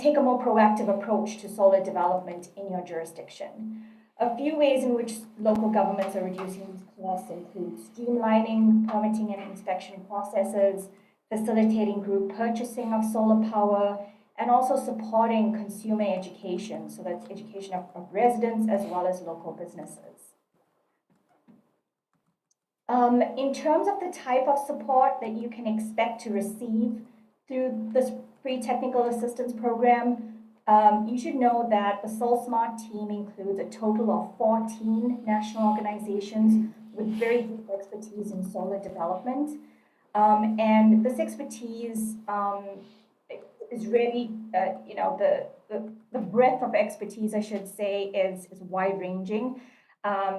take a more proactive approach to solar development in your jurisdiction. A few ways in which local governments are reducing these costs include streamlining permitting and inspection processes, facilitating group purchasing of solar power, and also supporting consumer education, so that's education of residents as well as local businesses. In terms of the type of support that you can expect to receive through this free technical assistance program, you should know that the SolSmart team includes a total of 14 national organizations with very deep expertise in solar development. And this expertise is really, the breadth of expertise, I should say, is wide-ranging.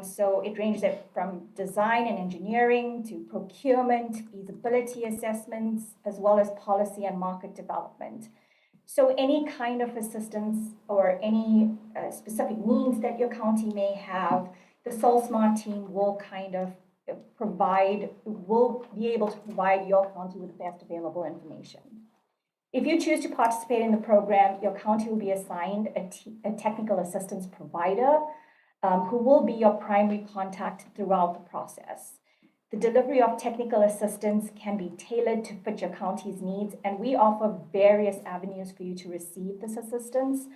So it ranges from design and engineering to procurement, feasibility assessments, as well as policy and market development. So any kind of assistance or any specific needs that your county may have, the SolSmart team will will be able to provide your county with the best available information. If you choose to participate in the program, your county will be assigned a technical assistance provider. who will be your primary contact throughout the process. The delivery of technical assistance can be tailored to fit your county's needs, and we offer various avenues for you to receive this assistance.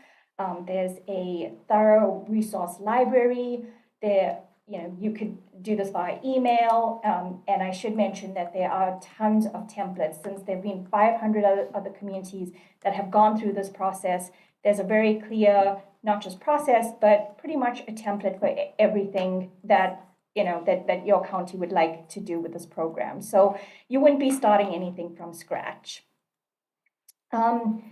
There's a thorough resource library. You could do this via email, and I should mention that there are tons of templates. Since there have been 500 other communities that have gone through this process, there's a very clear, not just process, but pretty much a template for everything that your county would like to do with this program. So you wouldn't be starting anything from scratch. And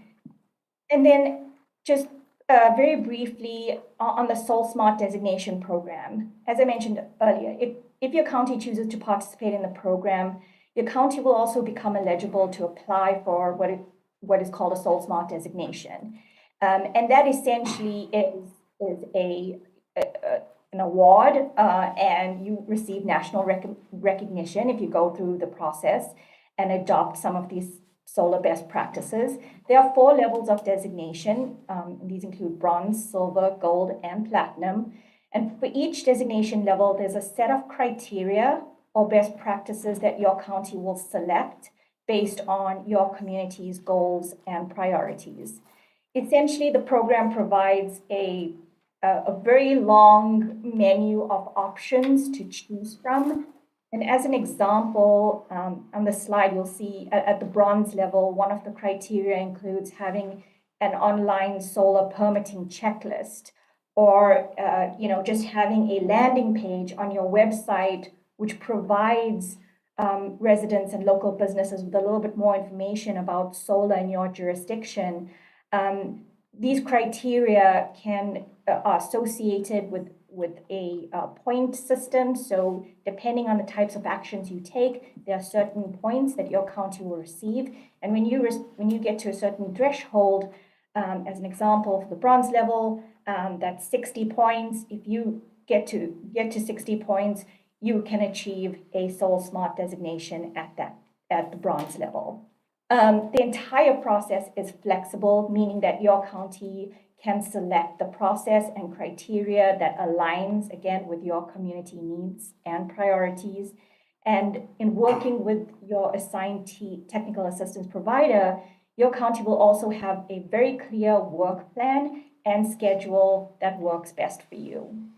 then just very briefly on the Soul Smart designation program. As I mentioned earlier, if your county chooses to participate in the program, your county will also become eligible to apply for what is called a Soul Smart designation. And that essentially is an award, and you receive national recognition if you go through the process and adopt some of these solar best practices. There are 4 levels of designation. These include bronze, silver, gold, and platinum. And for each designation level, there's a set of criteria or best practices that your county will select based on your community's goals and priorities. Essentially, the program provides a very long menu of options to choose from. And as an example, on the slide, you'll see at the bronze level, one of the criteria includes having an online solar permitting checklist, or just having a landing page on your website which provides residents and local businesses with a little bit more information about solar in your jurisdiction. These criteria are associated with a point system. So depending on the types of actions you take, there are certain points that your county will receive. And when you get to a certain threshold, as an example for the bronze level, that's 60 points. If you get to 60 points, you can achieve a Soul Smart designation at the bronze level. The entire process is flexible, meaning that your county can select the process and criteria that aligns, again, with your community needs and priorities. And in working with your assigned technical assistance provider, your county will also have a very clear work plan and schedule that works best for you.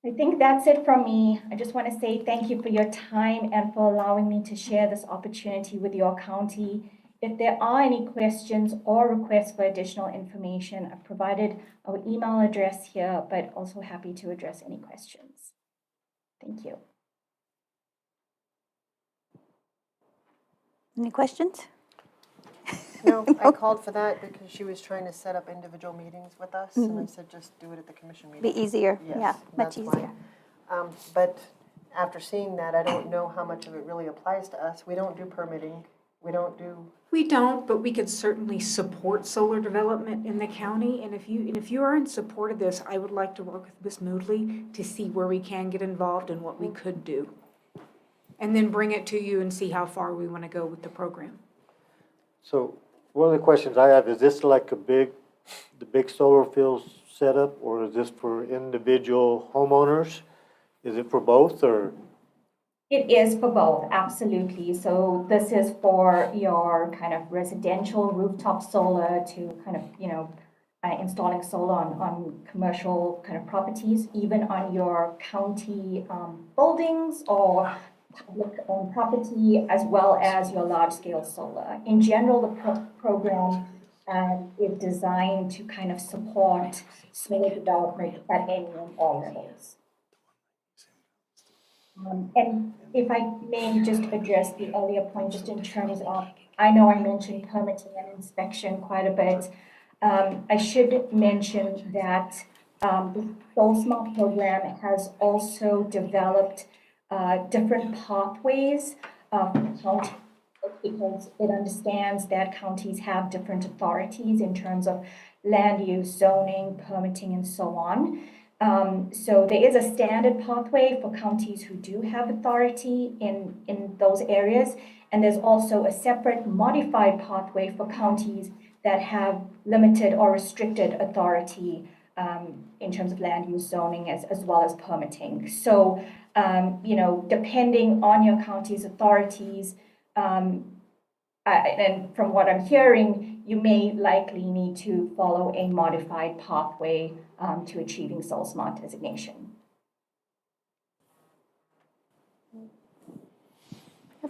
I think that's it from me. I just want to say thank you for your time and for allowing me to share this opportunity with your county. If there are any questions or requests for additional information, I've provided our email address here, but also happy to address any questions. Thank you. Any questions? No, I called for that because she was trying to set up individual meetings with us, and I said, just do it at the commission meeting. Be easier, Yes, yeah, much that's easier. fine. But after seeing that, I don't know how much of it really applies to us. We don't do permitting. We don't, but we could certainly support solar development in the county. And if you are in support of this, I would like to work with Ms. Moodley to see where we can get involved and what we could do. And then bring it to you and see how far we want to go with the program. So one of the questions I have, is this like the big solar field setup, or is this for individual homeowners? Is it for both, or? It is for both, absolutely. So this is for your kind of residential rooftop solar to kind of, installing solar on commercial kind of properties, even on your county buildings or public-owned property, as well as your large-scale solar. In general, the program is designed to kind of support solar development at any and all levels. And if I may just address the earlier point, just in terms of, I know I mentioned permitting and inspection quite a bit. I should mention that the Soul Smart program has also developed different pathways for counties, because it understands that counties have different authorities in terms of land use, zoning, permitting, and so on. So there is a standard pathway for counties who do have authority in those areas, and there's also a separate modified pathway for counties that have limited or restricted authority in terms of land use zoning as well as permitting. So, depending on your county's authorities, and from what I'm hearing, you may likely need to follow a modified pathway to achieving Soul Smart designation.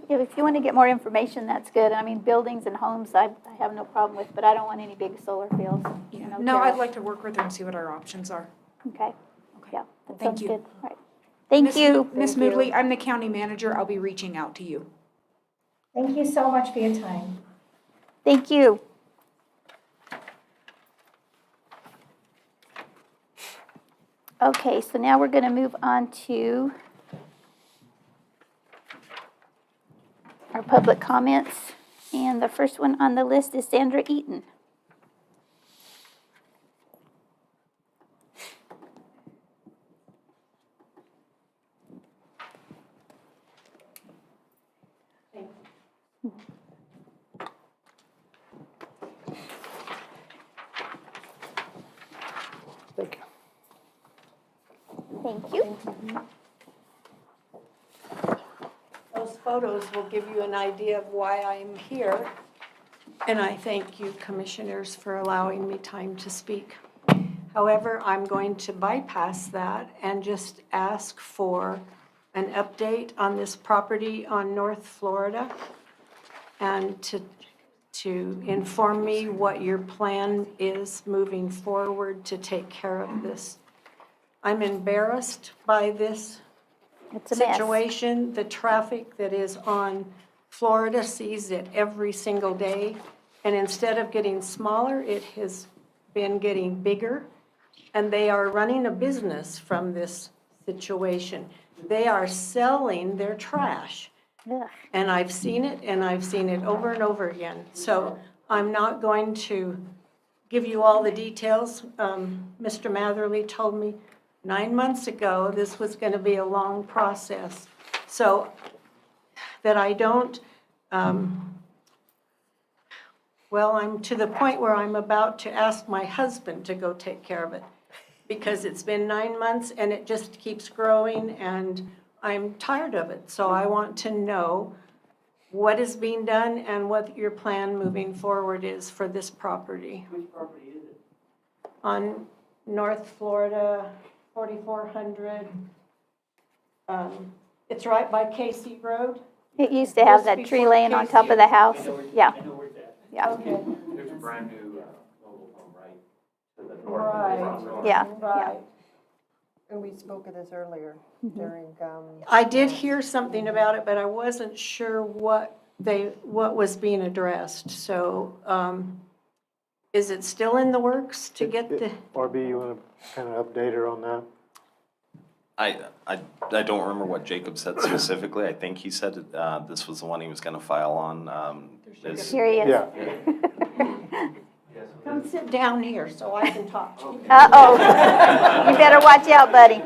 If you want to get more information, that's good. I mean, buildings and homes, I have no problem with, but I don't want any big solar fields. No, I'd like to work with her and see what our options are. Okay, yeah, that Thank sounds you. good. All right. Thank you. Ms. Moodley, I'm the county manager. I'll be reaching out to you. Thank you so much for your time. Thank you. Okay, so now we're going to move on to our public comments. And the first one on the list is Sandra Eaton. Thank you. Thank you. Those photos will give you an idea of why I'm here, and I thank you, commissioners, for allowing me time to speak. However, I'm going to bypass that and just ask for an update on this property on North Florida and to inform me what your plan is moving forward to take care of this. I'm embarrassed by this It's a mess. situation. The traffic that is on Florida sees it every single day. And instead of getting smaller, it has been getting bigger. And they are running a business from this situation. They are selling their trash. Ugh. And I've seen it, and I've seen it over and over again. So I'm not going to give you all the details. Mr. Matherly told me 9 months ago this was going to be a long process. So that I don't, I'm to the point where I'm about to ask my husband to go take care of it. Because it's been 9 months and it just keeps growing and I'm tired of it. So I want to know what is being done and what your plan moving forward is for this property. Which property is it? On North Florida, 4400. It's right by Casey Road. It used to have that tree laying on top of the house. Yeah. I know where it's at. Yeah. Okay. There's a brand new mobile home right to the Right. Yeah. Right. And we spoke of this earlier during, I did hear something about it, but I wasn't sure what was being addressed. So, is it still in the works to get the? RB, you want to kind of update her on that? I don't remember what Jacob said specifically. I think he said this was the one he was going to file on. Here he is. Yeah. Come sit down here so I can talk to you. Uh-oh. You better watch out, buddy.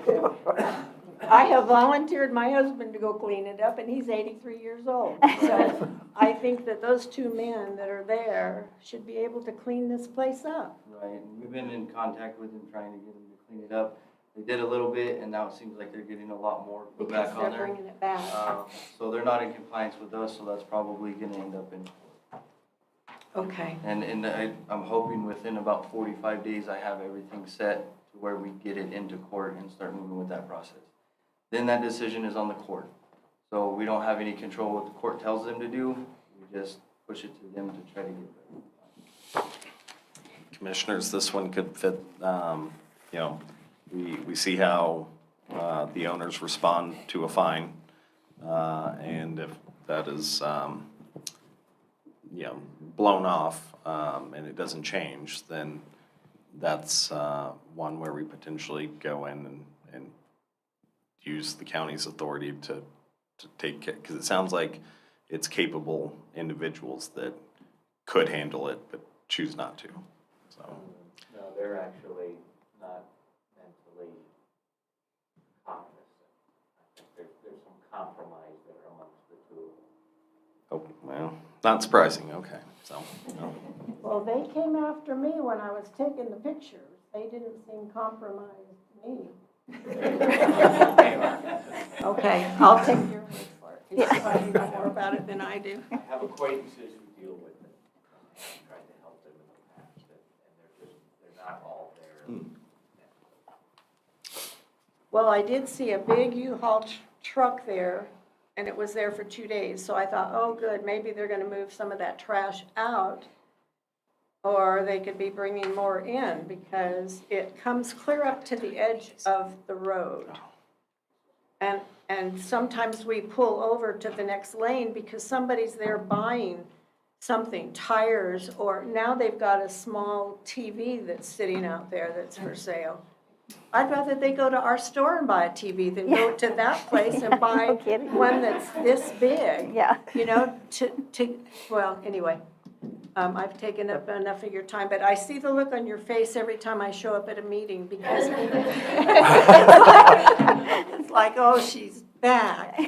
I have volunteered my husband to go clean it up, and he's 83 years old. So I think that those two men that are there should be able to clean this place up. Right, and we've been in contact with them, trying to get them to clean it up. They did a little bit, and now it seems like they're getting a lot more put Because back on they're there. bringing it back. So they're not in compliance with us, so that's probably gonna end up in. Okay. And I'm hoping within about 45 days, I have everything set to where we get it into court and start moving with that process. Then that decision is on the court. So we don't have any control what the court tells them to do. We just push it to them to try to get it. Commissioners, this one could fit, we see how the owners respond to a fine. And if that is, blown off and it doesn't change, then that's one where we potentially go in and use the county's authority to take care, because it sounds like it's capable individuals that could handle it but choose not to. So No, they're actually not mentally cognizant. I think there's some compromise there amongst the two. oh well, not surprising. Okay, so. No. Well, they came after me when I was taking the pictures. They didn't seem compromised to me. Okay, I'll take your word for it. You probably know more about it than I do. I have acquaintances who deal with it. I've tried to help them in the past, and they're not all there. Well, I did see a big U-Haul truck there, and it was there for 2 days. So I thought, oh, good, maybe they're going to move some of that trash out, or they could be bringing more in, because it comes clear up to the edge of the road. And sometimes we pull over to the next lane because somebody's there buying something, tires, or now they've got a small TV that's sitting out there that's for sale. I'd rather they go to our store and buy a TV than go to that place and buy No kidding. one that's this big. Yeah. You know, well, anyway, I've taken up enough of your time, but I see the look on your face every time I show up at a meeting, because it's like, oh, she's back.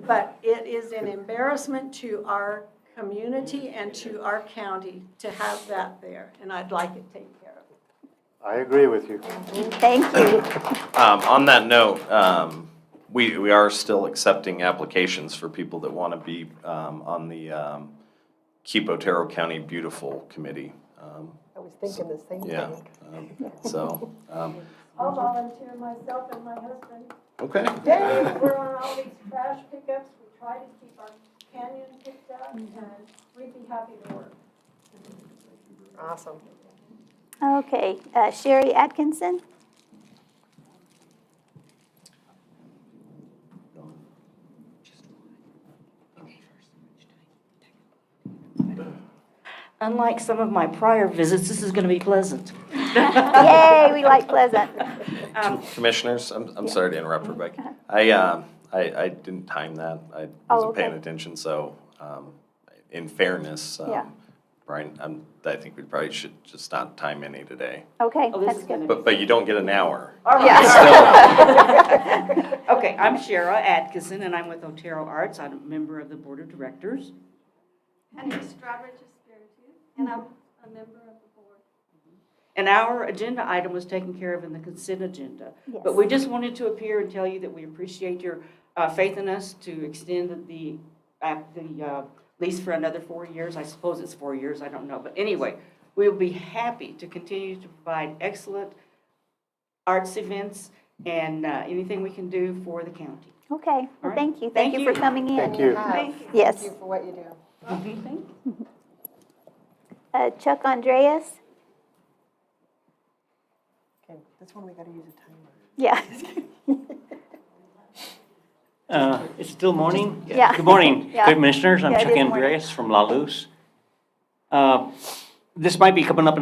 But it is an embarrassment to our community and to our county to have that there, and I'd like it taken care of. I agree with you. Thank you. On that note, we are still accepting applications for people that want to be on the Keep Otero County Beautiful Committee. I was thinking the same Yeah. thing. I'll volunteer myself and my husband. Okay. Dave, we're on all these trash pickups. We try to keep our canyon picked up, and we'd be happy to work. Awesome. Okay, Sherry Atkinson? Unlike some of my prior visits, this is going to be pleasant. Yay, we like Pleasant. Commissioners, I'm sorry to interrupt, Rebecca. I didn't time that. I wasn't paying attention, so in fairness, Yeah. Brian, I think we probably should just not time any today. Okay, that's good. But you don't get an hour. All right. Okay, I'm Shara Atkinson, and I'm with Otero Arts. I'm a member of the Board of Directors. And Ms. Strawbridge is here too, and I'm a member of the board. And our agenda item was taken care of in the consent agenda. Yes. But we just wanted to appear and tell you that we appreciate your faith in us to extend the lease for another 4 years. I suppose it's 4 years, I don't know. But anyway, we will be happy to continue to provide excellent arts events and anything we can do for the county. Okay, All well, right. thank you. Thank Thank you for you. coming in. Thank you. Thank you. Yes. Thank you for what you do. Thank you. Chuck Andreas? Okay, this one we gotta use a timer. Yeah. It's still morning? Yeah. Good morning, Yeah. Commissioners. I'm Yeah, it Chuck is morning. Andreas from La Luz. This might be coming up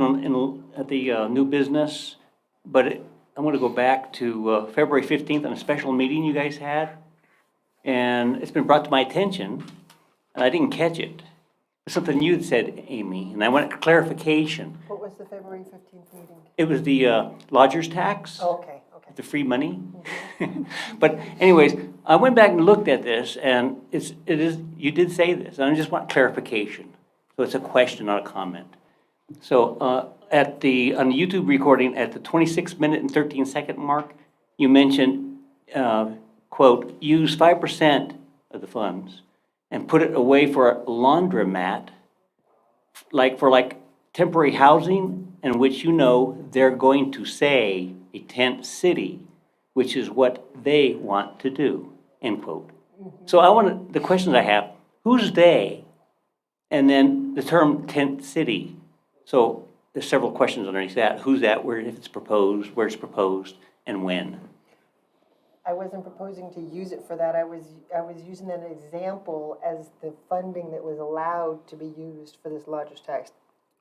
at the new business, but I'm going to go back to February 15th on a special meeting you guys had. And it's been brought to my attention, and I didn't catch it. It's something you had said, Amy, and I wanted clarification. What was the February 15th meeting? It was the lodger's tax. Oh, okay. The free money. But anyways, I went back and looked at this, and it is, you did say this, and I just want clarification. So it's a question, not a comment. So on the YouTube recording, at the 26-minute and 13-second mark, you mentioned, quote, use 5% of the funds and put it away for a laundromat, for temporary housing, in which they're going to say a tent city, which is what they want to do, end quote. So the questions I have, who's they? And then the term tent city. So there's several questions underneath that. Who's that, where, if it's proposed, where it's proposed, and when? I wasn't proposing to use it for that. I was using an example as the funding that was allowed to be used for this lodger's tax.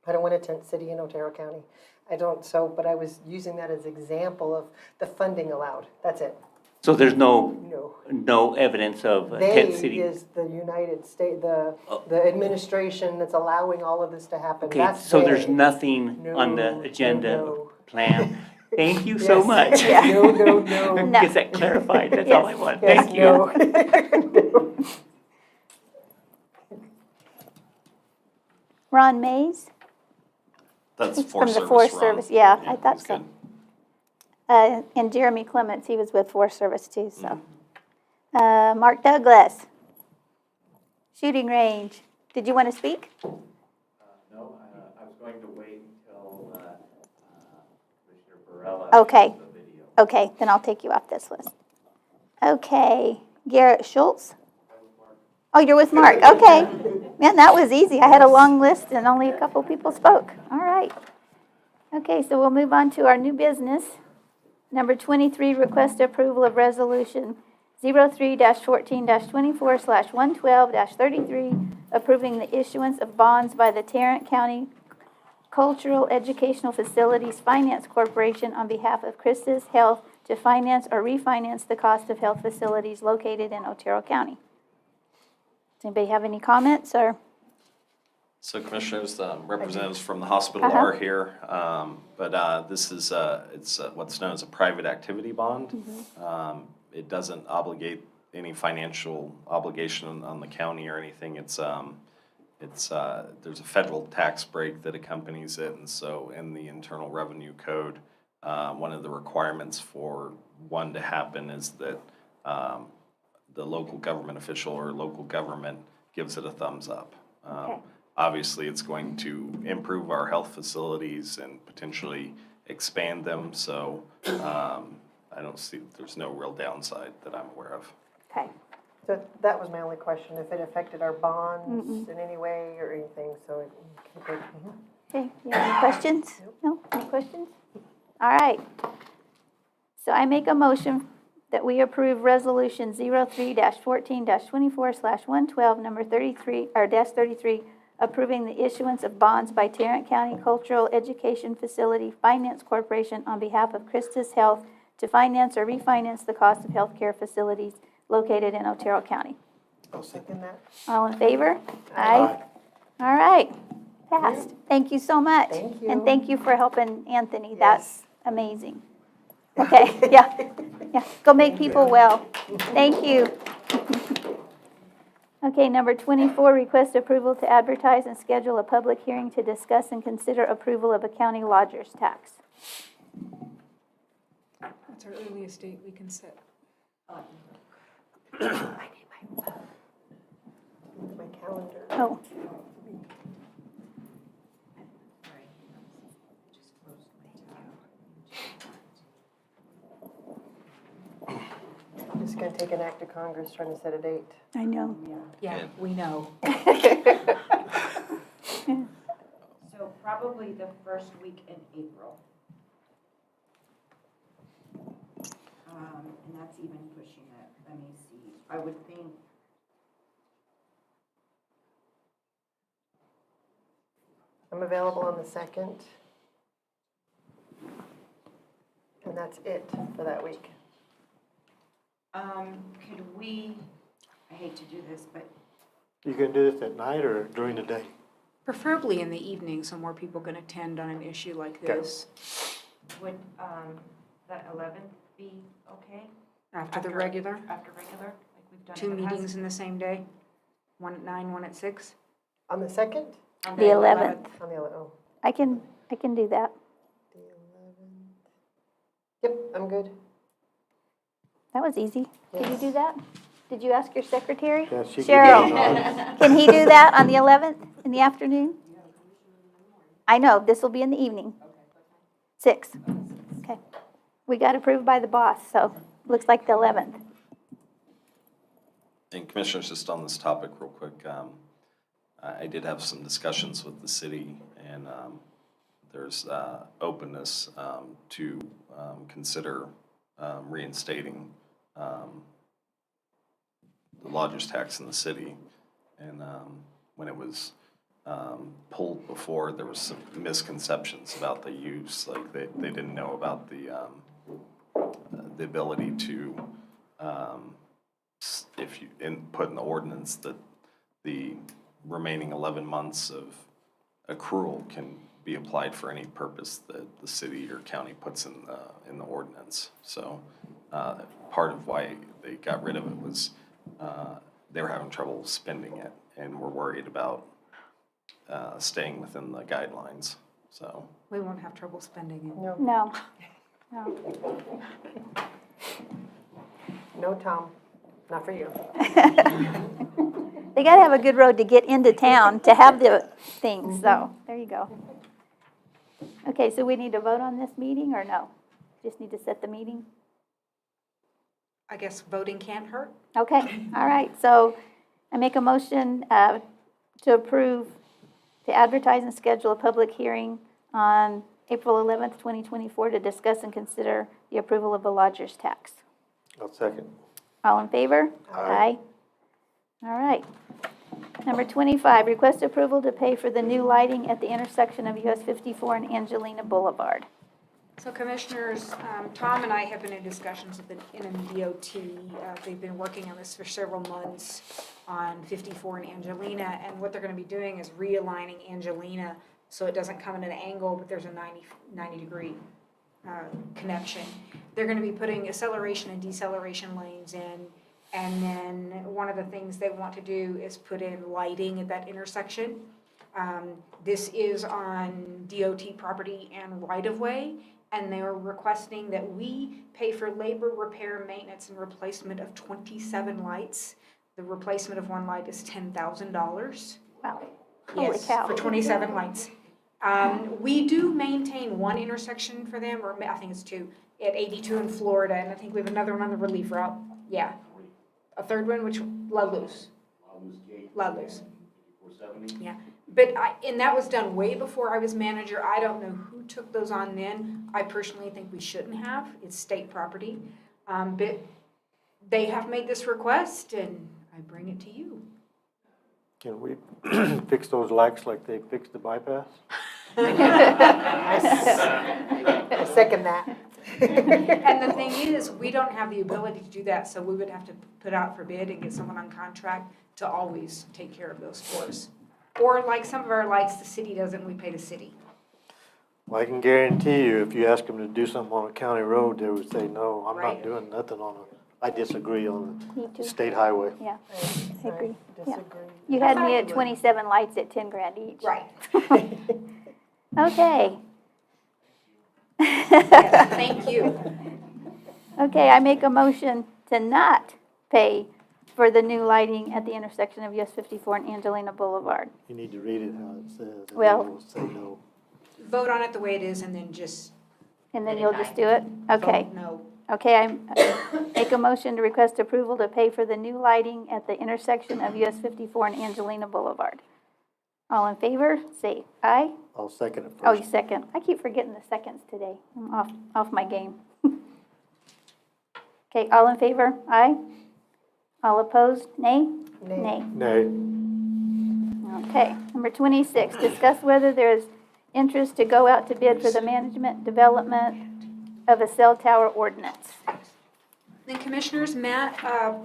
I don't want a tent city in Otero County. I don't, but I was using that as example of the funding allowed. That's it. So there's no evidence of a tent city? They is the United States, the administration that's allowing all of this to happen. Okay, That's so they. there's nothing on the agenda plan? Thank you so Yes. much. No. Gets that clarified, that's all I want. Yes, Thank you. no. Ron Mays? That's He's Forest from the Service Forest Ron. Service, yeah, I Yeah, thought he's so. good. And Jeremy Clements, he was with Forest Service too, so. Mark Douglas, shooting range. Did you want to speak? No, I was going to wait until Commissioner Barella. Okay. does the video. Okay, then I'll take you off this list. Okay, Garrett Schultz? Oh, you're with Mark, okay. Man, that was easy. I had a long list and only a couple people spoke. All right. Okay, so we'll move on to our new business. Number 23, request approval of resolution 03-14-24/112-33, approving the issuance of bonds by the Tarrant County Cultural Educational Facilities Finance Corporation on behalf of Christus Health to finance or refinance the cost of health facilities located in Otero County. Does anybody have any comments or? So Commissioners, representatives from the hospital are here, but this is, it's what's known as a private activity bond. It doesn't obligate any financial obligation on the county or anything. There's a federal tax break that accompanies it, and so in the Internal Revenue Code, one of the requirements for one to happen is that the local government official or local government gives it a thumbs up. Obviously, it's going to improve our health facilities and potentially expand them, so I don't see, there's no real downside that I'm aware of. Okay. So that was my only question, if it affected our bonds in any way or anything, so. Okay, you have any questions? No, any questions? All right. So I make a motion that we approve resolution 03-14-24/112, number 33, or -33, approving the issuance of bonds by Tarrant County Cultural Education Facility Finance Corporation on behalf of Christus Health to finance or refinance the cost of healthcare facilities located in Otero County. I'll second that. All in favor? Aye. All right, passed. Thank you so much. Thank you. And thank you for helping Anthony. That's amazing. Okay, yeah, go make people well. Thank you. Okay, number 24, request approval to advertise and schedule a public hearing to discuss and consider approval of a county lodger's tax. That's our earliest date we can set. My calendar. Oh. It's gonna take an act of Congress trying to set a date. I know. Yeah, we know. So probably the first week in April. And that's even pushing it. Let me see. I would think. I'm available on the 2nd. And that's it for that week. Could we, I hate to do this, but You can do this at night or during the day? Preferably in the evening so more people can attend on an issue like Okay. this. would the 11th be okay? After the regular, After regular, like we've done 2 in the past? meetings in the same day, one at 9, one at 6. On the 2nd? On The 11th. On the 11th, oh. I can do that. The 11th. Yep, I'm good. That was easy. Did you do that? Did you ask your secretary? Yeah, she can Cheryl, do it. can he do that on the 11th in the afternoon? I know, this will be in the evening. 6. Okay. We got approved by the boss, so looks like the 11th. And Commissioners, just on this topic real quick, I did have some discussions with the city, and there's openness to consider reinstating the lodger's tax in the city. And when it was pulled before, there was some misconceptions about the use, like they didn't know about the ability to, if you put in the ordinance that the remaining 11 months of accrual can be applied for any purpose that the city or county puts in the ordinance. So part of why they got rid of it was they were having trouble spending it and were worried about staying within the guidelines. so. We won't have trouble spending it. No. No. No. No, Tom, not for you. They gotta have a good road to get into town to have the things, so, there you go. Okay, so we need to vote on this meeting, or no? Just need to set the meeting? I guess voting can't hurt. Okay, all right, so I make a motion to approve, to advertise and schedule a public hearing on April 11th, 2024, to discuss and consider the approval of the lodger's tax. I'll second. All in favor? Aye. All right. Number 25, request approval to pay for the new lighting at the intersection of US 54 and Angelina Boulevard. So Commissioners, Tom and I have been in discussions with the NMDOT. They've been working on this for several months on 54 and Angelina, and what they're going to be doing is realigning Angelina so it doesn't come in an angle, but there's a 90-degree connection. They're going to be putting acceleration and deceleration lanes in, and then one of the things they want to do is put in lighting at that intersection. This is on DOT property and right-of-way, and they're requesting that we pay for labor, repair, maintenance, and replacement of 27 lights. The replacement of one light is $10,000. Wow. Holy Yes, cow. for 27 lights. We do maintain one intersection for them, or I think it's two, at 82 in Florida, and I think we have another one on the relief route. Yeah. A third one, which, Ludlows. Ludlows. Yeah. But and that was done way before I was manager. I don't know who took those on then. I personally think we shouldn't have. It's state property. But they have made this request, and I bring it to you. Can we fix those lights like they fixed the bypass? I second that. And the thing is, we don't have the ability to do that, so we would have to put out for bid and get someone on contract to always take care of those for us. Or like some of our lights, the city doesn't, we pay the city. Well, I can guarantee you, if you ask them to do something on a county road, they would say, no, I'm Right. not doing nothing on I disagree on Me too. a state highway. Yeah, I agree. Yeah. Disagree. You had me at 27 lights at 10 grand each. Right. Okay. Yes, thank you. Okay, I make a motion to not pay for the new lighting at the intersection of US 54 and Angelina Boulevard. You need to read it how it says. and then Well- we'll say no. Vote on it the way it is and then just. And then you'll just do it? Okay. Vote no. Okay, I make a motion to request approval to pay for the new lighting at the intersection of US 54 and Angelina Boulevard. All in favor, say aye. I'll second it Oh, first. you second. I keep forgetting the seconds today. I'm off my game. Okay, all in favor, aye. All opposed, nay? Nay. Nay. Okay, number 26, discuss whether there is interest to go out to bid for the management development of a cell tower ordinance. Then Commissioners, Matt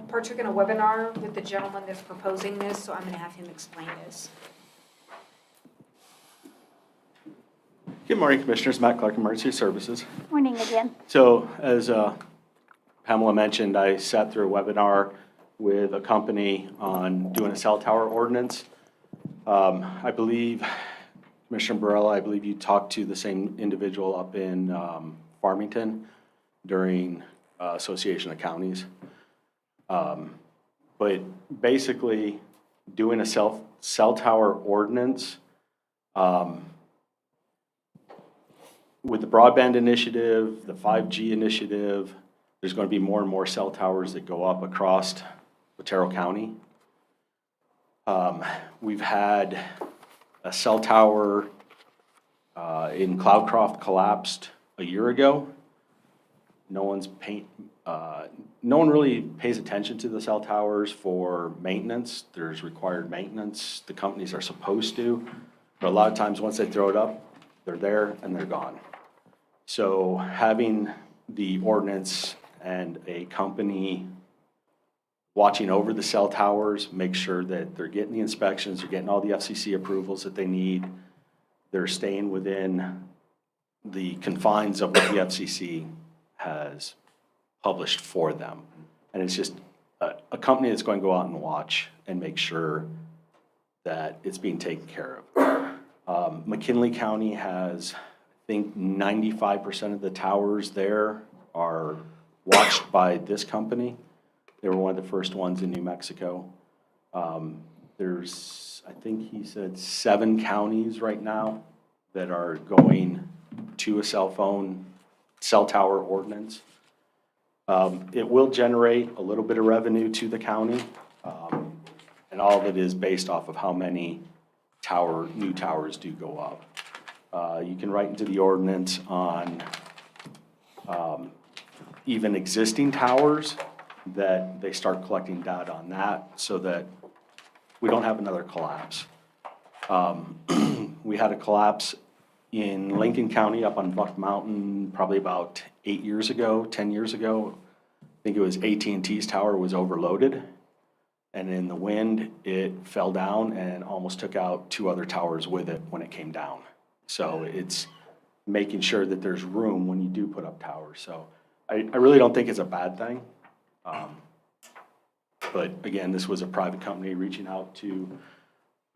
partook in a webinar with the gentleman that's proposing this, so I'm going to have him explain this. Good morning, Commissioners. Matt Clark, Emergency Services. Morning again. So as Pamela mentioned, I sat through a webinar with a company on doing a cell tower ordinance. I believe, Commissioner Barella, I believe you talked to the same individual up in Farmington during Association of Counties. But basically, doing a cell tower ordinance, with the broadband initiative, the 5G initiative, there's going to be more and more cell towers that go up across Otero County. We've had a cell tower in Cloudcroft collapsed a year ago. No one really pays attention to the cell towers for maintenance. There's required maintenance. The companies are supposed to, but a lot of times once they throw it up, they're there and they're gone. So having the ordinance and a company watching over the cell towers, make sure that they're getting the inspections, they're getting all the FCC approvals that they need, they're staying within the confines of what the FCC has published for them. And it's just a company that's going to go out and watch and make sure that it's being taken care of. McKinley County has, I think, 95% of the towers there are watched by this company. They were one of the first ones in New Mexico. There's, I think he said 7 counties right now that are going to a cell tower ordinance. It will generate a little bit of revenue to the county, and all of it is based off of how many new towers do go up. You can write into the ordinance on even existing towers that they start collecting data on that so that we don't have another collapse. We had a collapse in Lincoln County up on Buck Mountain probably about 10 years ago. I think it was AT&T's tower was overloaded, and in the wind, it fell down and almost took out 2 other towers with it when it came down. So it's making sure that there's room when you do put up towers. So I really don't think it's a bad thing. But again, this was a private company reaching out to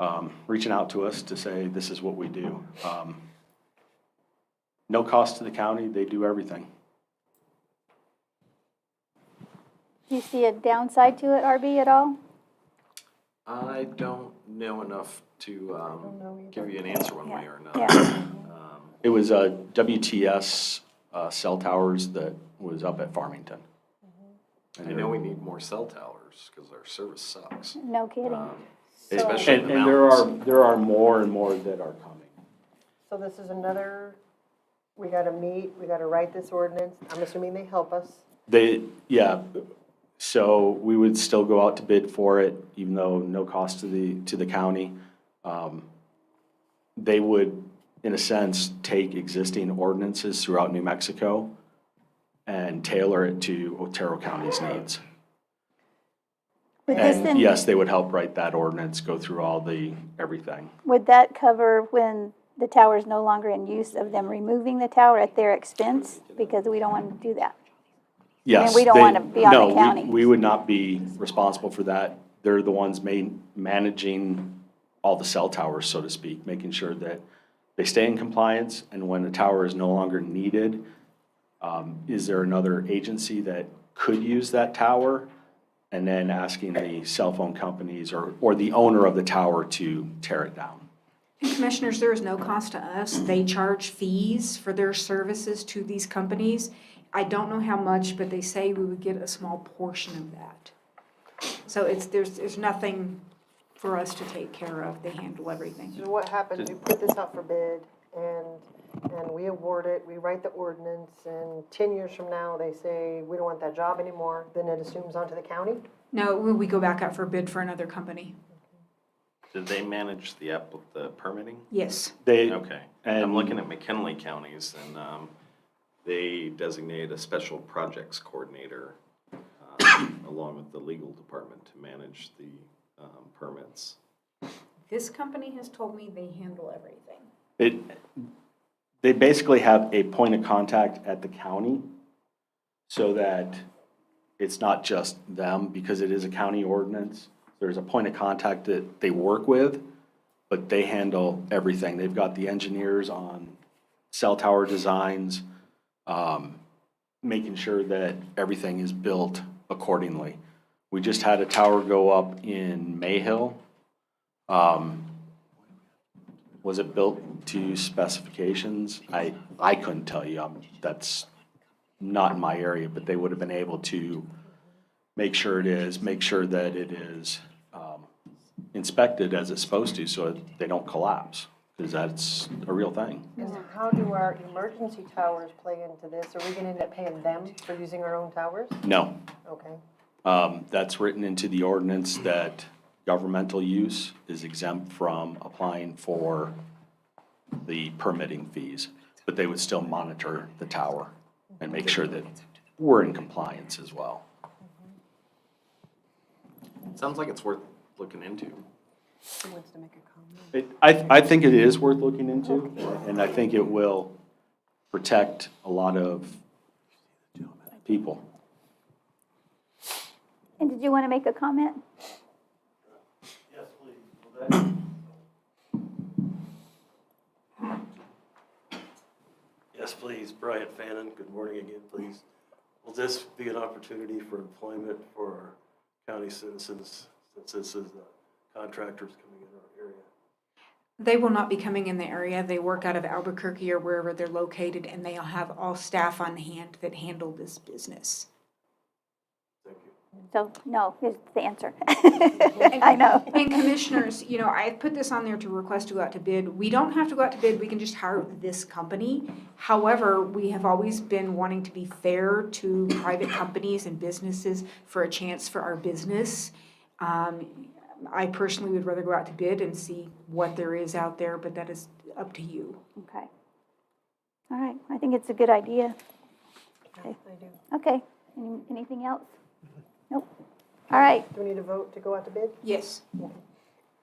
us to say, this is what we do. No cost to the county, they do everything. Do you see a downside to it, RB, at all? I don't know enough to give you an answer one way or another. Yeah. It was WTS cell towers that was up at Farmington. I know we need more cell towers because our service sucks. No kidding. Especially in the and mountains. there are more and more that are coming. So this is another, we gotta meet, we gotta write this ordinance. I'm assuming they help us. So we would still go out to bid for it, even though no cost to the county. They would, in a sense, take existing ordinances throughout New Mexico and tailor it to Otero County's needs. And yes, they would help write that ordinance, go through everything. Would that cover when the tower is no longer in use, of them removing the tower at their expense? Because we don't want to do that. Yes. we don't want to be on the county. We would not be responsible for that. They're the ones managing all the cell towers, so to speak, making sure that they stay in compliance, and when the tower is no longer needed, is there another agency that could use that tower? And then asking the cell phone companies or the owner of the tower to tear it down. And Commissioners, there is no cost to us. They charge fees for their services to these companies. I don't know how much, but they say we would get a small portion of that. So there's nothing for us to take care of. They handle everything. So what happens, we put this out for bid, and we award it, we write the ordinance, and 10 years from now, they say, we don't want that job anymore, then it assumes onto the county? No, we go back out for bid for another company. Did they manage the permitting? Yes. Okay. I'm looking at McKinley counties, and they designate a special projects coordinator along with the legal department to manage the permits. This company has told me they handle everything. They basically have a point of contact at the county so that it's not just them, because it is a county ordinance. There's a point of contact that they work with, but they handle everything. They've got the engineers on cell tower designs, making sure that everything is built accordingly. We just had a tower go up in Mayhill. Was it built to specifications? I couldn't tell you. That's not in my area, but they would have been able to make sure that it is inspected as it's supposed to, so they don't collapse, because that's a real thing. And how do our emergency towers play into this? Are we gonna end up paying them for using our own towers? No. Okay. That's written into the ordinance that governmental use is exempt from applying for the permitting fees, but they would still monitor the tower and make sure that we're in compliance as well. Sounds like it's worth looking into. Who wants to make a comment? I think it is worth looking into, and I think it will protect a lot of people. And did you want to make a comment? Yes, please. Yes, please. Brian Fannin, good morning again, please. Will this be an opportunity for employment for our county citizens, since this is contractors coming in our area? They will not be coming in the area. They work out of Albuquerque or wherever they're located, and they'll have all staff on hand that handle this business. Thank you. So, no, is the answer. I know. And commissioners, you know, I put this on there to request to go out to bid. We don't have to go out to bid, we can just hire this company. However, we have always been wanting to be fair to private companies and businesses for a chance for our business. I personally would rather go out to bid and see what there is out there, but that is up to you. Okay. All right, I think it's a good idea. Okay. I do. Okay, anything else? Nope. All right, Do we need a vote to go out to bid? Yes.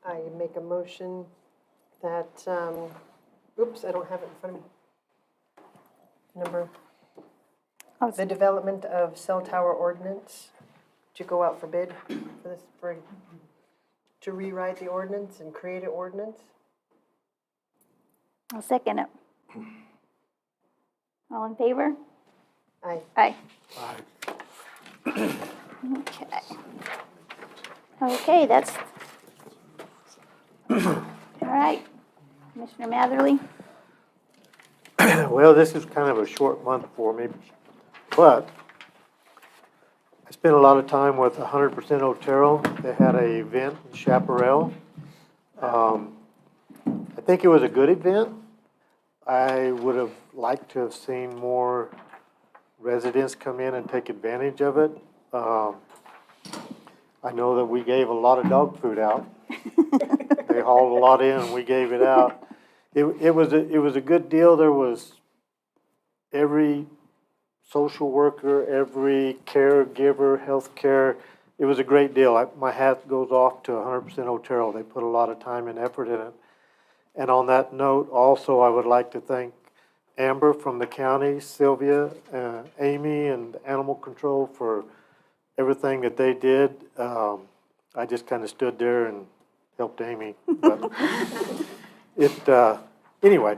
I make a motion that, oops, I don't have it in front of me. Number, the development of cell tower ordinance to go out for bid for this, to rewrite the ordinance and create an ordinance. I'll second it. All in favor? Aye. Aye. Aye. Okay. Okay, that's, all right. Commissioner Matherly? Well, this is kind of a short month for me, but I spent a lot of time with 100% Otero. They had an event in Chaparral. I think it was a good event. I would have liked to have seen more residents come in and take advantage of it. I know that we gave a lot of dog food out. They hauled a lot in and we gave it out. It was a good deal. There was every social worker, every caregiver, healthcare. It was a great deal. My hat goes off to 100% Otero. They put a lot of time and effort in it. And on that note, also, I would like to thank Amber from the county, Sylvia, Amy, and Animal Control for everything that they did. I just kind of stood there and helped Amy. But anyway,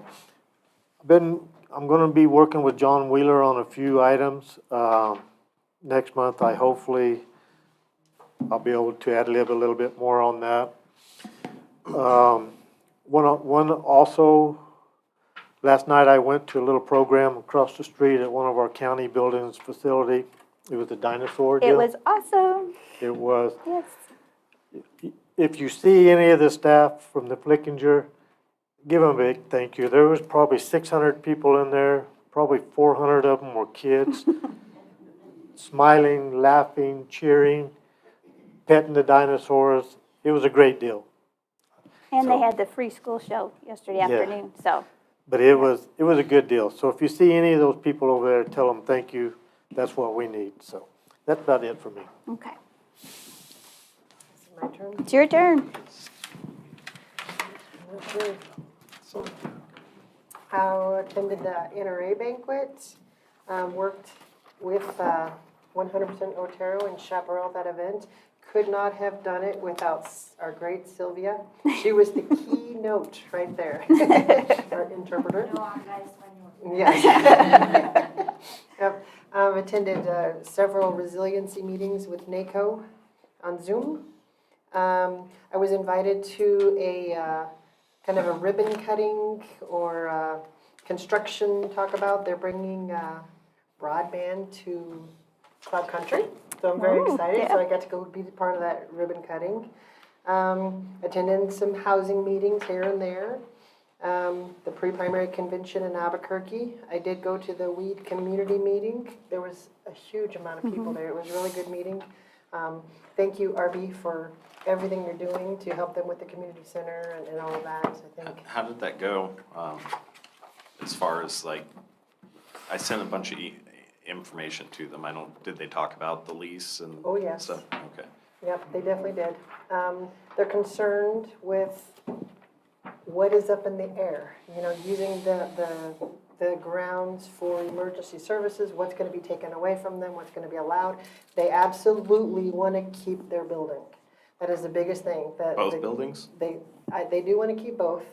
I'm going to be working with John Wheeler on a few items. Next month, hopefully I'll be able to ad-lib a little bit more on that. One also, last night I went to a little program across the street at one of our county buildings facility. It was a dinosaur deal. It was awesome. It was. Yes. If you see any of the staff from the Flickinger, give them a big thank you. There was probably 600 people in there. Probably 400 of them were kids. Smiling, laughing, cheering, petting the dinosaurs. It was a great deal. And they had the free school show yesterday afternoon, so. But it was a good deal. So if you see any of those people over there, tell them thank you. That's what we need. So that's about it for me. Okay. My turn. It's your turn. Okay. I attended the NRA banquet, worked with 100% Otero and chaperoned that event. Could not have done it without our great Sylvia. She was the keynote right there, our interpreter. Yes. Yep. Attended several resiliency meetings with NACO on Zoom. I was invited to a kind of a ribbon cutting or construction talk about. They're bringing broadband to Cloud Country. So I'm very excited. Yeah. So I got to go be part of that ribbon cutting. Attended some housing meetings here and there. The pre-primary convention in Albuquerque. I did go to the Weed community meeting. There was a huge amount of people there. It was a really good meeting. Thank you, RB, for everything you're doing to help them with the community center and all of that, I think. How did that go? As far as like, I sent a bunch of information to them. Did they talk about the lease and Oh, yes. stuff? Okay. Yep, they definitely did. They're concerned with what is up in the air, using the grounds for emergency services, what's going to be taken away from them, what's going to be allowed. They absolutely want to keep their building. That is the biggest thing. Both buildings? They do want to keep both,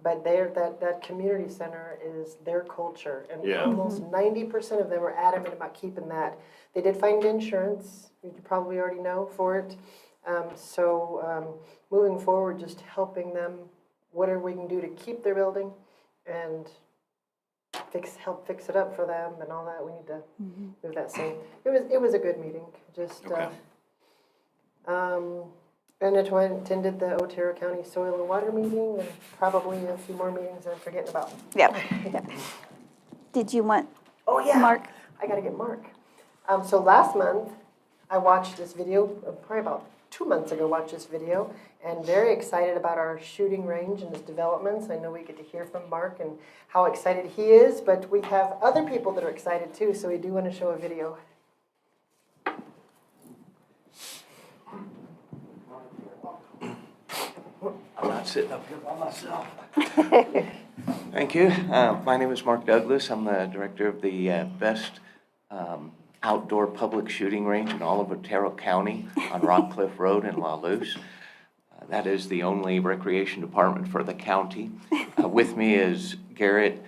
but that community center is their culture. And Yeah. almost 90% of them are adamant about keeping that. They did find insurance, you probably already know, for it. Moving forward, just helping them, whatever we can do to keep their building and help fix it up for them and all that. We need to move that same. It was a good meeting. Just Okay. and I attended the Otero County Soil and Water meeting, and probably a few more meetings I'm forgetting about. Yep. Did you want Oh yeah, Mark? I gotta get Mark. So last month, I watched this video, probably about 2 months ago, watched this video, and very excited about our shooting range and its developments. I know we get to hear from Mark and how excited he is, but we have other people that are excited too, so we do want to show a video. I'm not sitting up here by myself. Thank you. My name is Mark Douglas. I'm the director of the best outdoor public shooting range in all of Otero County on Rockcliffe Road in La Luz. That is the only recreation department for the county. With me is Garrett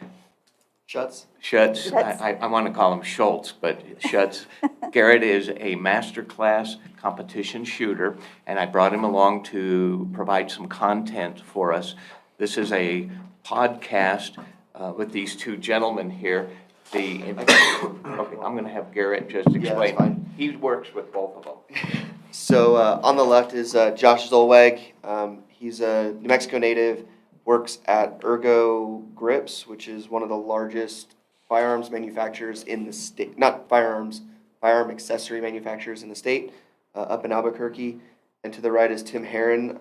Schutz. I want to call him Schultz, but Schutz. Garrett is a master class competition shooter, and I brought him along to provide some content for us. This is a podcast with these two gentlemen here. Okay, I'm going to have Garrett just explain. Yeah, that's fine. He works with both of them. So on the left is Josh Zolweg. He's a New Mexico native, works at Ergo Grips, which is one of the largest firearms manufacturers in the state. Not firearms, firearm accessory manufacturers in the state, up in Albuquerque. And to the right is Tim Herron,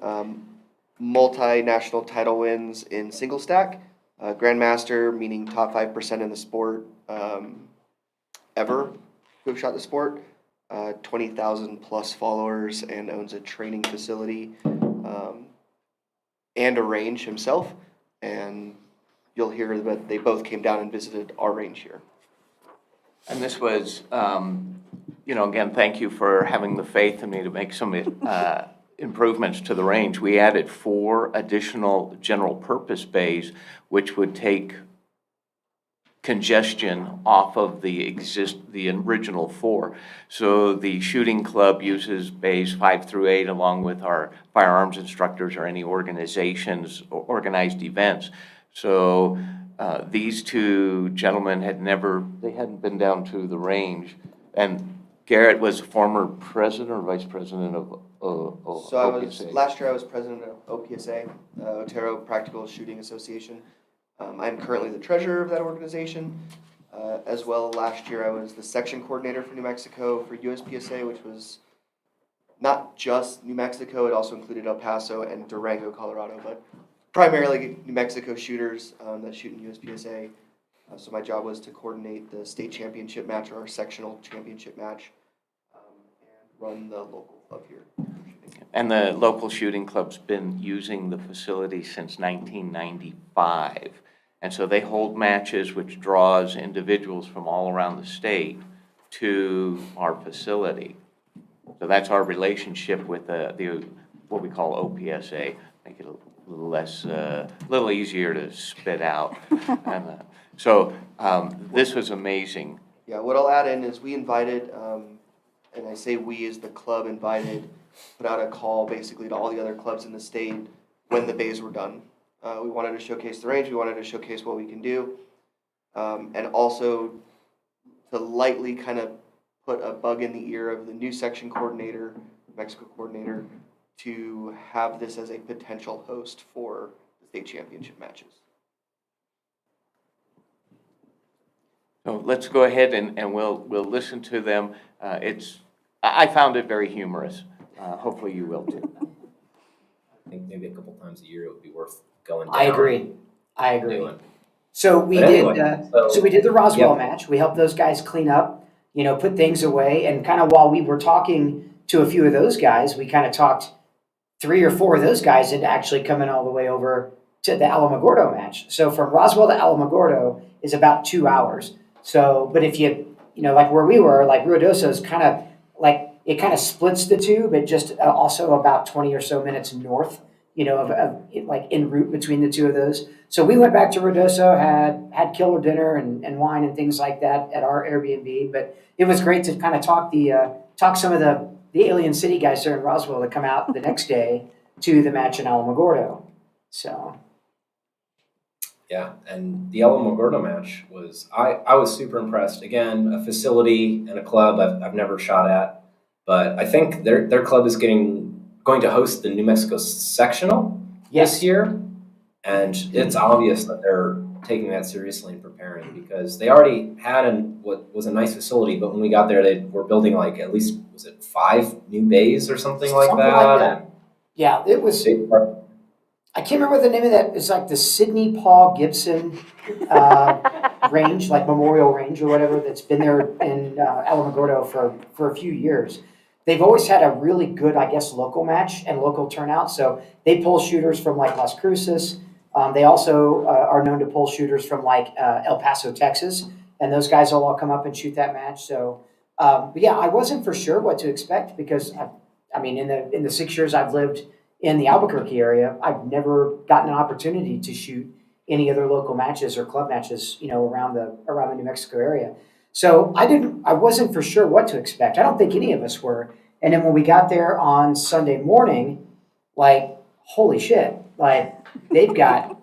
multinational title wins in single stack, grandmaster, meaning top 5% in the sport ever who have shot the sport. 20,000 plus followers, and owns a training facility and a range himself. And you'll hear that they both came down and visited our range here. And this was, again, thank you for having the faith in me to make some improvements to the range. We added 4 additional general purpose bays, which would take congestion off of the original 4. So the shooting club uses bays 5 through 8 along with our firearms instructors or any organizations or organized events. So these two gentlemen hadn't been down to the range. And Garrett was former president or vice president of OPSA. Last year I was president of OPSA, Otero Practical Shooting Association. I'm currently the treasurer of that organization. As well, last year I was the section coordinator for New Mexico for USPSA, which was not just New Mexico, it also included El Paso and Durango, Colorado, but primarily New Mexico shooters that shoot in USPSA. So my job was to coordinate the state championship match or our sectional championship match and run the local club here. And the local shooting club's been using the facility since 1995. And so they hold matches which draws individuals from all around the state to our facility. So that's our relationship with the what we call OPSA. Make it a little less, little easier to spit out. This was amazing. Yeah, what I'll add in is we invited, and I say we as the club invited, put out a call basically to all the other clubs in the state when the bays were done. We wanted to showcase the range, we wanted to showcase what we can do, and also to lightly kind of put a bug in the ear of the new section coordinator, Mexico coordinator, to have this as a potential host for the state championship matches. So let's go ahead and we'll listen to them. I found it very humorous. Hopefully you will too. I think maybe a couple times a year it would be worth going down. I agree. Doing. So we But did. anyway, So we did the Roswell Yep. match. We helped those guys clean up, put things away, and kind of while we were talking to a few of those guys, we kind of talked 3 or 4 of those guys into actually coming all the way over to the Alamogordo match. So from Roswell to Alamogordo is about 2 hours. So, but if like where we were, like Ruidoso is kind of like, it kind of splits the two, but just also about 20 or so minutes north, like en route between the two of those. So we went back to Ruidoso, had killer dinner and wine and things like that at our Airbnb. But it was great to kind of talk some of the Alien City guys there in Roswell to come out the next day to the match in Alamogordo. So. Yeah, and the Alamogordo match was, I was super impressed. Again, a facility and a club I've never shot at, but I think their club is going to host the New Mexico sectional this year, and it's obvious that they're taking that seriously and preparing, because they already had what was a nice facility, but when we got there, they were building like at least, was it 5 new bays or something like that? Yeah, it was. I can't remember the name of that. It's like the Sidney Paul Gibson range, like Memorial Range or whatever, that's been there in Alamogordo for a few years. They've always had a really good, I guess, local match and local turnout. So they pull shooters from like Las Cruces. They also are known to pull shooters from like El Paso, Texas. And those guys will all come up and shoot that match. So, but yeah, I wasn't for sure what to expect, because I mean, in the 6 years I've lived in the Albuquerque area, I've never gotten an opportunity to shoot any other local matches or club matches, around the New Mexico area. So I wasn't for sure what to expect. I don't think any of us were. And then when we got there on Sunday morning, like, holy shit, like they got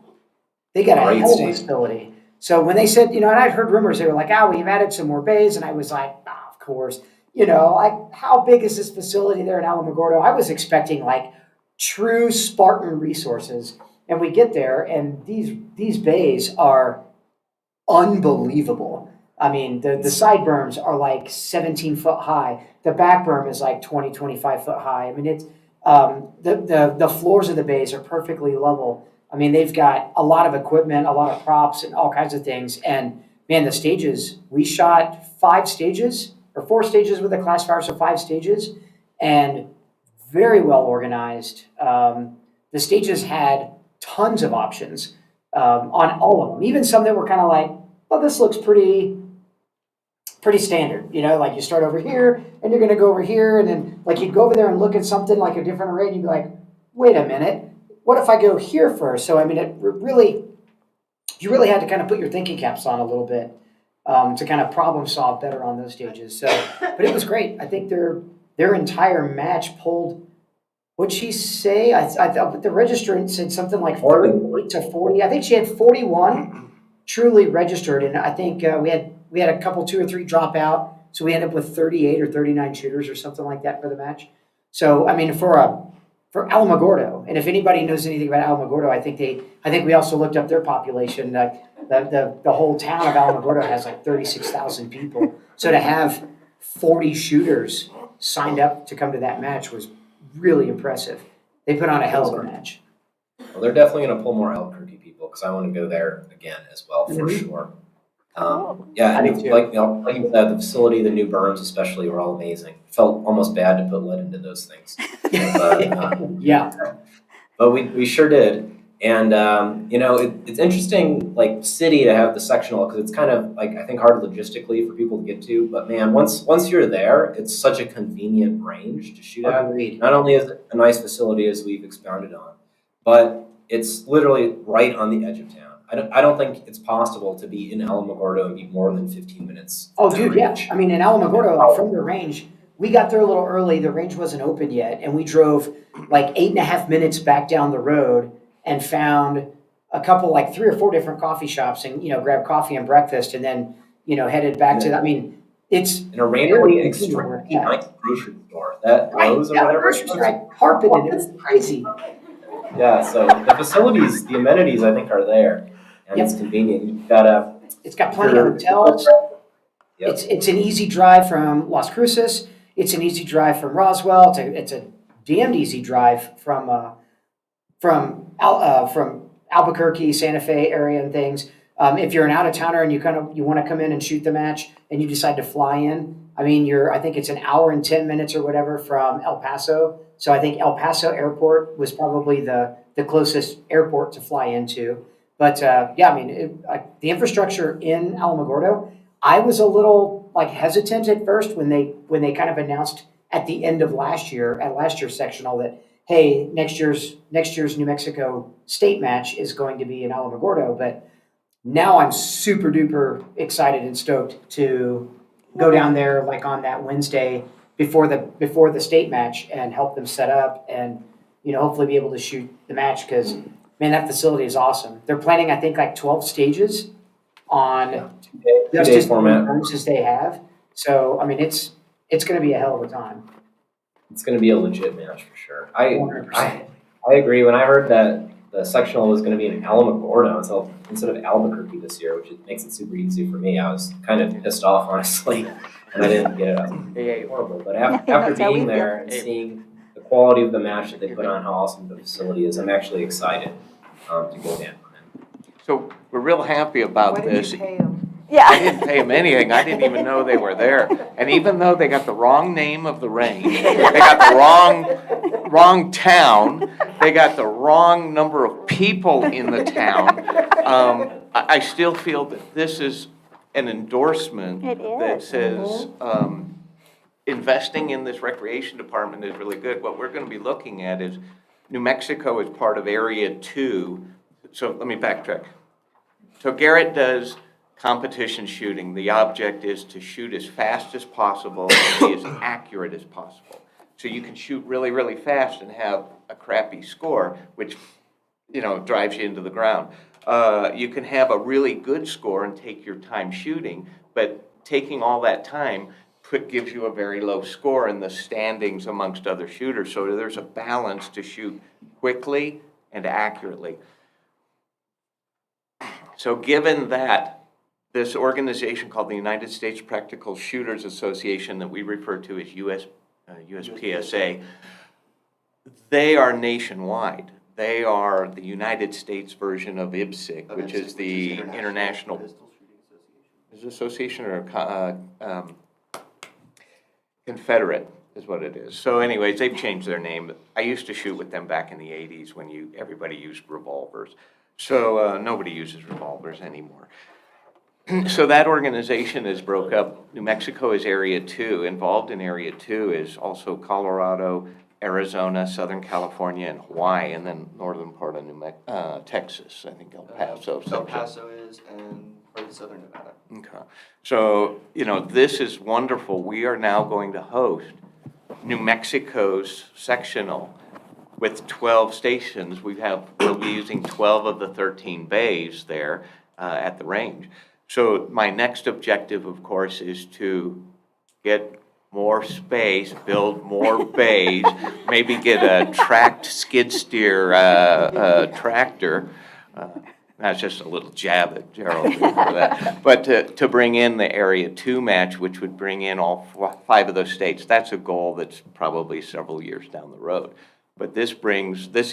a hell of a facility. So when they said, and I'd heard rumors, they were like, we've added some more bays. And I was like, of course, like, how big is this facility there in Alamogordo? I was expecting like true Spartan resources. And we get there, and these bays are unbelievable. I mean, the side berms are like 17 foot high. The back berm is like 20, 25 foot high. I mean, it's the floors of the bays are perfectly level. I mean, they've got a lot of equipment, a lot of props, and all kinds of things. And man, the stages, we shot 4 stages with the class fire, so 5 stages, and very well organized. The stages had tons of options on all of them, even some that were kind of like, well, this looks pretty standard. Like you start over here and you're going to go over here, and then like you'd go over there and look at something like a different array, and you'd be like, wait a minute, what if I go here first? So I mean, you really had to kind of put your thinking caps on a little bit to kind of problem solve better on those stages. So, but it was great. I think their entire match pulled. What'd she say? I thought the registrant said something like 38 to 40. I think she had 41 truly registered, and I think we had a couple, 2 or 3 drop out, so we ended up with 38 or 39 shooters or something like that for the match. So I mean, for Alamogordo, and if anybody knows anything about Alamogordo, I think we also looked up their population. The whole town of Alamogordo has like 36,000 people. So to have 40 shooters signed up to come to that match was really impressive. They put on a hell of a match. Well, they're definitely going to pull more Albuquerque people, because I want to go there again as well, for sure. Yeah, and like you said, the facility, the new berms especially, were all amazing. Felt almost bad to put lead into those things. But, yeah. But we sure did. And, it's interesting, like, city to have the sectional, because it's kind of, like, I think hard logistically for people to get to. But, man, once you're there, it's such a convenient range to shoot at. Not only is it a nice facility, as we've expounded on, but it's literally right on the edge of town. I don't think it's possible to be in Alamogordo and be more than 15 minutes. Oh, dude, yeah. I mean, in Alamogordo, from the range, we got there a little early. The range wasn't open yet, and we drove like 8.5 minutes back down the road and found a couple, like 3 or 4 different coffee shops, and grabbed coffee and breakfast, and then headed back to. I mean, it's in a randomly extremely nice grocery store. That Lowe's or whatever. Grocery store, I carpeted it. It was crazy. Yeah, so the facilities, the amenities, I think, are there, and it's convenient. You've got it's got plenty of hotels. Yep. It's an easy drive from Las Cruces. It's an easy drive from Roswell. It's a damned easy drive from Albuquerque, Santa Fe area and things. If you're an out of towner and you want to come in and shoot the match and you decide to fly in, I mean, I think it's an hour and 10 minutes or whatever from El Paso. So I think El Paso Airport was probably the closest airport to fly into. But yeah, I mean, the infrastructure in Alamogordo, I was a little like hesitant at first when they kind of announced at the end of last year, at last year's sectional, that hey, next year's New Mexico state match is going to be in Alamogordo, but now I'm super duper excited and stoked to go down there like on that Wednesday before the state match and help them set up and, hopefully be able to shoot the match because, man, that facility is awesome. They're planning, I think, like 12 stages on just two-day as many format. rooms as they have. So, I mean, it's going to be a hell of a time. It's going to be a legit match for sure. I 100%. agree. When I heard that the sectional was going to be in Alamogordo instead of Albuquerque this year, which makes it super easy for me, I was kind of pissed off, honestly, and I didn't get it. I was like, hey, horrible. But after That's how we being feel. there and seeing the quality of the match that they put on, how awesome the facility is, I'm actually excited to go down. So we're real happy about What this. did you pay them? Yeah. I didn't pay them anything. I didn't even know they were there. And even though they got the wrong name of the range, they got the wrong town, they got the wrong number of people in the town, I still feel that this is an endorsement It is. that says investing in this recreation department is really good. What we're going to be looking at is New Mexico is part of Area 2. So let me backtrack. So Garrett does competition shooting. The object is to shoot as fast as possible and be as accurate as possible. So you can shoot really, really fast and have a crappy score, which, drives you into the ground. You can have a really good score and take your time shooting, but taking all that time gives you a very low score in the standings amongst other shooters. So there's a balance to shoot quickly and accurately. So given that, this organization called the United States Practical Shooters Association that we refer to as USPSA, they are nationwide. They are the United States version of IBSIC, which is the International Pistol Shooting Association, or Confederate is what it is. So anyways, they've changed their name. I used to shoot with them back in the 80s when everybody used revolvers. So nobody uses revolvers anymore. So that organization is broke up. New Mexico is Area 2. Involved in Area 2 is also Colorado, Arizona, Southern California, and Hawaii, and then northern part of Texas, I think El Paso. El Paso is, and part of southern Nevada. Okay. So, this is wonderful. We are now going to host New Mexico's sectional with 12 stations. We'll be using 12 of the 13 bays there at the range. So my next objective, of course, is to get more space, build more bays, maybe get a tracked skid steer tractor. That's just a little jab at Gerald for that. But to bring in the Area 2 match, which would bring in all 5 of those states, that's a goal that's probably several years down the road. But this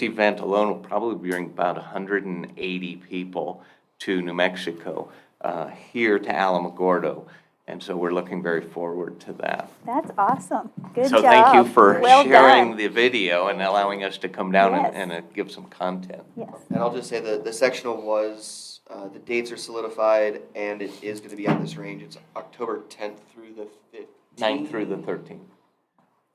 event alone will probably bring about 180 people to New Mexico, here to Alamogordo. And so we're looking very forward to that. That's awesome. Good So job. thank you for Well sharing done. the video and allowing us to come down Yes. and give some content. Yes. And I'll just say that the sectional was, the dates are solidified, and it is going to be at this range. It's October 10th through the 15th. 9th through the 13th.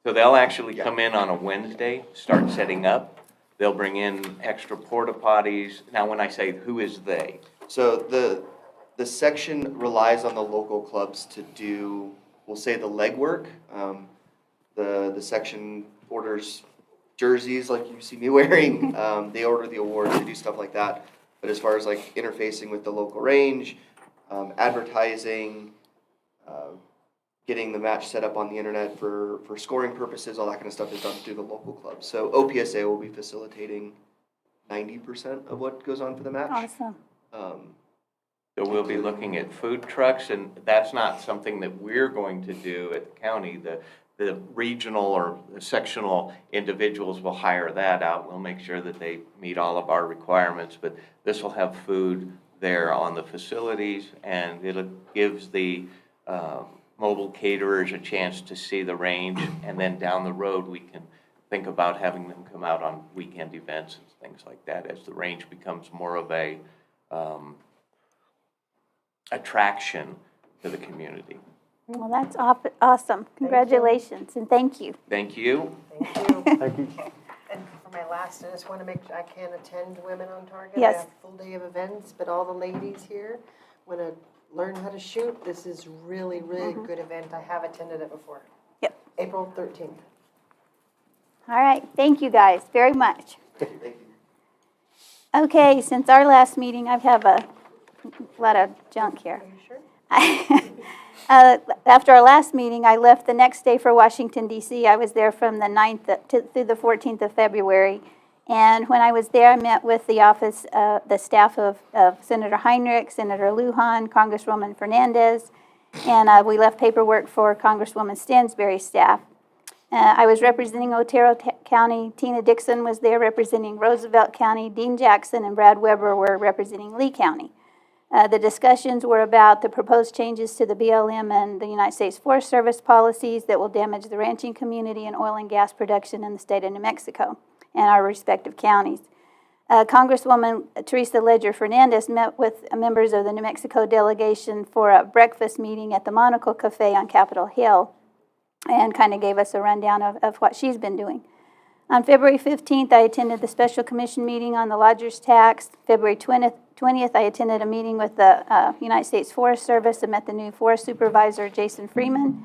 So they'll actually come in on a Wednesday, start setting up. They'll bring in extra porta potties. Now, when I say who is they? So the section relies on the local clubs to do, we'll say, the legwork. The section orders jerseys like you see me wearing. They order the awards, they do stuff like that. But as far as like interfacing with the local range, advertising, getting the match set up on the internet for scoring purposes, all that kind of stuff is done through the local clubs. So OPSA will be facilitating 90% of what goes on for the match. Awesome. So we'll be looking at food trucks, and that's not something that we're going to do at the county. The regional or the sectional individuals will hire that out. We'll make sure that they meet all of our requirements, but this will have food there on the facilities, and it gives the mobile caterers a chance to see the range, and then down the road we can think about having them come out on weekend events and things like that as the range becomes more of a attraction to the community. Well, that's awesome. Congratulations and thank you. Thank you. Thank you. For my last, I just want to make sure I can attend Women on Target. Yes. I have a full day of events, but all the ladies here want to learn how to shoot. This is really, really good event. I have attended it before. Yep. April 13th. All right, thank you guys very much. Okay, since our last meeting, I have a lot of junk here. Are you sure? After our last meeting, I left the next day for Washington, D.C. I was there from the 9th through the 14th of February. And when I was there, I met with the office, the staff of Senator Heinrich, Senator Lujan, Congresswoman Fernandez, and we left paperwork for Congresswoman Stansberry's staff. I was representing Otero County. Tina Dixon was there representing Roosevelt County. Dean Jackson and Brad Weber were representing Lee County. The discussions were about the proposed changes to the BLM and the United States Forest Service policies that will damage the ranching community and oil and gas production in the state of New Mexico and our respective counties. Congresswoman Teresa Ledger Fernandez met with members of the New Mexico delegation for a breakfast meeting at the Monocle Cafe on Capitol Hill and kind of gave us a rundown of what she's been doing. On February 15th, I attended the special commission meeting on the lodger's tax. February 20th, I attended a meeting with the United States Forest Service and met the new forest supervisor, Jason Freeman.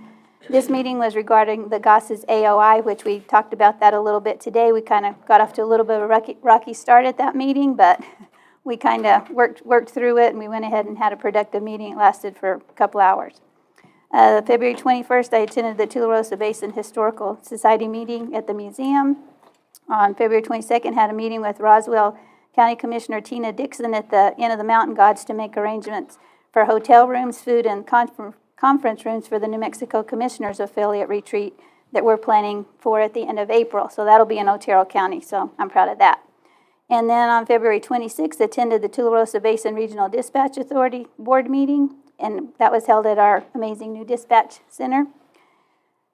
This meeting was regarding the Goss's AOI, which we talked about that a little bit today. We kind of got off to a little bit of a rocky start at that meeting, but we kind of worked through it, and we went ahead and had a productive meeting. It lasted for a couple hours. February 21st, I attended the Tularosa Basin Historical Society meeting at the museum. On February 22nd, had a meeting with Roswell County Commissioner Tina Dixon at the Inn of the Mountain Gods to make arrangements for hotel rooms, food, and conference rooms for the New Mexico Commissioners Affiliate Retreat that we're planning for at the end of April. So that'll be in Otero County, so I'm proud of that. And then on February 26th, attended the Tularosa Basin Regional Dispatch Authority Board meeting, and that was held at our amazing new dispatch center.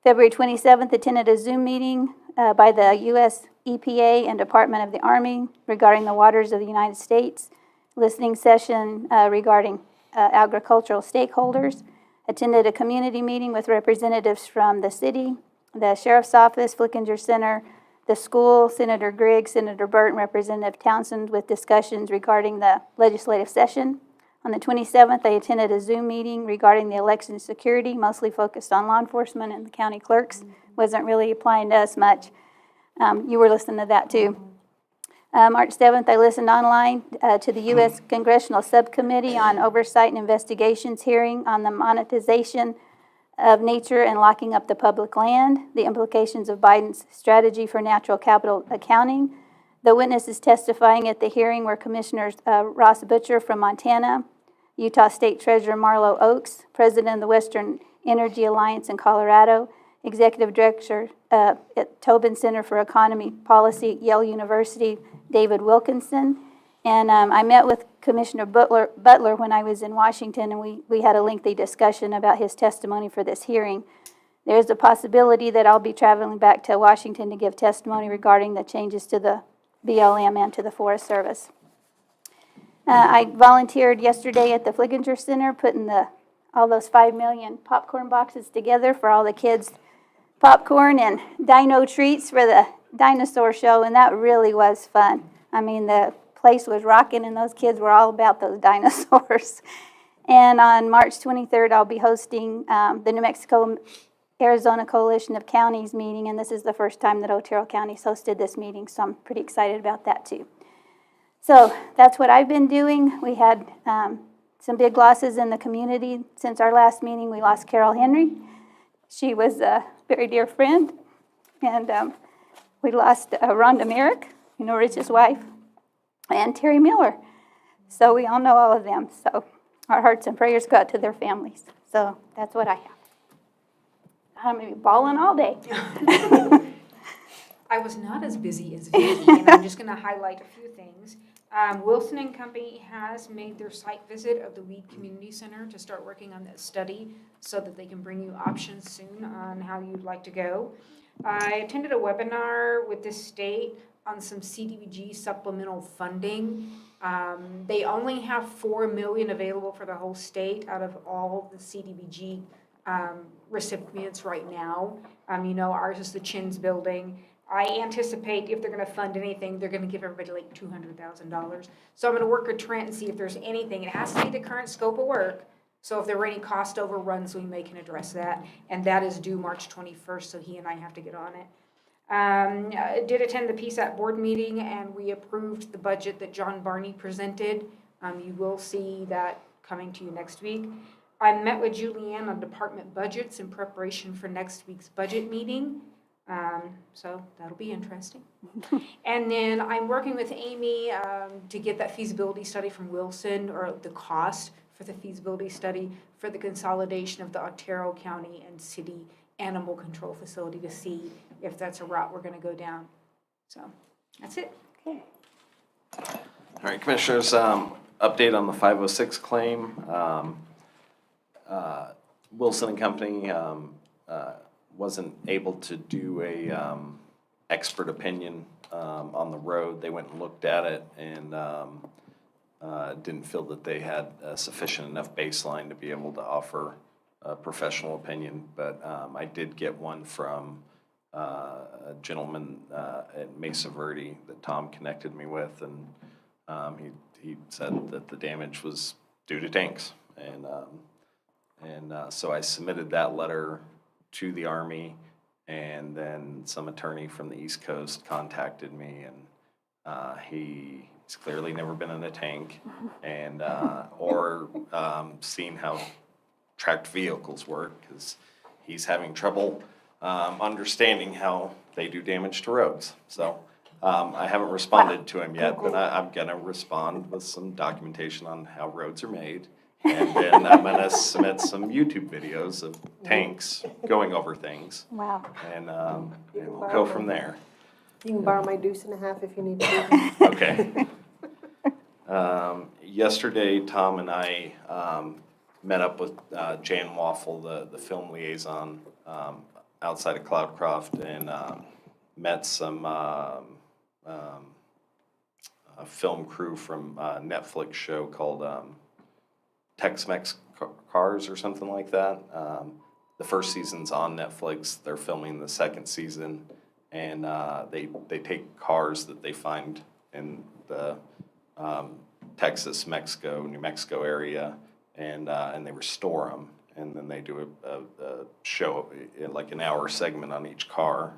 February 27th, attended a Zoom meeting by the U.S. EPA and Department of the Army regarding the waters of the United States, listening session regarding agricultural stakeholders, attended a community meeting with representatives from the city, the Sheriff's Office, Flickinger Center, the school, Senator Grigg, Senator Burt, and Representative Townsend with discussions regarding the legislative session. On the 27th, I attended a Zoom meeting regarding the election security, mostly focused on law enforcement and the county clerks. Wasn't really applying to us much. You were listening to that too. March 7th, I listened online to the U.S. Congressional Subcommittee on Oversight and Investigations hearing on the monetization of nature and locking up the public land, the implications of Biden's strategy for natural capital accounting. The witnesses testifying at the hearing were Commissioners Ross Butcher from Montana, Utah State Treasurer Marlo Oaks, President of the Western Energy Alliance in Colorado, Executive Director at Tobin Center for Economy Policy at Yale University, David Wilkinson. And I met with Commissioner Butler when I was in Washington, and we had a lengthy discussion about his testimony for this hearing. There's a possibility that I'll be traveling back to Washington to give testimony regarding the changes to the BLM and to the Forest Service. I volunteered yesterday at the Flickinger Center putting all those 5 million popcorn boxes together for all the kids' popcorn and dino treats for the dinosaur show, and that really was fun. I mean, the place was rocking, and those kids were all about those dinosaurs. And on March 23rd, I'll be hosting the New Mexico Arizona Coalition of Counties meeting, and this is the first time that Otero County's hosted this meeting, so I'm pretty excited about that too. So that's what I've been doing. We had some big losses in the community since our last meeting. We lost Carol Henry. She was a very dear friend. And we lost Rhonda Merrick, Rich's wife, and Terry Miller. So we all know all of them. So our hearts and prayers go out to their families. So that's what I have. I'm going to be balling all day. I was not as busy as Vicki, and I'm just going to highlight a few things. Wilson and Company has made their site visit of the Weed Community Center to start working on that study so that they can bring you options soon on how you'd like to go. I attended a webinar with the state on some CDBG supplemental funding. They only have $4 million available for the whole state out of all the CDBG recipients right now. Ours is the Chins building, I anticipate if they're gonna fund anything, they're gonna give everybody like $200,000. So I'm gonna work with Trent and see if there's anything. It has to be the current scope of work. So if there were any cost overruns, we may can address that. And that is due March 21st, so he and I have to get on it. I did attend the PSAT board meeting and we approved the budget that John Barney presented. You will see that coming to you next week. I met with Julianne on department budgets in preparation for next week's budget meeting. So that'll be interesting. And then I'm working with Amy to get that feasibility study from Wilson, or the cost for the feasibility study for the consolidation of the Otero County and City Animal Control Facility, to see if that's a route we're gonna go down. So, that's it. Okay. All right, Commissioners, update on the 506 claim. Wilson and Company wasn't able to do a expert opinion on the road. They went and looked at it and didn't feel that they had a sufficient enough baseline to be able to offer a professional opinion. But I did get one from a gentleman at Mesa Verde that Tom connected me with, and he said that the damage was due to tanks. And so I submitted that letter to the Army, and then some attorney from the East Coast contacted me, and he's clearly never been in a tank, and or seen how tracked vehicles work, because he's having trouble understanding how they do damage to roads. So I haven't responded to him yet, but I'm gonna respond with some documentation on how roads are made. And then I'm gonna submit some YouTube videos of tanks going over things. Wow. And we'll go from there. You can borrow my deuce and a half if you need to. Okay. Yesterday, Tom and I met up with Jan Waffle, the film liaison, outside of Cloudcroft, and met some a film crew from a Netflix show called Tex-Mex Cars or something like that. The first season's on Netflix. They're filming the second season, and they take cars that they find in the Texas, Mexico, New Mexico area, and they restore them, and then they do a show, like an hour segment on each car.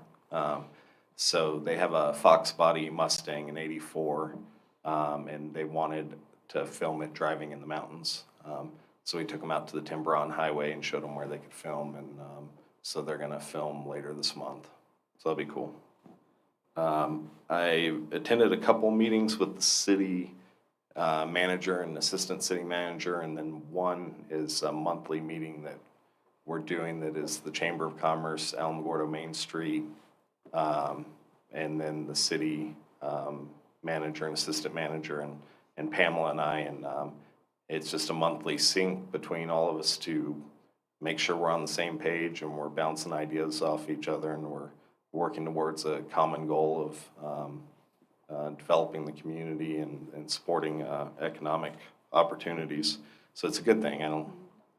So they have a Fox body Mustang in '84, and they wanted to film it driving in the mountains. So we took them out to the Tiburon Highway and showed them where they could film, and so they're gonna film later this month. So that'll be cool. I attended a couple meetings with the city manager and assistant city manager, and then one is a monthly meeting that we're doing that is the Chamber of Commerce, Alamogordo Main Street, and then the city manager and assistant manager, and Pamela and I, and it's just a monthly sync between all of us to make sure we're on the same page and we're bouncing ideas off each other, and we're working towards a common goal of developing the community and supporting economic opportunities. So it's a good thing. I don't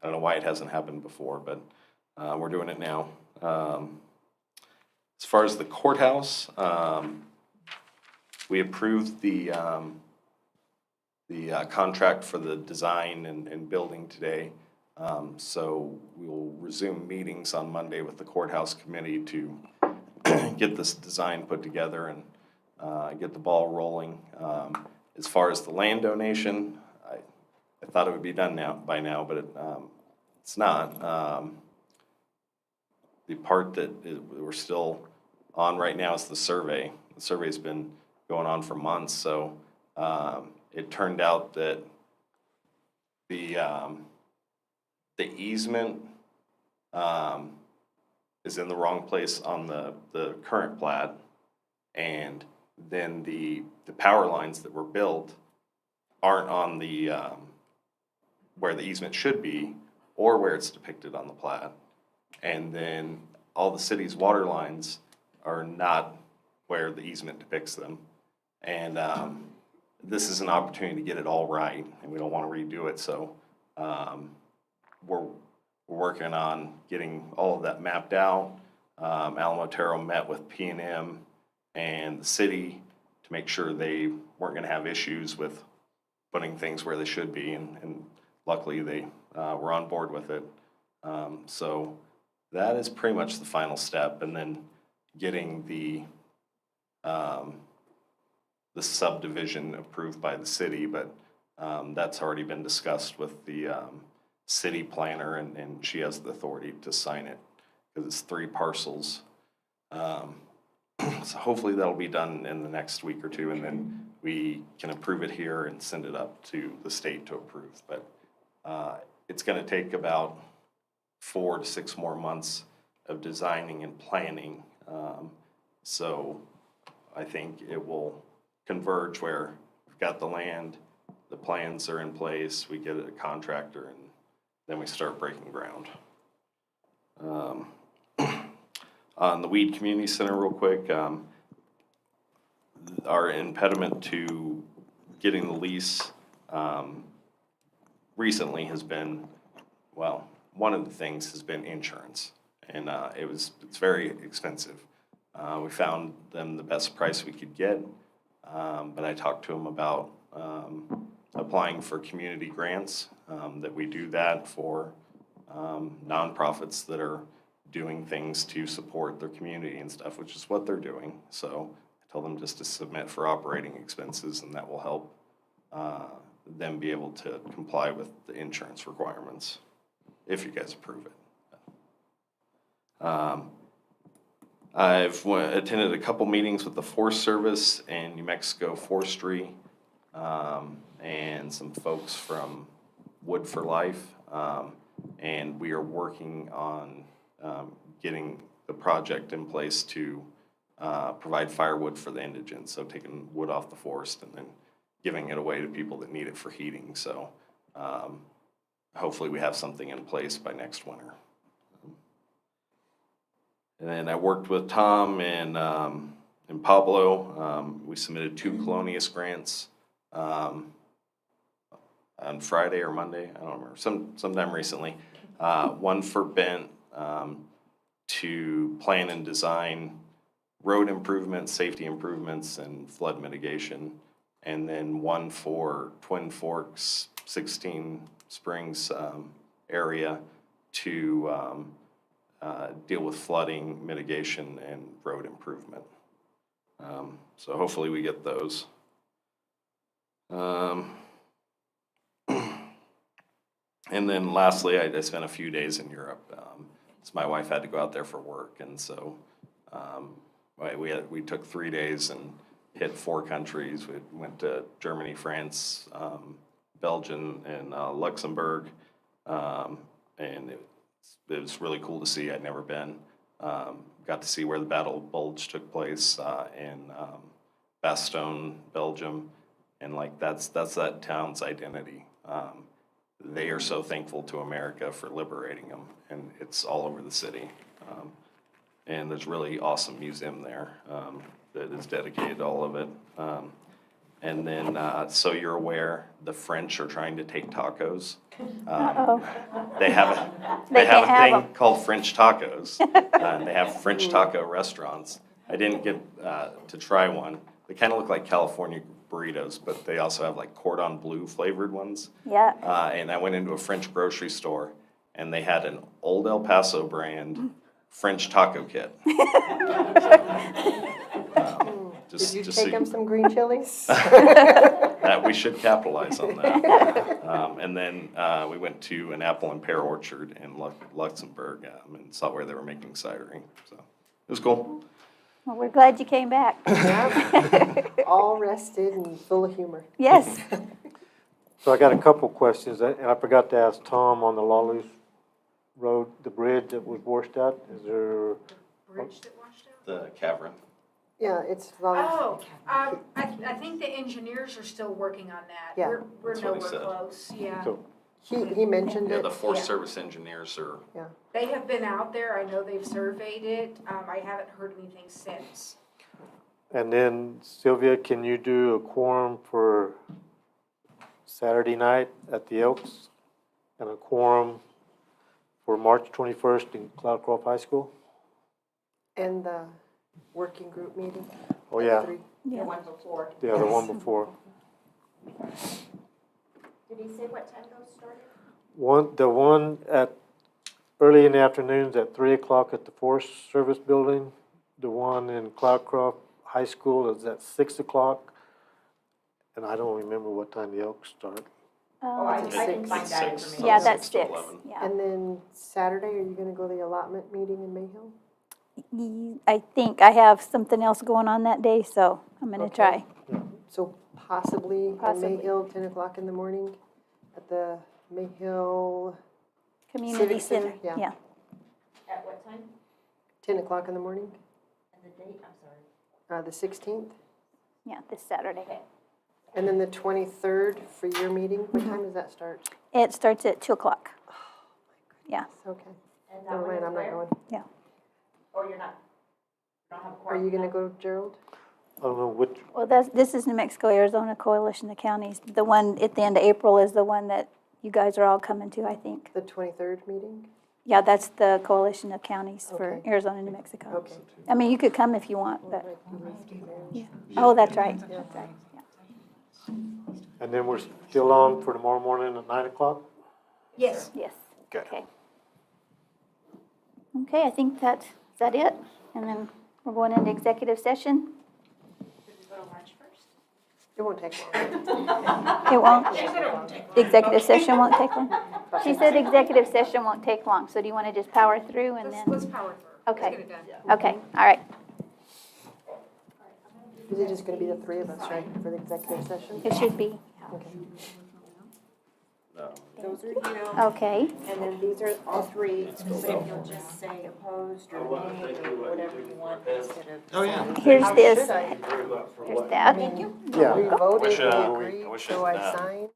know why it hasn't happened before, but we're doing it now. As far as the courthouse, we approved the contract for the design and building today. So we will resume meetings on Monday with the courthouse committee to get this design put together and get the ball rolling. As far as the land donation, I thought it would be done by now, but it's not. The part that we're still on right now is the survey. The survey's been going on for months, so it turned out that the easement is in the wrong place on the current plat, and then the power lines that were built aren't on the where the easement should be or where it's depicted on the plat, and then all the city's water lines are not where the easement depicts them, and this is an opportunity to get it all right, and we don't want to redo it, so we're working on getting all of that mapped out. Otero met with P&M and the city to make sure they weren't gonna have issues with putting things where they should be, and luckily they were on board with it. So that is pretty much the final step, and then getting the subdivision approved by the city, but that's already been discussed with the city planner, and she has the authority to sign it, because it's 3 parcels. So hopefully that'll be done in the next week or two, and then we can approve it here and send it up to the state to approve. But it's gonna take about 4 to 6 more months of designing and planning. So I think it will converge where we've got the land, the plans are in place, we get a contractor, and then we start breaking ground. On the Weed Community Center real quick, our impediment to getting the lease recently has been, well, one of the things has been insurance, and it's very expensive. We found them the best price we could get, but I talked to them about applying for community grants, that we do that for nonprofits that are doing things to support their community and stuff, which is what they're doing. So I told them just to submit for operating expenses, and that will help them be able to comply with the insurance requirements, if you guys approve it. I've attended a couple meetings with the Forest Service and New Mexico Forestry, and some folks from Wood for Life, and we are working on getting the project in place to provide firewood for the indigents, so taking wood off the forest and then giving it away to people that need it for heating. So hopefully we have something in place by next winter. And then I worked with Tom and Pablo. We submitted 2 Colonius grants on Friday or Monday, I don't remember, sometime recently. One for Bent to plan and design road improvements, safety improvements, and flood mitigation. And then one for Twin Forks, 16 Springs area to deal with flooding mitigation and road improvement. So hopefully we get those. And then lastly, I spent a few days in Europe. So my wife had to go out there for work, and so we took 3 days and hit 4 countries. We went to Germany, France, Belgium, and Luxembourg, and it was really cool to see. I'd never been. Got to see where the Battle of Bulge took place in Bastogne, Belgium, and like that's that town's identity. They are so thankful to America for liberating them, and it's all over the city. And there's a really awesome museum there that is dedicated to all of it. And then, so you're aware, the French are trying to take tacos. They have a thing called French tacos. And they have French taco restaurants. I didn't get to try one. They kind of look like California burritos, but they also have like cordon bleu flavored ones. Yeah. And I went into a French grocery store, and they had an old El Paso brand French taco kit. Did you take them some green chilies? That we should capitalize on that. And then we went to an apple and pear orchard in Luxembourg and saw where they were making cidering. So it was cool. Well, we're glad you came back. All rested and full of humor. Yes. So I got a couple questions, and I forgot to ask Tom on the Lawless Road, the bridge that was washed out. Is there? Bridge that washed out? The cavern. Yeah, it's. Oh, I think the engineers are still working on that. Yeah. We're That's what he nowhere said. close, yeah. So, He mentioned Yeah, it. the Forest Service engineers are. Yeah. They have been out there, I know they've surveyed it, I haven't heard anything since. and then Sylvia, can you do a quorum for Saturday night at the Elks and a quorum for March 21st in Cloudcroft High School? And working group meeting? Oh, at yeah. 3? Yeah. The one before. Yeah, the one before. Did he say what time those started? The one at, early in the afternoons at 3 o'clock at the Forest Service Building. The one in Cloudcroft High School is at 6 o'clock. And I don't remember what time the Elks start. Oh, I It's can find It's that 6. information. Yeah, It's that's 6 to 6, 11. yeah. And then Saturday, are you gonna go to the allotment meeting in Mayhill? I think I have something else going on that day, so I'm gonna try. So possibly Possibly. in Mayhill, 10 o'clock in the morning at the Mayhill Community Civic Center, Center, yeah. yeah. At what time? 10 o'clock in the morning, And the date, I'm sorry. the 16th. Yeah, this Saturday. And then the 23rd for your meeting, what time does that start? It starts at 2 o'clock. Yeah, Okay, And that never one mind, is I'm not where? going. yeah. Oh, you're not, you don't have a Are quorum? you gonna go, Gerald? I don't know which, Well, this is New Mexico, Arizona Coalition of Counties. The one at the end of April is the one that you guys are all coming to, I think. The 23rd meeting? Yeah, that's the Coalition of Counties for Okay. Arizona and New Mexico. Okay. I mean, you could come if you want, Well, but, like, you must be there. yeah. Oh, that's right, that's right, yeah. and then we're still on for tomorrow morning at 9 o'clock? Yes. Yes, Okay. okay. Okay, I think is that it? And then we're going into executive session. Did we go to lunch first? It won't take long. It won't? She said it won't take long. The executive session won't take long? She said executive session won't take long, so do you want to just power through and then? Let's power through. Okay. Let's get it done. Okay, all right. Is it just gonna be the three of us, right, for the executive session? It should be. Okay. No. Those are you. Okay. And then these are all three, so if you'll just say opposed or nay or whatever you want instead of. Oh, yeah. Here's How this. should I? Here's that. Thank you. Yeah. We voted, wish, we I agreed, wish so it, I signed.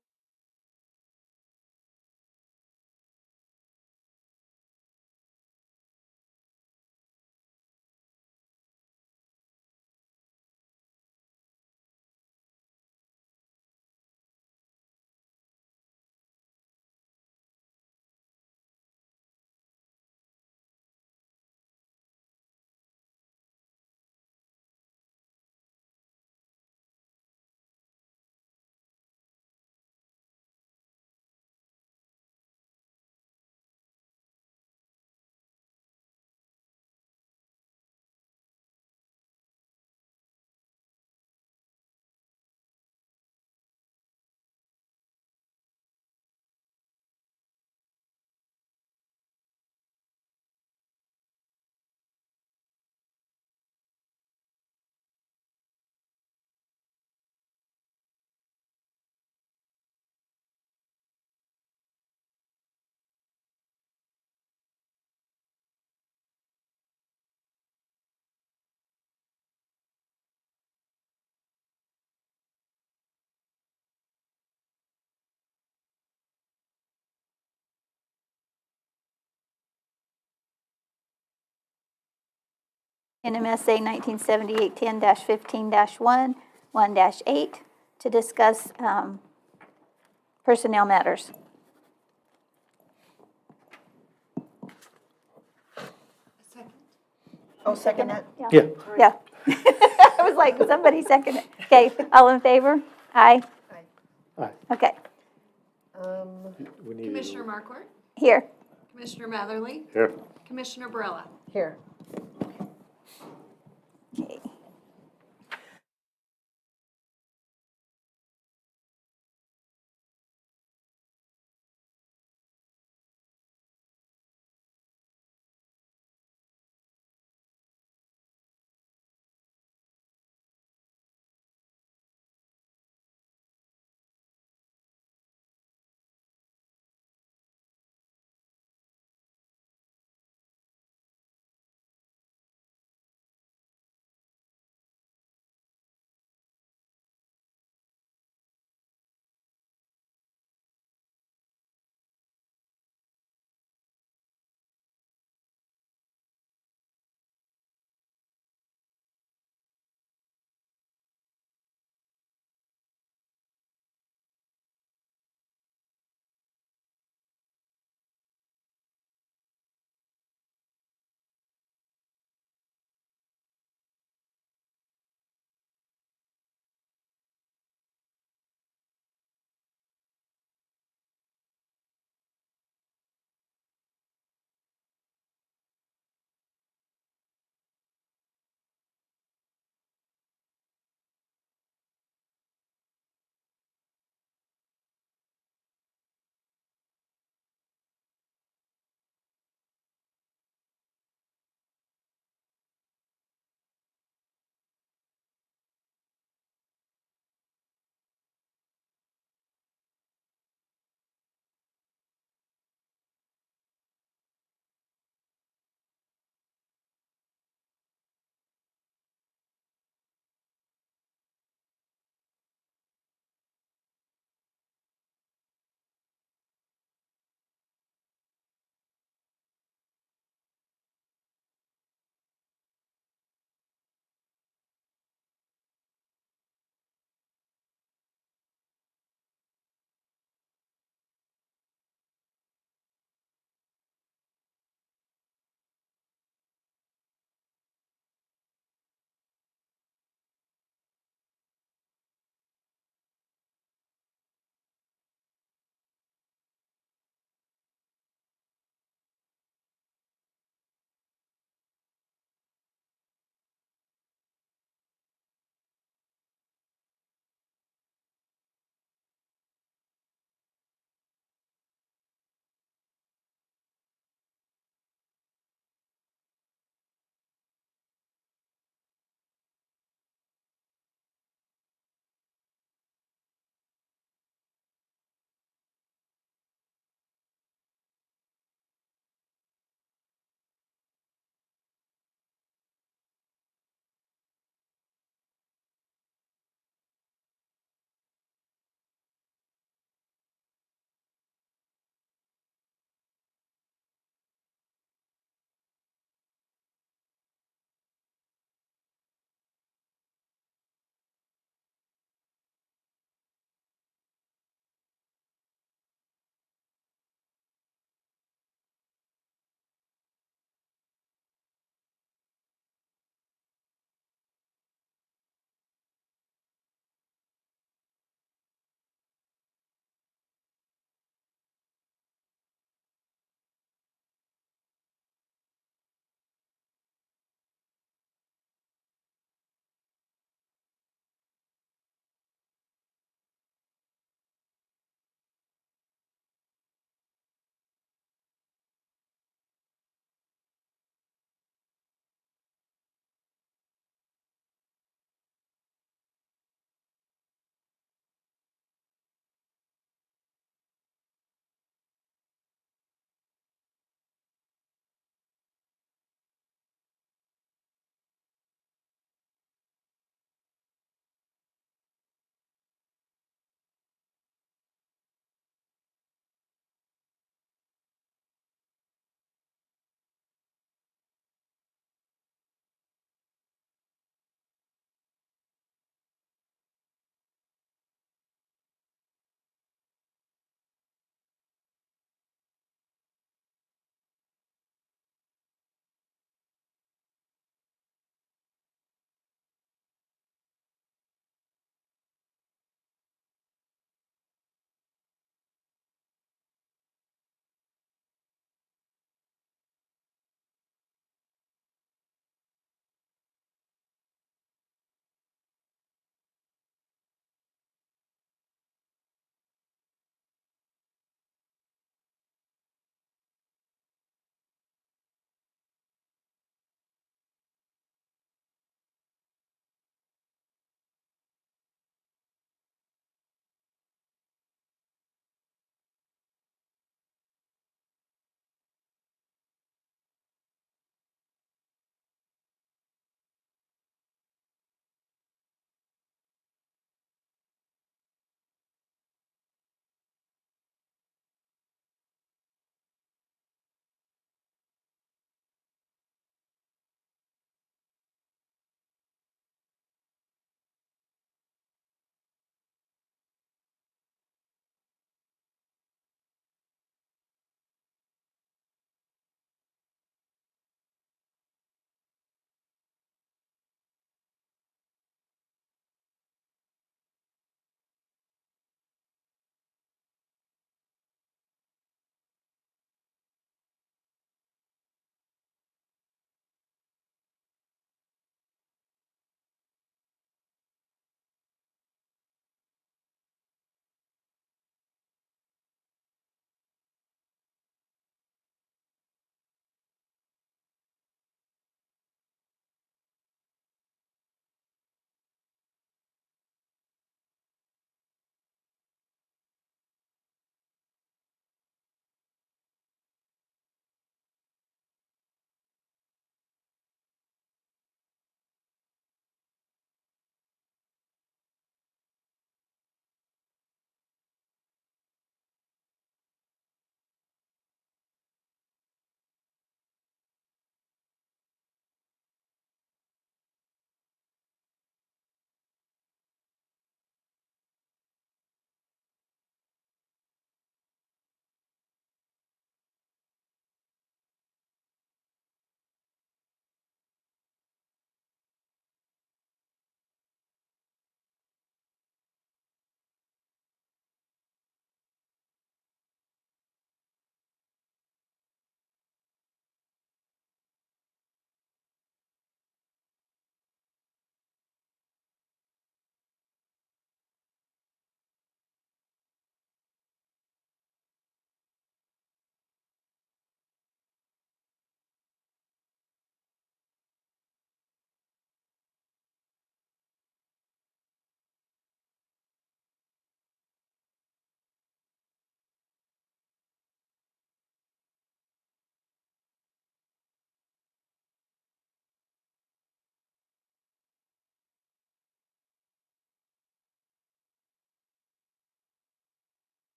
NMSA 1978-10-15-1, 1-8, to discuss personnel matters. Oh, second that? Yeah. Yeah. I was like, somebody second it. Okay, all in favor? Aye. Aye. Okay, We need Commissioner Markwart, here. Commissioner Matherly, Here. Commissioner Barella. Here. Okay.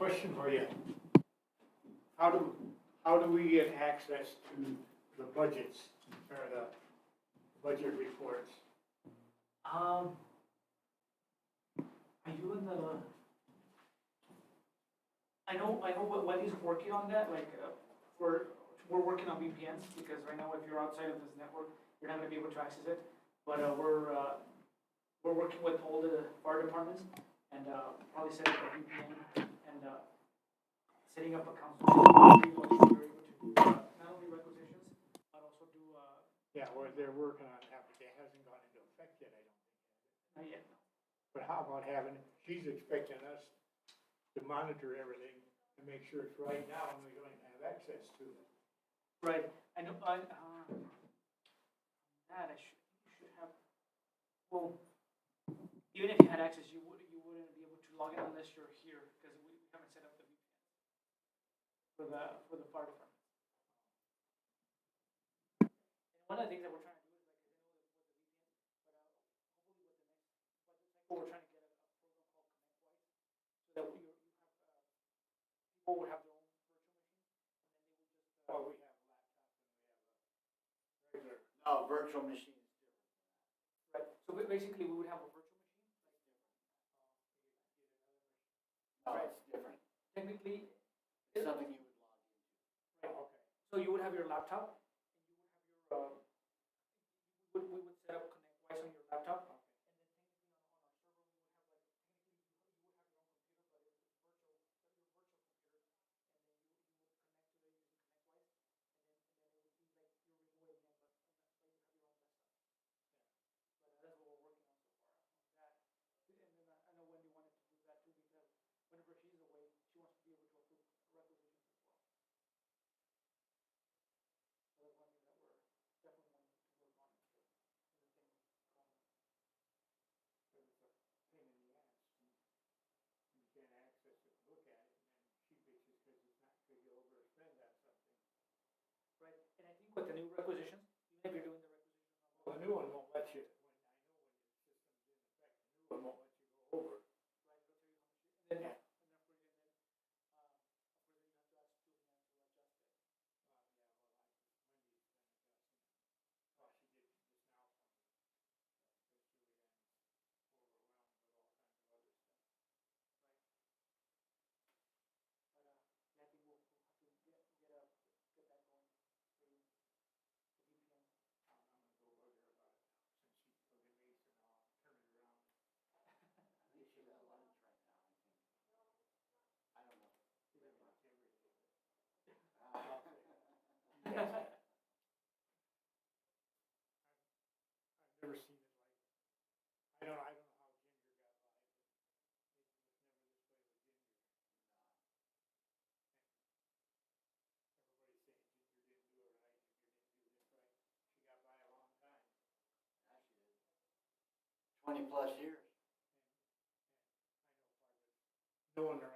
question for you. How do we get access to the budgets or the budget reports? Are you in the, I know what he's working on that, like, we're working on VPNs, because right now if you're outside of this network, you're not gonna be able to access it. But, we're working with all the fire departments and, probably setting up a VPN and, setting up accounts. You're able to do, not only requisitions, but also do, Yeah, or they're working on that, but it hasn't gone into effect yet, I don't think. not yet, no. But how about having, she's expecting us to monitor everything and make sure it's right now, and we don't even have access to it. Right, I know, that you should have, well, even if you had access, you wouldn't be able to log in unless you're here, because we haven't set up the VPN for the fire department. And one of the things that we're trying to do is, like, I know that with the VPN, but hopefully with the next budget cycle, we're trying to get a program called ConnectWise, so that people would have their own virtual machine, and then they would just, Well, we have laptops and we have a regular. No, virtual machine is different. right, so basically, we would have a virtual machine, No, it's different. technically, It's something you would log into. right, okay. So you would have your laptop, and you would have your, we would set up ConnectWise on your laptop, and then technically on our server, we would have like, technically you would have your own computer, but it's virtual, your virtual computer, and then you would connect to it using ConnectWise, and then it would be like your regular VPN, but you have your own desktop. But that's what we're working on so far on that. And then I know Wendy wanted to do that too, because whenever she's away, she wants to be able to approve requisitions as well. So that's one thing that we're definitely wanting to work on in the same column. But it's a pain in the ass. You can't access it, look at it, and then she bitches because it's not, because you overspend on something. Right, and I think with the new requisitions, even if you're doing the requisitions on Well, the new one won't let you, when I know when the system's in effect, the new one won't let you go over. right, it'll tell you how much, and then, Yeah. of course, then you have to ask Julian to adjust it. Well, she did just now for me. Because Julianne's overwhelmed with all kinds of other stuff. But, yeah, I think we'll have to get that going for you, the VPN. I'm gonna go bug her about it now, since she told me, so now I'll turn it around. I think she's at lunch right now, I think. I don't know. Pretty much everything. Yes. I've never seen it like it. I don't know how Ginger got by, but it was never this way with Ginger. Everybody's saying Ginger didn't do it right, Ginger didn't do this right. She got by a long time. Yeah, she did. 20+ years. I know part of it. Knowing her